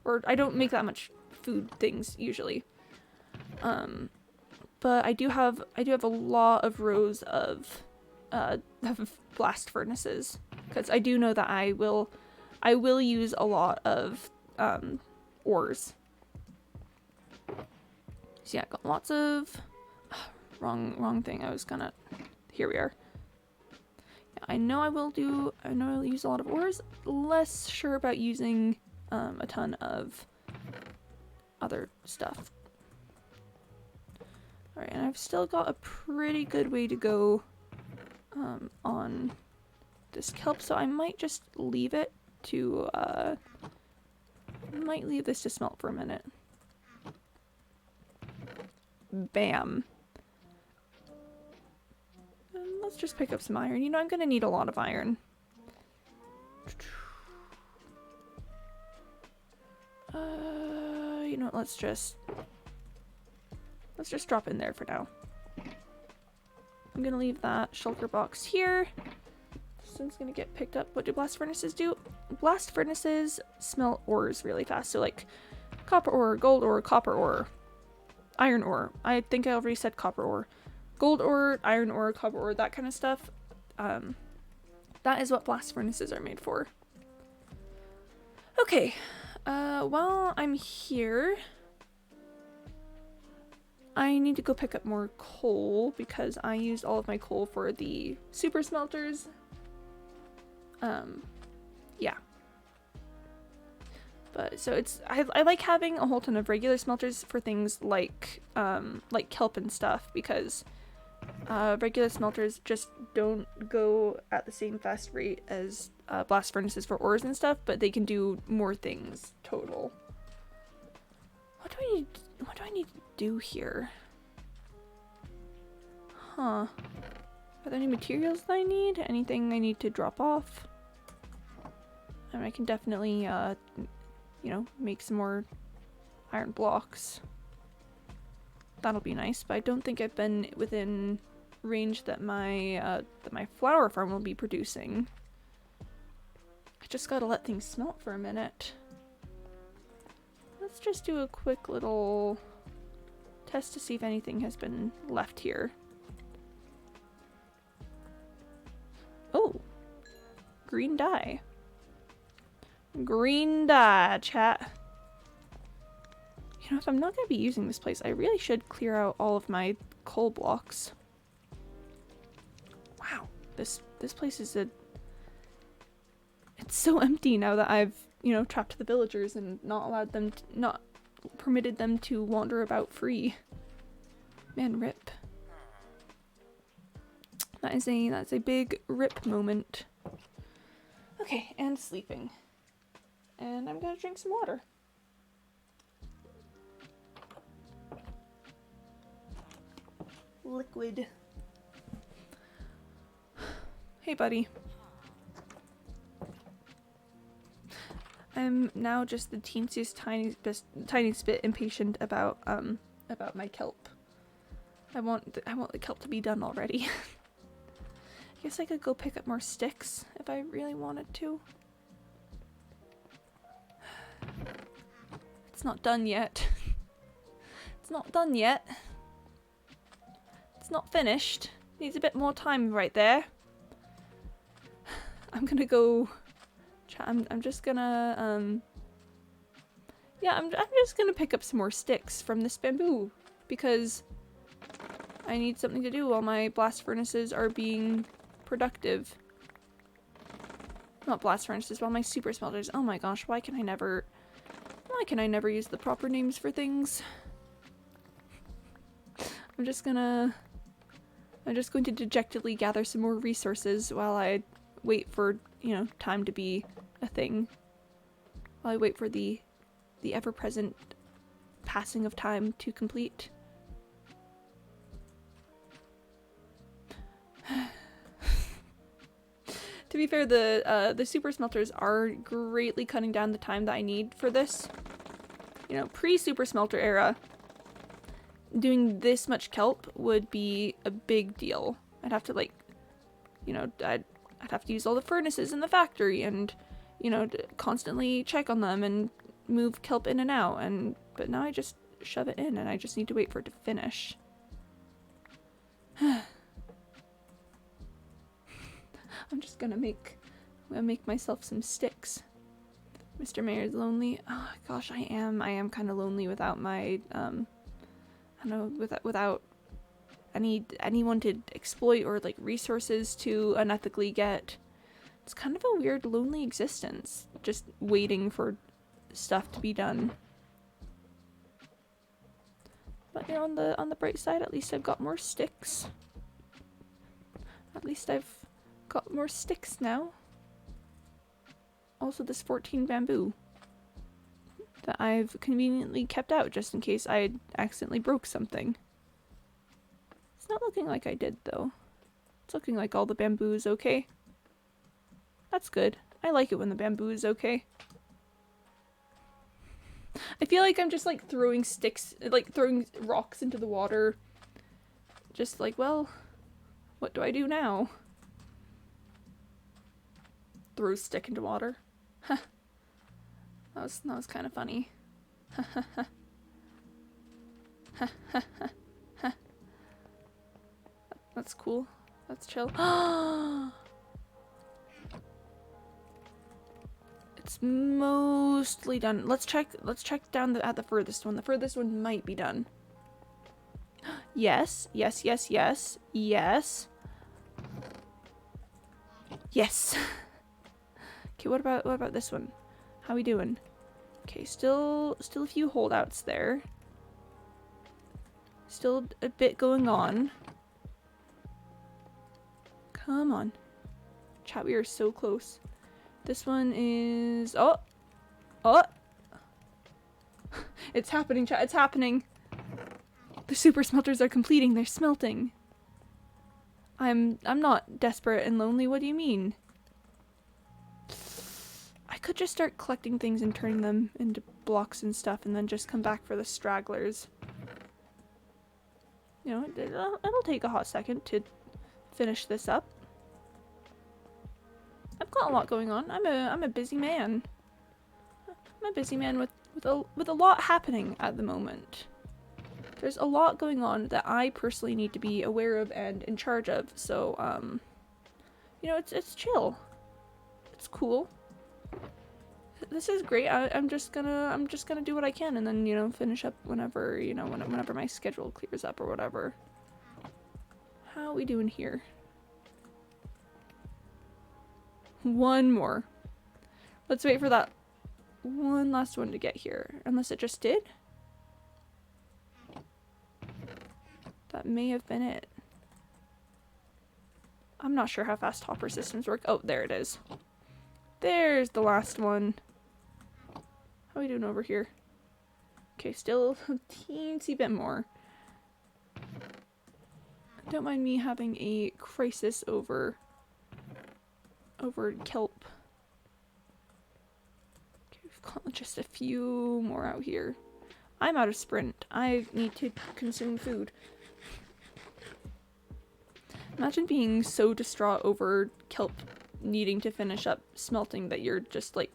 A: or I don't make that much food things usually. But I do have a lot of rows of blast furnaces, because I do know that I will use a lot of ores. So yeah, got lots of wrong thing. I was gonna, here we are. Yeah, I know I'll use a lot of ores. Less sure about using a ton of other stuff. Alright, and I've still got a pretty good way to go on this kelp, so I might just leave it to, might leave this to smelt for a minute. Bam. And let's just pick up some iron. You know, I'm gonna need a lot of iron. You know what, let's just drop in there for now. I'm gonna leave that shulker box here. This one's gonna get picked up. What do blast furnaces do? Blast furnaces smelt ores really fast. So like copper ore, gold ore, copper ore, iron ore. I think I already said copper ore. Gold ore, iron ore, copper ore, that kind of stuff. That is what blast furnaces are made for. Okay, while I'm here, I need to go pick up more coal because I used all of my coal for the super smelters. Yeah. But so it's, I like having a whole ton of regular smelters for things like kelp and stuff, because regular smelters just don't go at the same fast rate as blast furnaces for ores and stuff, but they can do more things total. What do I need to do here? Huh. Are there any materials that I need? Anything I need to drop off? And I can definitely, you know, make some more iron blocks. That'll be nice, but I don't think I've been within range that my flower farm will be producing. I just gotta let things smelt for a minute. Let's just do a quick little test to see if anything has been left here. Oh, green dye. Green dye, chat. You know, if I'm not going to be using this place, I really should clear out all of my coal blocks. Wow, this place is it's so empty now that I've, you know, trapped the villagers and not permitted them to wander about free. Man, rip. That's a big rip moment. Okay, and sleeping. And I'm gonna drink some water. Liquid. Hey, buddy. I'm now just the teensiest tiniest bit impatient about my kelp. I want the kelp to be done already. I guess I could go pick up more sticks if I really wanted to. It's not done yet. It's not done yet. It's not finished. Needs a bit more time right there. I'm gonna go. I'm just gonna yeah, I'm just gonna pick up some more sticks from this bamboo because I need something to do while my blast furnaces are being productive. Not blast furnaces, while my super smelters. Oh my gosh, why can I never use the proper names for things? I'm just going to dejectedly gather some more resources while I wait for, you know, time to be a thing. While I wait for the ever-present passing of time to complete. To be fair, the super smelters are greatly cutting down the time that I need for this. You know, pre-super smelter era, doing this much kelp would be a big deal. I'd have to, like, you know, I'd have to use all the furnaces in the factory and, you know, constantly check on them and move kelp in and out. But now I just shove it in and I just need to wait for it to finish. I'm just gonna make myself some sticks. Mr. Mayor's lonely. Oh gosh, I am kind of lonely without my I don't know, without anyone to exploit or like resources to unethically get. It's kind of a weird lonely existence, just waiting for stuff to be done. But you know, on the bright side, at least I've got more sticks. At least I've got more sticks now. Also this 14 bamboo that I've conveniently kept out just in case I accidentally broke something. It's not looking like I did though. It's looking like all the bamboo is okay. That's good. I like it when the bamboo is okay. I feel like I'm just like throwing sticks, like throwing rocks into the water. Just like, well, what do I do now? Throw a stick into water. Huh. That was kind of funny. That's cool. That's chill. It's mostly done. Let's check down at the furthest one. The furthest one might be done. Yes. Yes. Yes. Yes. Yes. Yes. Okay, what about this one? How we doing? Okay, still a few holdouts there. Still a bit going on. Come on. Chat, we are so close. This one is... Oh! It's happening, chat. It's happening. The super smelters are completing. They're smelting. I'm not desperate and lonely. What do you mean? I could just start collecting things and turning them into blocks and stuff and then just come back for the stragglers. You know, it'll take a hot second to finish this up. I've got a lot going on. I'm a busy man. I'm a busy man with a lot happening at the moment. There's a lot going on that I personally need to be aware of and in charge of. So you know, it's chill. It's cool. This is great. I'm just gonna do what I can and then, you know, finish up whenever, you know, whenever my schedule clears up or whatever. How are we doing here? One more. Let's wait for that one last one to get here. Unless it just did? That may have been it. I'm not sure how fast hopper systems work. Oh, there it is. There's the last one. How are we doing over here? Okay, still a teensy bit more. Don't mind me having a crisis over kelp. Okay, we've got just a few more out here. I'm out of sprint. I need to consume food. Imagine being so distraught over kelp needing to finish up smelting that you're just like,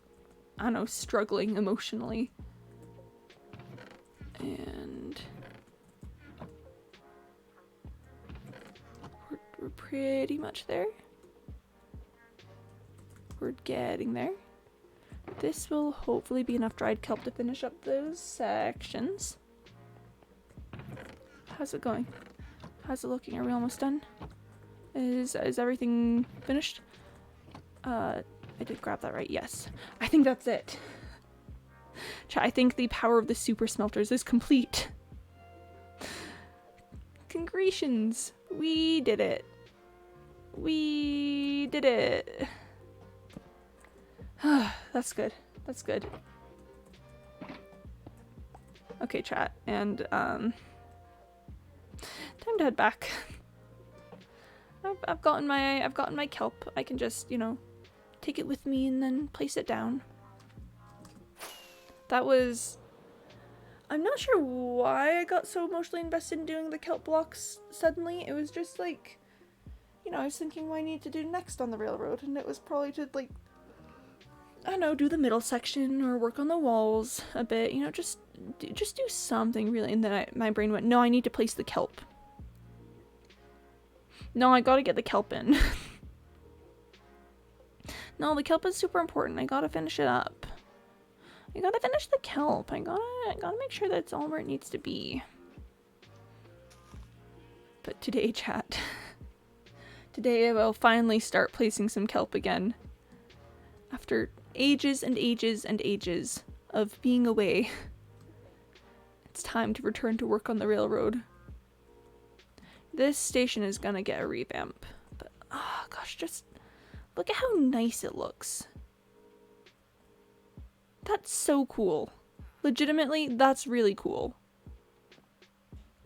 A: I don't know, struggling emotionally. And we're pretty much there. We're getting there. This will hopefully be enough dried kelp to finish up those sections. How's it going? How's it looking? Are we almost done? Is everything finished? I did grab that right. Yes. I think that's it. I think the power of the super smelters is complete. Congratulations. We did it. We did it. That's good. That's good. Okay, chat. And time to head back. I've gotten my kelp. I can just, you know, take it with me and then place it down. That was... I'm not sure why I got so emotionally invested in doing the kelp blocks suddenly. It was just like, you know, I was thinking what I need to do next on the railroad, and it was probably to, like, I don't know, do the middle section or work on the walls a bit, you know, just do something really. And then my brain went, no, I need to place the kelp. No, I gotta get the kelp in. No, the kelp is super important. I gotta finish it up. I gotta finish the kelp. I gotta make sure that it's all where it needs to be. But today, chat. Today I will finally start placing some kelp again. After ages and ages and ages of being away. It's time to return to work on the railroad. This station is gonna get a revamp. But, oh gosh, just look at how nice it looks. That's so cool. Legitimately, that's really cool.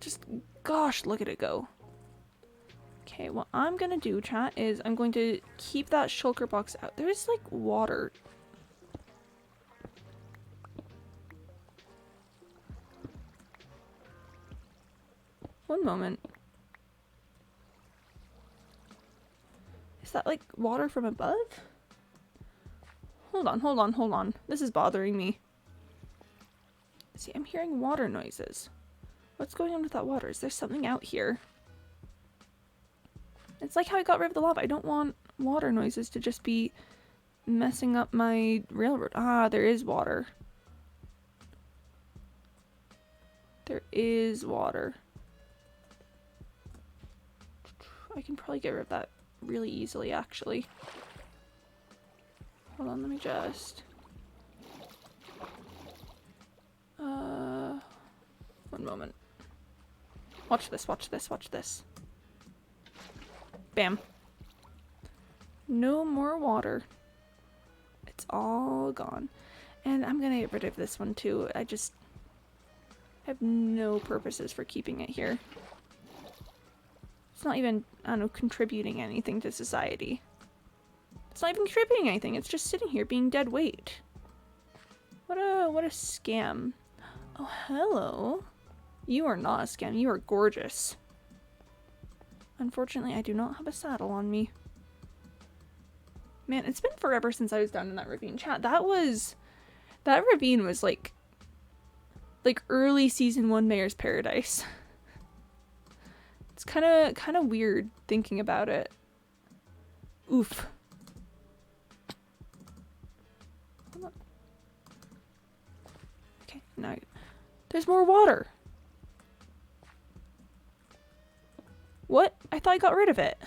A: Just, gosh, look at it go. Okay, what I'm gonna do, chat, is I'm going to keep that shulker box out. There's, like, water. One moment. Is that, like, water from above? Hold on, hold on, hold on. This is bothering me. See, I'm hearing water noises. What's going on with that water? Is there something out here? It's like how I got rid of the lava. I don't want water noises to just be messing up my railroad. Ah, there is water. There is water. I can probably get rid of that really easily, actually. Hold on, let me just... one moment. Watch this, watch this, watch this. Bam. No more water. It's all gone. And I'm gonna get rid of this one too. I have no purposes for keeping it here. It's not even, I don't know, contributing anything to society. It's not even contributing anything. It's just sitting here being dead weight. What a scam. Oh, hello. You are not a scam. You are gorgeous. Unfortunately, I do not have a saddle on me. Man, it's been forever since I was down in that ravine. Chat, that ravine was like early season 1 Mayor's Paradise. It's kind of weird thinking about it. Oof. Okay, now there's more water. What? I thought I got rid of it.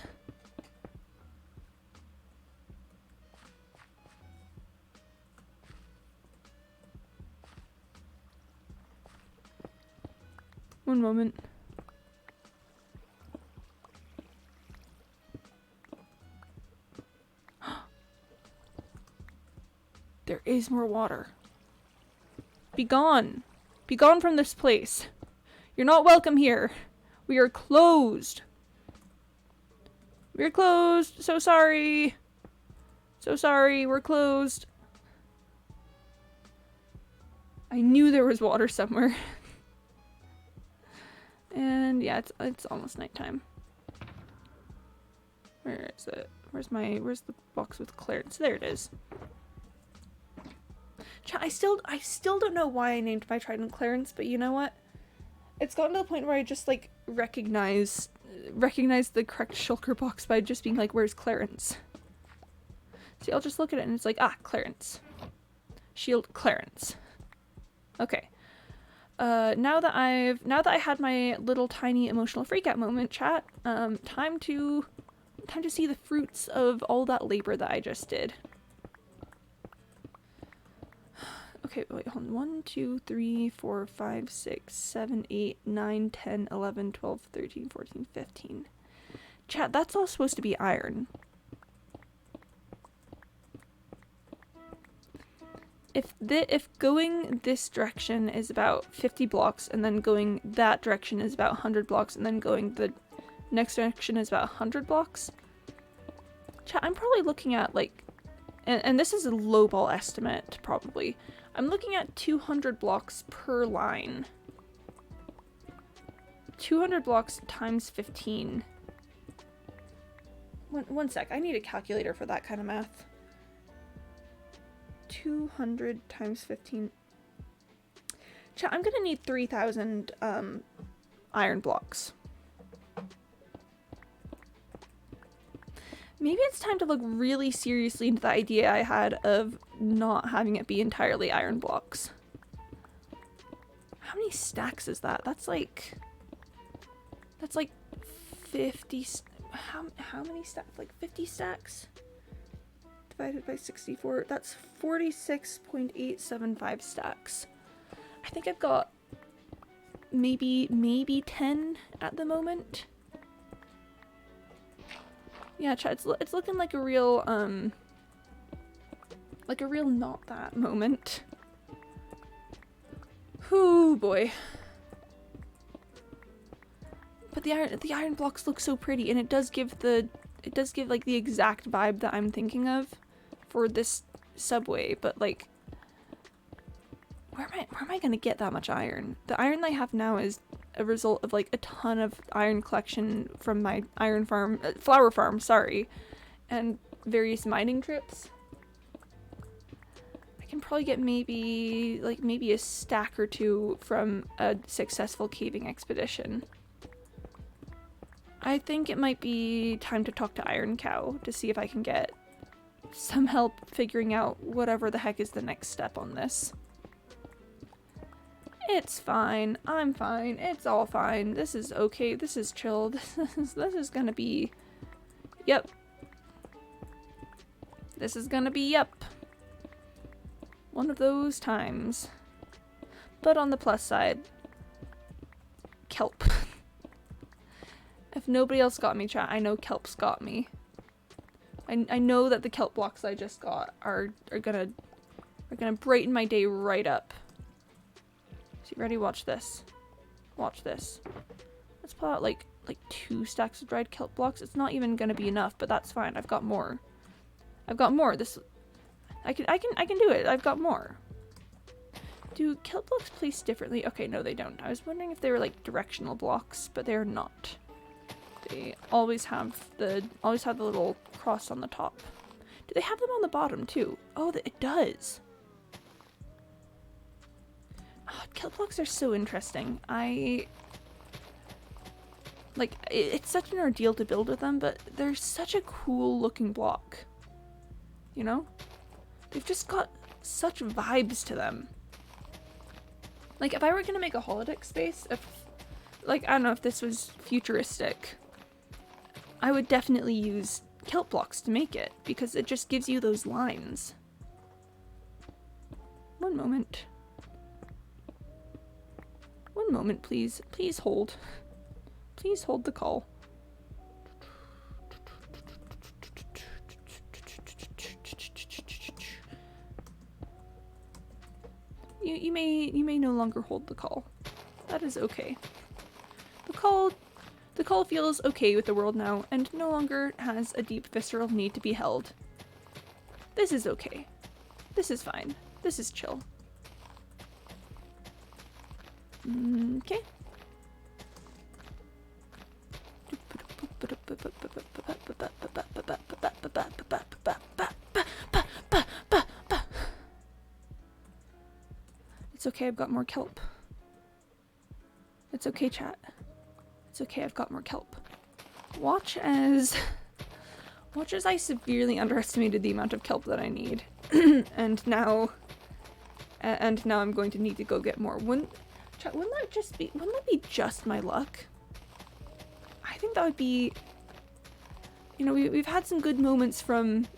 A: One moment. There is more water. Be gone. Be gone from this place. You're not welcome here. We are closed. We're closed. So sorry. So sorry. We're closed. I knew there was water somewhere. And yeah, it's almost nighttime. Where is it? Where's the box with Clarence? There it is. I still don't know why I named my trident Clarence, but you know what? It's gotten to the point where I just like recognize the correct shulker box by just being like, where's Clarence? See, I'll just look at it and it's like, ah, Clarence. Shield Clarence. Okay. Now that I had my little tiny emotional freakout moment, chat, time to see the fruits of all that labor that I just did. Okay, wait, hold on. 1, 2, 3, 4, 5, 6, 7, 8, 9, 10, 11, 12, 13, 14, 15. Chat, that's all supposed to be iron. If going this direction is about 50 blocks, and then going that direction is about 100 blocks, and then going the next direction is about 100 blocks, chat, I'm probably looking at like, and this is a lowball estimate probably, I'm looking at 200 blocks per line. 200 blocks times 15. One sec, I need a calculator for that kind of math. 200 times 15. Chat, I'm gonna need 3,000 iron blocks. Maybe it's time to look really seriously into the idea I had of not having it be entirely iron blocks. How many stacks is that? That's like 50, how many stacks? Like 50 stacks? Divided by 64, that's 46.875 stacks. I think I've got maybe 10 at the moment. Yeah, chat, it's looking like a real not that moment. Whoo boy. But the iron blocks look so pretty, and it does give like the exact vibe that I'm thinking of for this subway, but like where am I gonna get that much iron? The iron I have now is a result of like a ton of iron collection from my flower farm, sorry, and various mining trips. I can probably get maybe a stack or two from a successful caving expedition. I think it might be time to talk to Iron Cow to see if I can get some help figuring out whatever the heck is the next step on this. It's fine. I'm fine. It's all fine. This is okay. This is chill. This is gonna be... Yep. This is gonna be, yep. One of those times. But on the plus side, kelp. If nobody else got me, chat, I know kelp's got me. I know that the kelp blocks I just got are gonna brighten my day right up. So you ready? Watch this. Watch this. Let's pull out like 2 stacks of dried kelp blocks. It's not even gonna be enough, but that's fine. I've got more. I've got more. This I can do it. I've got more. Do kelp blocks place differently? Okay, no they don't. I was wondering if they were like directional blocks, but they're not. They always have the little cross on the top. Do they have them on the bottom too? Oh, it does. Oh, kelp blocks are so interesting. It's such an ordeal to build with them, but they're such a cool looking block. You know? They've just got such vibes to them. Like, if I were gonna make a holodeck space, I don't know if this was futuristic, I would definitely use kelp blocks to make it, because it just gives you those lines. One moment. One moment, please. Please hold. Please hold the call. You may no longer hold the call. That is okay. The call feels okay with the world now, and no longer has a deep visceral need to be held. This is okay. This is fine. This is chill. Okay. It's okay, I've got more kelp. It's okay, chat. It's okay, I've got more kelp. Watch as I severely underestimated the amount of kelp that I need. and now I'm going to need to go get more. Wouldn't that be just my luck? I think that would be, you know, we've had some good moments from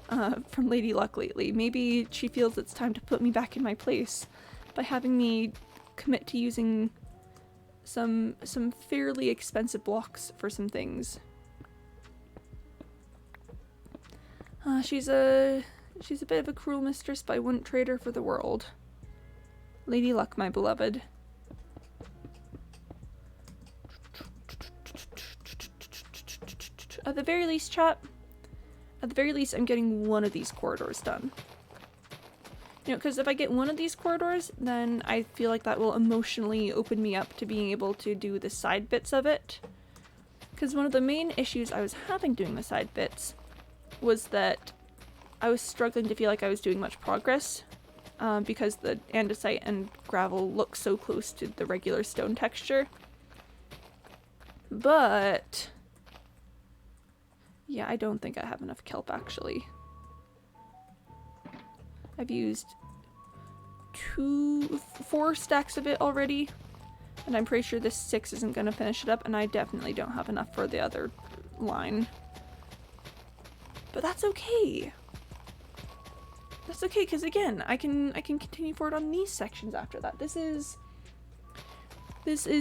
A: Lady Luck lately. Maybe she feels it's time to put me back in my place by having me commit to using some fairly expensive blocks for some things. She's a bit of a cruel mistress, but I wouldn't trade her for the world. Lady Luck, my beloved. At the very least, chat, at the very least, I'm getting one of these corridors done. You know, because if I get one of these corridors, then I feel like that will emotionally open me up to being able to do the side bits of it. Because one of the main issues I was having doing the side bits was that I was struggling to feel like I was doing much progress, because the andesite and gravel look so close to the regular stone texture. But Yeah, I don't think I have enough kelp actually. I've used 4 stacks of it already, and I'm pretty sure this 6 isn't gonna finish it up, and I definitely don't have enough for the other line. But that's okay. That's okay, because again, I can continue forward on these sections after that. This is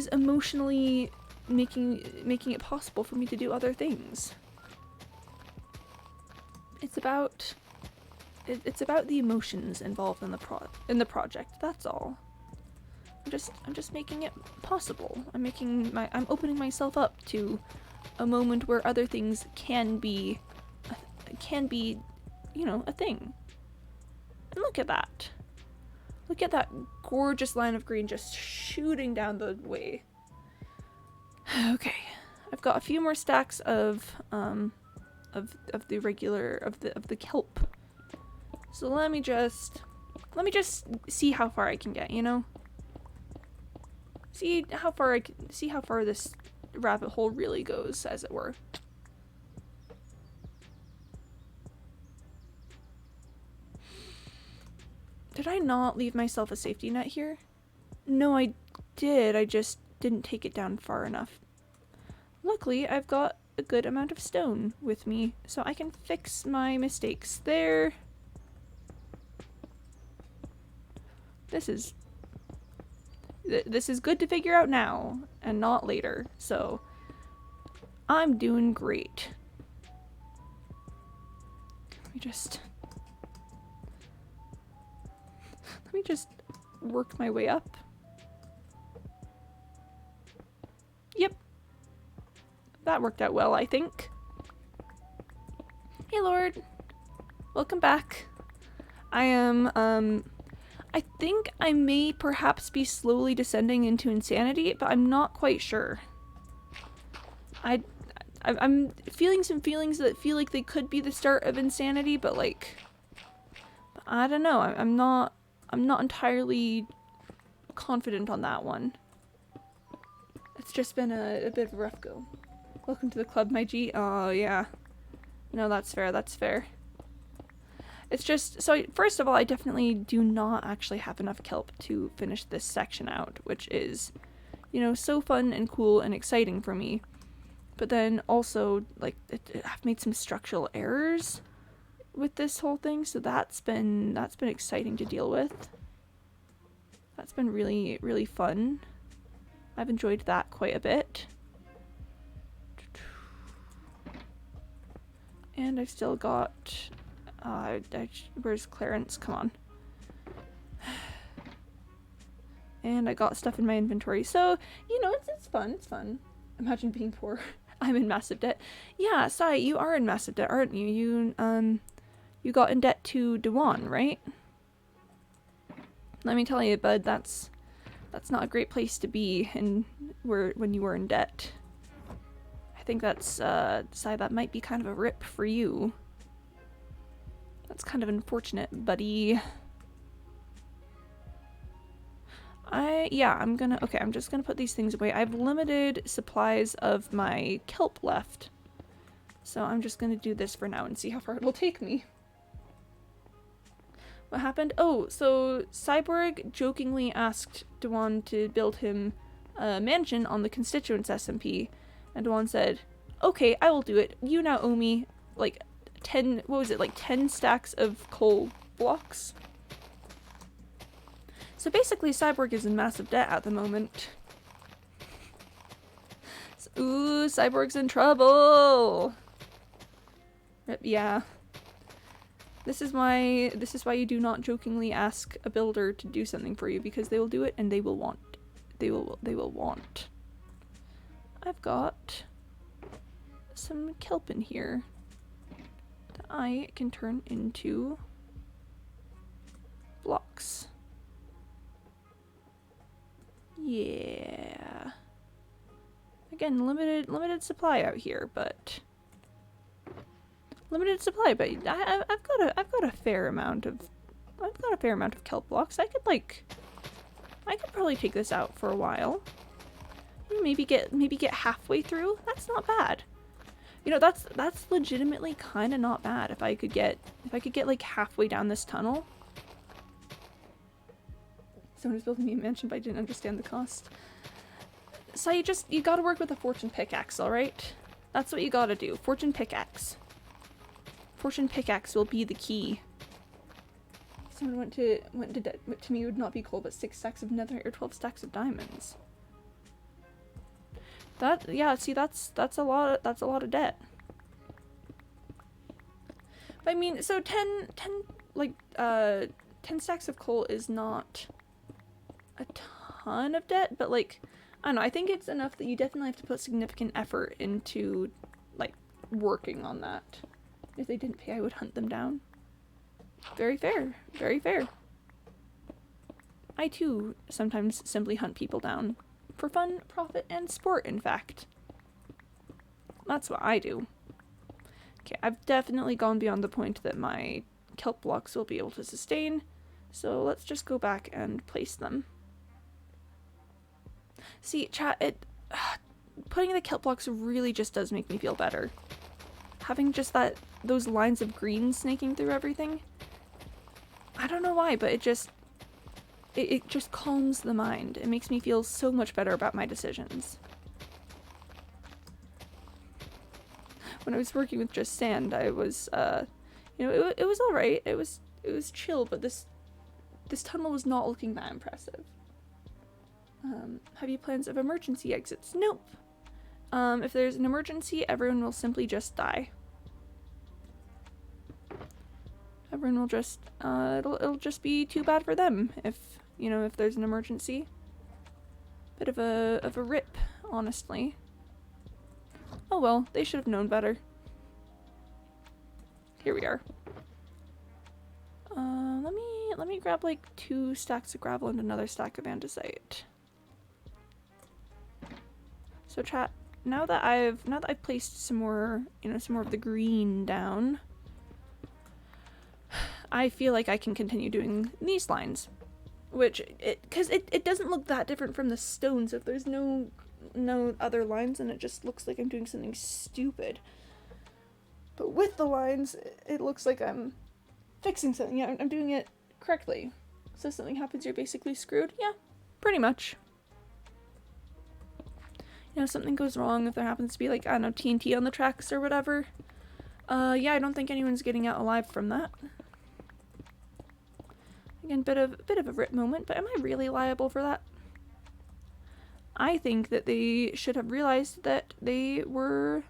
A: emotionally making it possible for me to do other things. It's about the emotions involved in the project. That's all. I'm just making it possible. I'm opening myself up to a moment where other things can be, you know, a thing. And look at that. Look at that gorgeous line of green just shooting down the way. Okay, I've got a few more stacks of the regular of the kelp. So let me just see how far I can get, you know? See how far this rabbit hole really goes, as it were. Did I not leave myself a safety net here? No, I did. I just didn't take it down far enough. Luckily, I've got a good amount of stone with me, so I can fix my mistakes there. This is good to figure out now and not later, so I'm doing great. Let me just work my way up. Yep. That worked out well, I think. Hey, Lord. Welcome back. I am, I think I may perhaps be slowly descending into insanity, but I'm not quite sure. I'm feeling some feelings that feel like they could be the start of insanity, but like, I don't know. I'm not entirely confident on that one. It's just been a bit of a rough go. Welcome to the club, my G. Oh, yeah. No, that's fair, that's fair. It's just, so first of all, I definitely do not actually have enough kelp to finish this section out, which is, you know, so fun and cool and exciting for me. But then also, like, I've made some structural errors with this whole thing, so that's been exciting to deal with. That's been really, really fun. I've enjoyed that quite a bit. And I've still got, where's Clarence? Come on. And I got stuff in my inventory, so, you know, it's fun, it's fun. Imagine being poor. I'm in massive debt. Yeah, Sai, you are in massive debt, aren't you? You got in debt to Dewan, right? Let me tell you, bud, that's not a great place to be when you were in debt. I think that's, Sai, that might be kind of a rip for you. That's kind of unfortunate, buddy. I'm just gonna put these things away. I have limited supplies of my kelp left. So I'm just gonna do this for now and see how far it will take me. What happened? Oh, so Cyborg jokingly asked Dewan to build him a mansion on the constituents SMP, and Dewan said, okay, I will do it. You now owe me, like, 10 stacks of coal blocks? So basically, Cyborg is in massive debt at the moment. Ooh, Cyborg's in trouble! Yeah. This is why you do not jokingly ask a builder to do something for you, because they will do it and they will want. They will want. I've got some kelp in here that I can turn into blocks. Yeah. Again, limited supply out here, but I've got a fair amount of kelp blocks. I could probably take this out for a while. Maybe get halfway through. That's not bad. You know, that's legitimately kind of not bad. If I could get like halfway down this tunnel. Someone was building me a mansion, but I didn't understand the cost. So you gotta work with a fortune pickaxe, alright? That's what you gotta do. Fortune pickaxe. Fortune pickaxe will be the key. Someone went to me would not be cool, but 6 stacks of netherite or 12 stacks of diamonds. Yeah, see, that's a lot of debt. But I mean, so 10 stacks of coal is not a ton of debt, but like, I don't know, I think it's enough that you definitely have to put significant effort into like working on that. If they didn't pay, I would hunt them down. Very fair. Very fair. I too sometimes simply hunt people down. For fun, profit, and sport, in fact. That's what I do. Okay, I've definitely gone beyond the point that my kelp blocks will be able to sustain, so let's just go back and place them. See, chat, putting the kelp blocks really just does make me feel better. Having just those lines of green snaking through everything. I don't know why, but it just calms the mind. It makes me feel so much better about my decisions. When I was working with just sand, I was, you know, it was alright. It was chill, but this tunnel was not looking that impressive. Have you plans of emergency exits? Nope. If there's an emergency, everyone will simply just die. Everyone will just, it'll just be too bad for them if, you know, if there's an emergency. Bit of a rip, honestly. Oh well, they should have known better. Here we are. Let me grab like 2 stacks of gravel and another stack of andesite. So chat, now that I've placed some more, you know, some more of the green down, I feel like I can continue doing these lines. Which, because it doesn't look that different from the stones. If there's no other lines, and it just looks like I'm doing something stupid. But with the lines, it looks like I'm fixing something. Yeah, I'm doing it correctly. So if something happens, you're basically screwed? Yeah, pretty much. You know, if something goes wrong, if there happens to be like, I don't know, TNT on the tracks or whatever. Yeah, I don't think anyone's getting out alive from that. Again, bit of a rip moment, but am I really liable for that? I think that they should have realized that they were,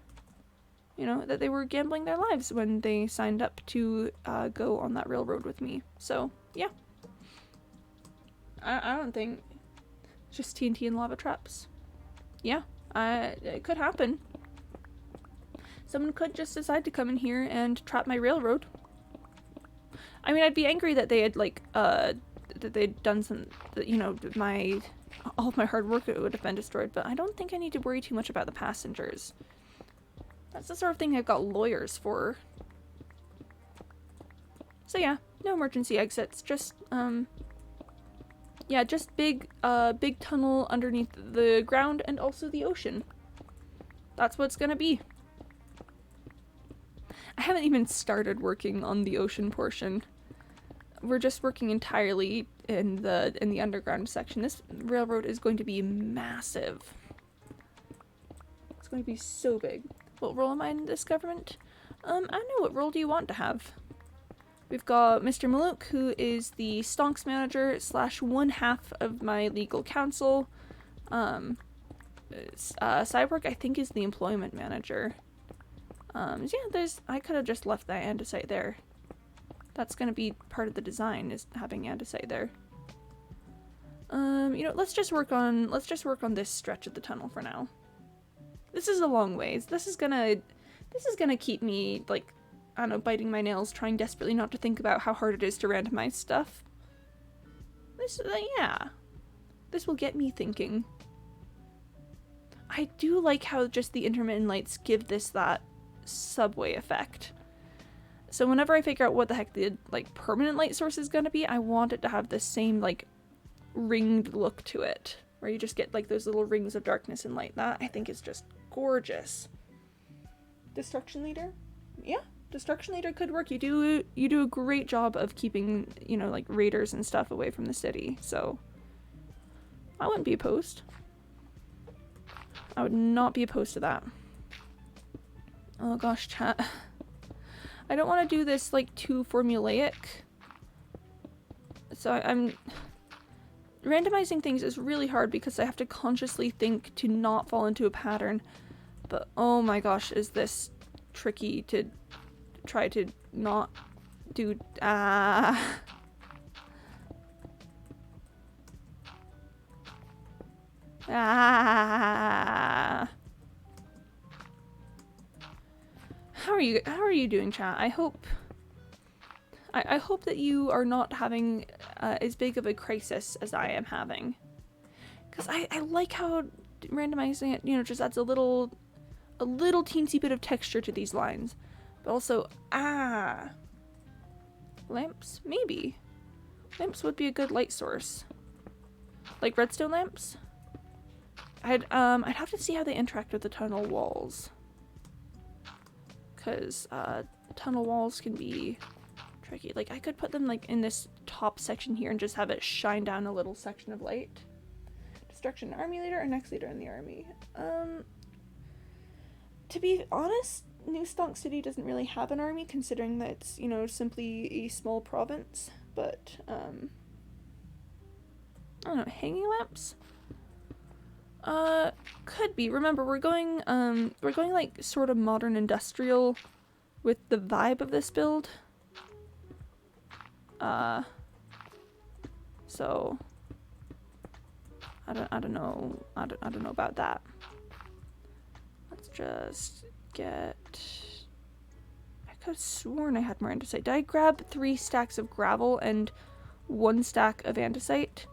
A: you know, that they were gambling their lives when they signed up to go on that railroad with me. So, yeah. I don't think just TNT and lava traps. Yeah, it could happen. Someone could just decide to come in here and trap my railroad. I mean, I'd be angry that they had, like, that they'd done some, you know, all of my hard work would have been destroyed, but I don't think I need to worry too much about the passengers. That's the sort of thing I've got lawyers for. So yeah, no emergency exits, just, yeah, just big tunnel underneath the ground and also the ocean. That's what it's gonna be. I haven't even started working on the ocean portion. We're just working entirely in the underground section. This railroad is going to be massive. It's going to be so big. What role am I in this government? I don't know. What role do you want to have? We've got Mr. Maluk, who is the stonks manager / one half of my legal counsel. Cyborg, I think, is the employment manager. Yeah, I could have just left that andesite there. That's gonna be part of the design, is having andesite there. You know, let's just work on this stretch of the tunnel for now. This is a long ways. This is gonna keep me, like, I don't know, biting my nails, trying desperately not to think about how hard it is to randomize stuff. Yeah. This will get me thinking. I do like how just the intermittent lights give this that subway effect. So whenever I figure out what the heck the, like, permanent light source is gonna be, I want it to have the same, like, ringed look to it. Where you just get, like, those little rings of darkness and light. That, I think, is just gorgeous. Destruction leader? Yeah, destruction leader could work. You do a great job of keeping, you know, like raiders and stuff away from the city, so I wouldn't be opposed. I would not be opposed to that. Oh gosh, chat. I don't want to do this like too formulaic. So I'm randomizing things is really hard because I have to consciously think to not fall into a pattern. But oh my gosh, is this tricky to try to not do. How are you doing, chat? I hope that you are not having as big of a crisis as I am having. Because I like how randomizing it, you know, just adds a little teensy bit of texture to these lines. But also, lamps? Maybe. Lamps would be a good light source. Like redstone lamps? I'd have to see how they interact with the tunnel walls. Because tunnel walls can be tricky. Like, I could put them like in this top section here and just have it shine down a little section of light. Destruction army leader or next leader in the army? To be honest, New Stonk City doesn't really have an army, considering that it's, you know, simply a small province. But I don't know, hanging lamps? Could be. Remember, we're going like sort of modern industrial with the vibe of this build. So I don't know about that. Let's just get. I could have sworn I had more andesite. Did I grab 3 stacks of gravel and 1 stack of andesite?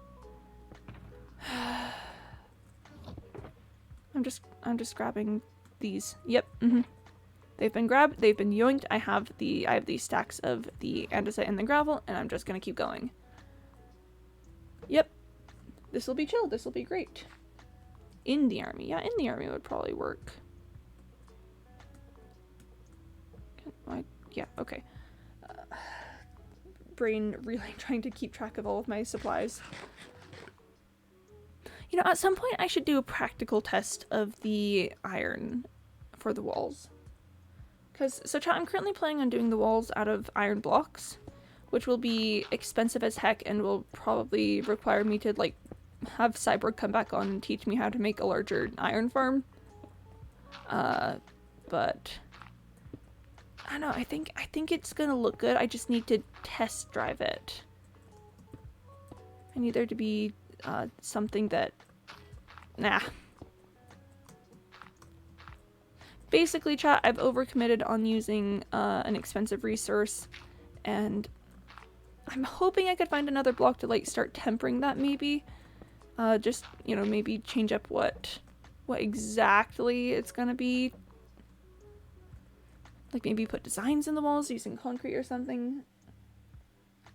A: I'm just grabbing these. Yep. They've been grabbed. They've been yoinked. I have these stacks of the andesite and the gravel, and I'm just gonna keep going. Yep. This will be chill. This will be great. In the army. Yeah, in the army would probably work. Yeah, okay. Brain really trying to keep track of all of my supplies. You know, at some point I should do a practical test of the iron for the walls. So chat, I'm currently planning on doing the walls out of iron blocks, which will be expensive as heck and will probably require me to, like, have Cyborg come back on and teach me how to make a larger iron farm. But I don't know, I think it's gonna look good. I just need to test drive it. I need there to be something that... Nah. Basically, chat, I've overcommitted on using an expensive resource, and I'm hoping I could find another block to, like, start tempering that, maybe. Just, you know, maybe change up what exactly it's gonna be. Like, maybe put designs in the walls using concrete or something.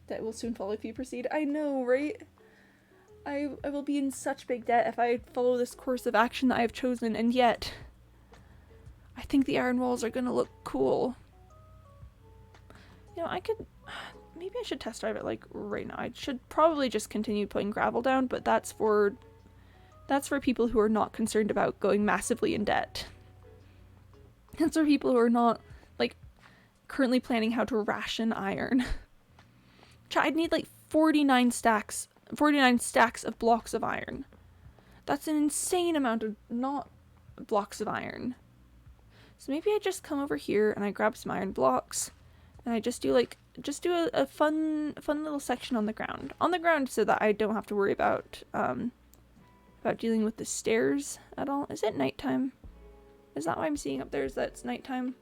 A: That will soon follow if you proceed. I know, right? I will be in such big debt if I follow this course of action that I have chosen, and yet I think the iron walls are gonna look cool. You know, maybe I should test drive it, like, right now. I should probably just continue putting gravel down, but that's for people who are not concerned about going massively in debt. That's for people who are not, like, currently planning how to ration iron. I'd need, like, 49 stacks of blocks of iron. That's an insane amount of not blocks of iron. So maybe I just come over here and I grab some iron blocks and I just do a fun little section on the ground so that I don't have to worry about dealing with the stairs at all. Is it nighttime? Is that what I'm seeing up there? Is that it's nighttime?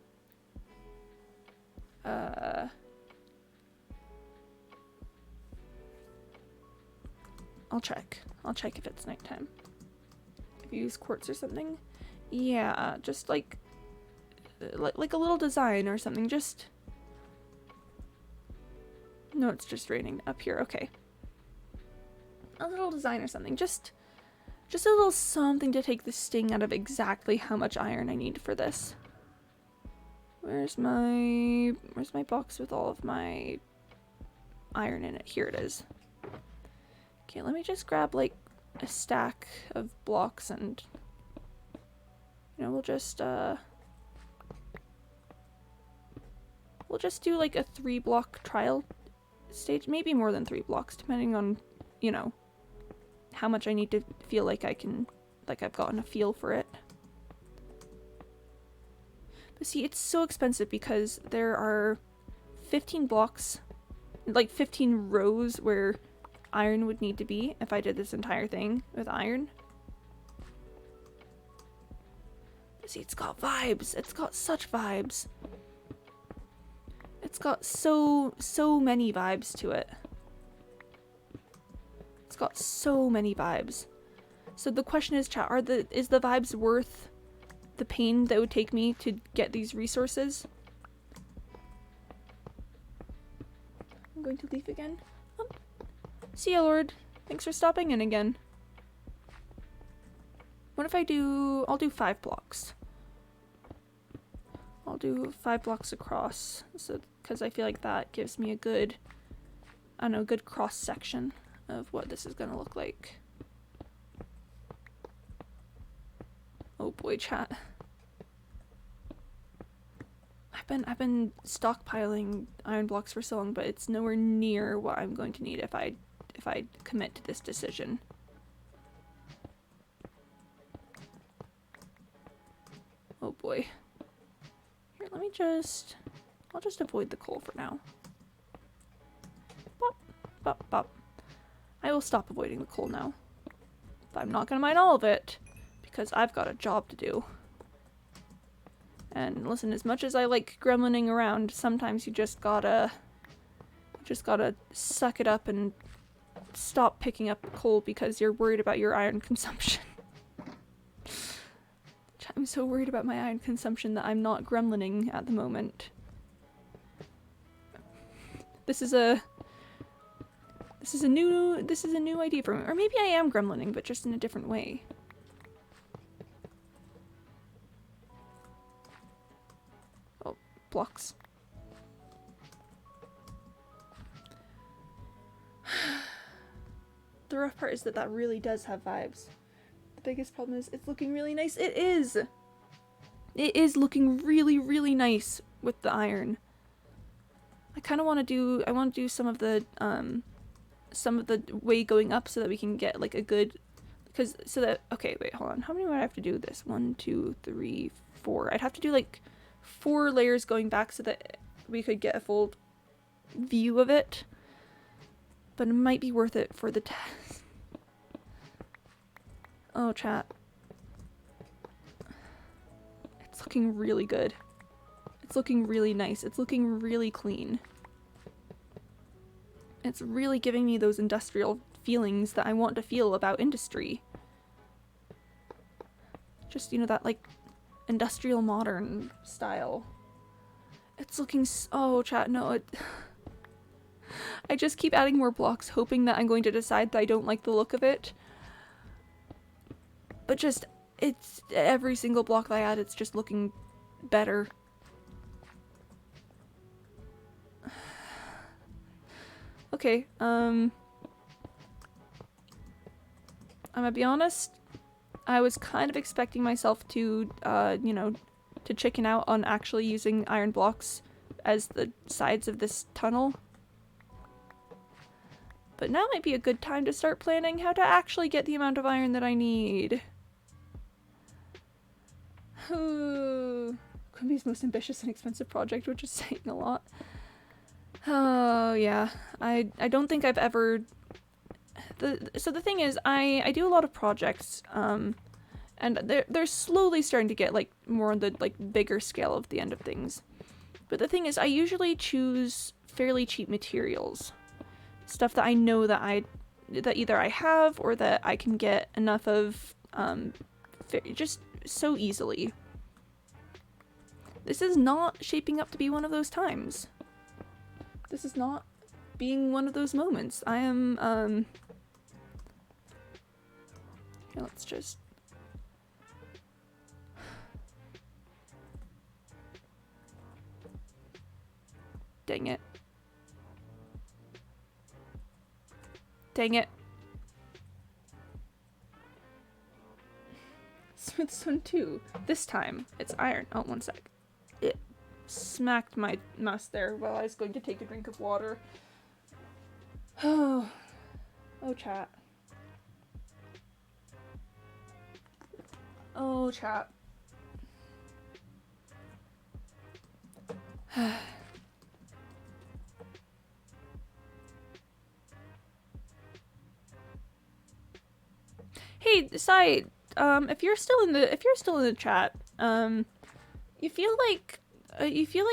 A: I'll check if it's nighttime. If you use quartz or something. Yeah, just like a little design or something. Just... No, it's just raining up here. Okay. A little design or something. Just a little something to take the sting out of exactly how much iron I need for this. Where's my box with all of my iron in it? Here it is. Okay, let me just grab like a stack of blocks and we'll just do like a 3-block trial stage, maybe more than 3 blocks, depending on, how much I need to feel like I've gotten a feel for it. But see, it's so expensive because there are 15 blocks, like 15 rows where iron would need to be if I did this entire thing with iron. But see, it's got vibes. It's got such vibes. It's got so many vibes to it. It's got so many vibes. So the question is, chat, is the vibes worth the pain that would take me to get these resources? I'm going to leave again. Oh. See ya, Lord. Thanks for stopping in again. What if I'll do 5 blocks. I'll do 5 blocks across, so because I feel like that gives me a good, I don't know, good cross section of what this is gonna look like. Oh boy, chat. I've been stockpiling iron blocks for so long, but it's nowhere near what I'm going to need if I commit to this decision. Oh boy. Here, I'll just avoid the coal for now. Bop, bop, bop. I will stop avoiding the coal now. But I'm not gonna mine all of it, because I've got a job to do. And listen, as much as I like gremlining around, sometimes you just gotta suck it up and stop picking up coal because you're worried about your iron consumption. I'm so worried about my iron consumption that I'm not gremlining at the moment. This is a new idea for me. Or maybe I am gremlining, but just in a different way. Oh, blocks. The rough part is that really does have vibes. The biggest problem is it's looking really nice. It is! It is looking really, really nice with the iron. I kind of want to do some of the way going up so that we can get like a good, okay, wait, hold on. How many would I have to do this? 1, 2, 3, 4. I'd have to do like 4 layers going back so that we could get a full view of it. But it might be worth it for the test. Oh, chat. It's looking really good. It's looking really nice. It's looking really clean. It's really giving me those industrial feelings that I want to feel about industry. Just, that like industrial modern style. It's looking oh, chat, no, I just keep adding more blocks hoping that I'm going to decide that I don't like the look of it. But just, it's every single block that I add, it's just looking better. Okay, I'm gonna be honest, I was kind of expecting myself to, to chicken out on actually using iron blocks as the sides of this tunnel. But now might be a good time to start planning how to actually get the amount of iron that I need. Quimby's most ambitious and expensive project, which is saying a lot. Oh, yeah. I don't think I've ever... So the thing is, I do a lot of projects, and they're slowly starting to get, like, more on the, like, bigger scale of the end of things. But the thing is, I usually choose fairly cheap materials. Stuff that I know that either I have or that I can get enough of just so easily. This is not shaping up to be one of those times. This is not being one of those moments. I am, here, let's just... Dang it. Dang it. Smithstone 2. This time, it's iron. Oh, one sec. It smacked my mouse there while I was going to take a drink of water. Oh. Oh, chat. Oh, chat. Hey, side. If you're still in the chat, you feel like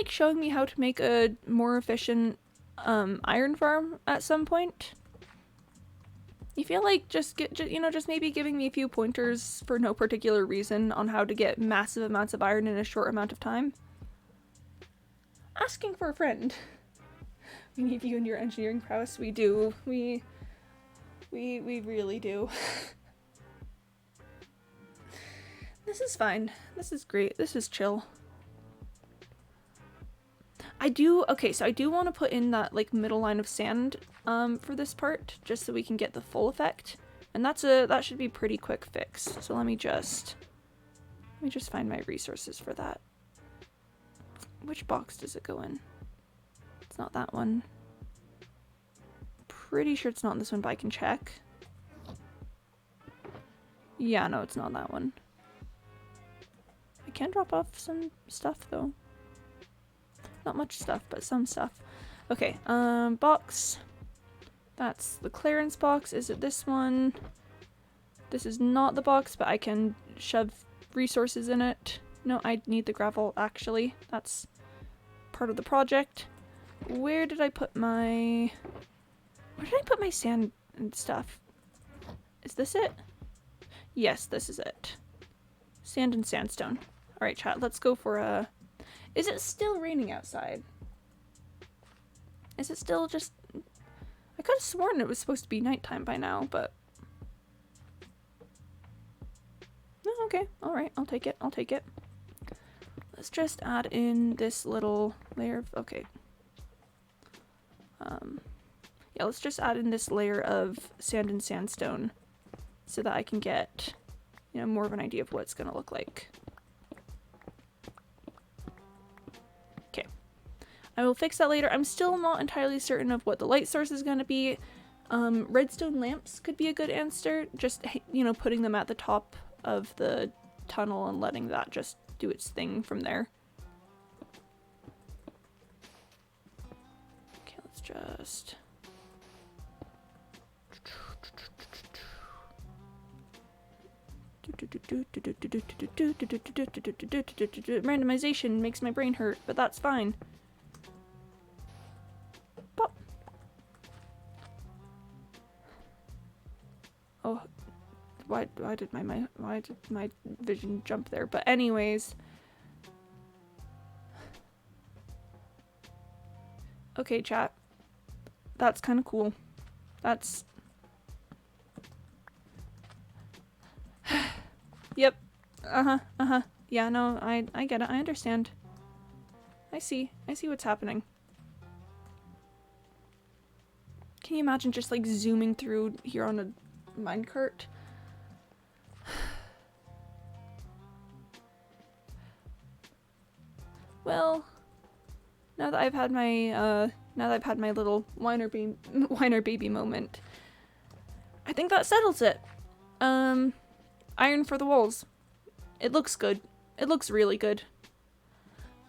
A: showing me how to make a more efficient iron farm at some point? You feel like just maybe giving me a few pointers for no particular reason on how to get massive amounts of iron in a short amount of time? Asking for a friend. We need you and your engineering prowess. We do. We really do. This is fine. This is great. This is chill. Okay, so I do want to put in that like middle line of sand for this part, just so we can get the full effect. And that should be a pretty quick fix. So let me just find my resources for that. Which box does it go in? It's not that one. Pretty sure it's not this one, but I can check. Yeah, no, it's not that one. I can drop off some stuff though. Not much stuff, but some stuff. Okay, box. That's the clearance box. Is it this one? This is not the box, but I can shove resources in it. No, I need the gravel, actually. That's part of the project. Where did I put my sand and stuff? Is this it? Yes, this is it. Sand and sandstone. Alright, chat, let's go for a... Is it still raining outside? Is it still just... I could have sworn it was supposed to be nighttime by now, but... No, okay. Alright, I'll take it. I'll take it. Let's just add in this little layer of... Okay. Yeah, let's just add in this layer of sand and sandstone so that I can get, more of an idea of what it's going to look like. Okay. I will fix that later. I'm still not entirely certain of what the light source is going to be. Redstone lamps could be a good answer. Just, putting them at the top of the tunnel and letting that just do its thing from there. Okay, let's just... Randomization makes my brain hurt, but that's fine. Pop. Oh, why did my vision jump there? But anyways. Okay, chat. That's kind of cool. That's... Yep. Yeah, no, I get it. I understand. I see what's happening. Can you imagine just like zooming through here on a minecart? Well, now that I've had my little whiner baby moment, I think that settles it. Iron for the walls. It looks good. It looks really good.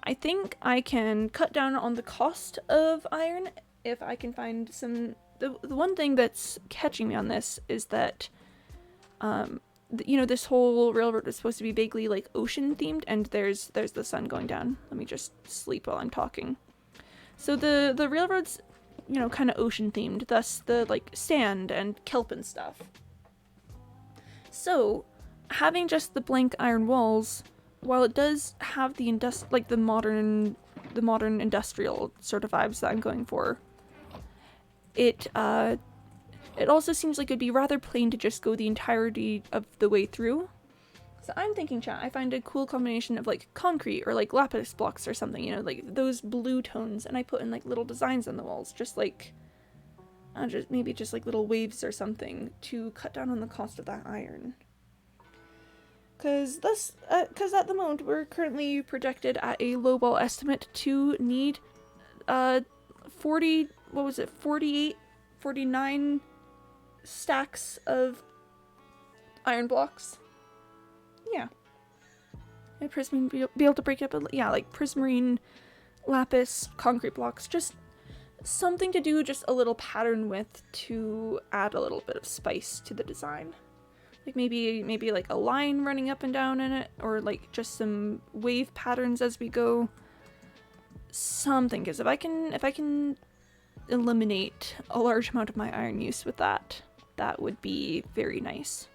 A: I think I can cut down on the cost of iron if I can find some... The one thing that's catching me on this is that, this whole railroad is supposed to be vaguely like ocean themed, and there's the sun going down. Let me just sleep while I'm talking. So the railroad's, kind of ocean themed, thus the like sand and kelp and stuff. So having just the blank iron walls, while it does have the modern industrial sort of vibes that I'm going for, it also seems like it'd be rather plain to just go the entirety of the way through. So I'm thinking, chat, I find a cool combination of like concrete or like lapis blocks or something, you know, like those blue tones, and I put in like little designs on the walls, just like, maybe just like little waves or something to cut down on the cost of that iron. Because at the moment we're currently projected at a lowball estimate to need 49 stacks of iron blocks. Yeah. And prismarine, be able to break it up, yeah, like prismarine, lapis, concrete blocks, just something to do just a little pattern with to add a little bit of spice to the design. Like maybe like a line running up and down in it, or like just some wave patterns as we go. Something, because if I can eliminate a large amount of my iron use with that, that would be very nice.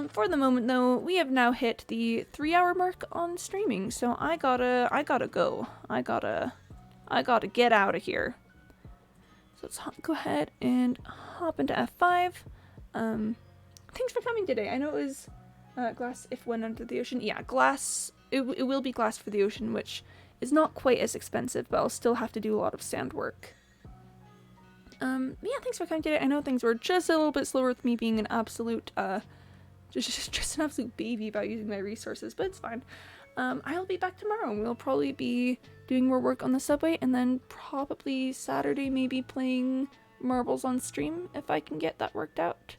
A: For the moment though, we have now hit the 3-hour mark on streaming, so I gotta go. I gotta get out of here. So let's go ahead and hop into F5. Thanks for coming today. I know it was glass if went under the ocean. Yeah, glass. It will be glass for the ocean, which is not quite as expensive, but I'll still have to do a lot of sand work. Yeah, thanks for coming today. I know things were just a little bit slower with me being an absolute, just an absolute baby about using my resources, but it's fine. I'll be back tomorrow, and we'll probably be doing more work on the subway, and then probably Saturday maybe playing marbles on stream if I can get that worked out.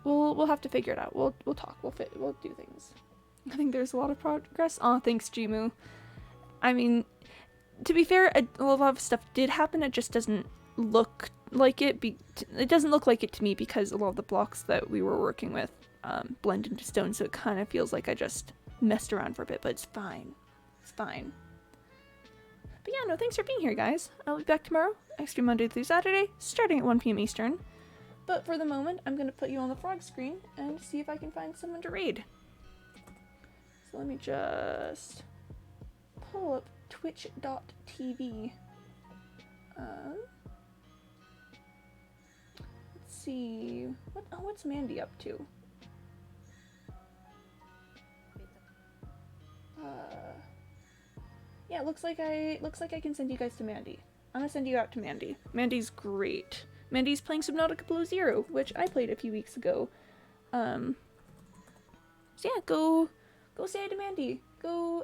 A: We'll have to figure it out. We'll talk. We'll do things. I think there's a lot of progress. Aw, thanks, Jimu. I mean, to be fair, a lot of stuff did happen. It just doesn't look like it. It doesn't look like it to me because a lot of the blocks that we were working with blend into stone, so it kind of feels like I just messed around for a bit, but it's fine. It's fine. But yeah, no, thanks for being here, guys. I'll be back tomorrow, extra Monday through Saturday, starting at 1 p.m. Eastern. But for the moment, I'm going to put you on the frog screen and see if I can find someone to raid. So let me just pull up twitch.tv. Let's see. What's Mandy up to? Yeah, looks like I can send you guys to Mandy. I'm gonna send you out to Mandy. Mandy's great. Mandy's playing Subnautica Below Zero, which I played a few weeks ago. So yeah, go say hi to Mandy. Go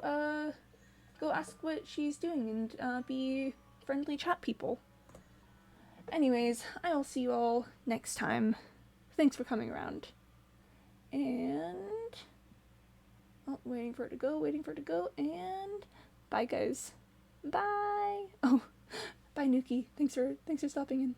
A: ask what she's doing and be friendly chat people. Anyways, I'll see you all next time. Thanks for coming around. And waiting for it to go, and bye guys. Bye. Oh, bye Nuki. Thanks for stopping in.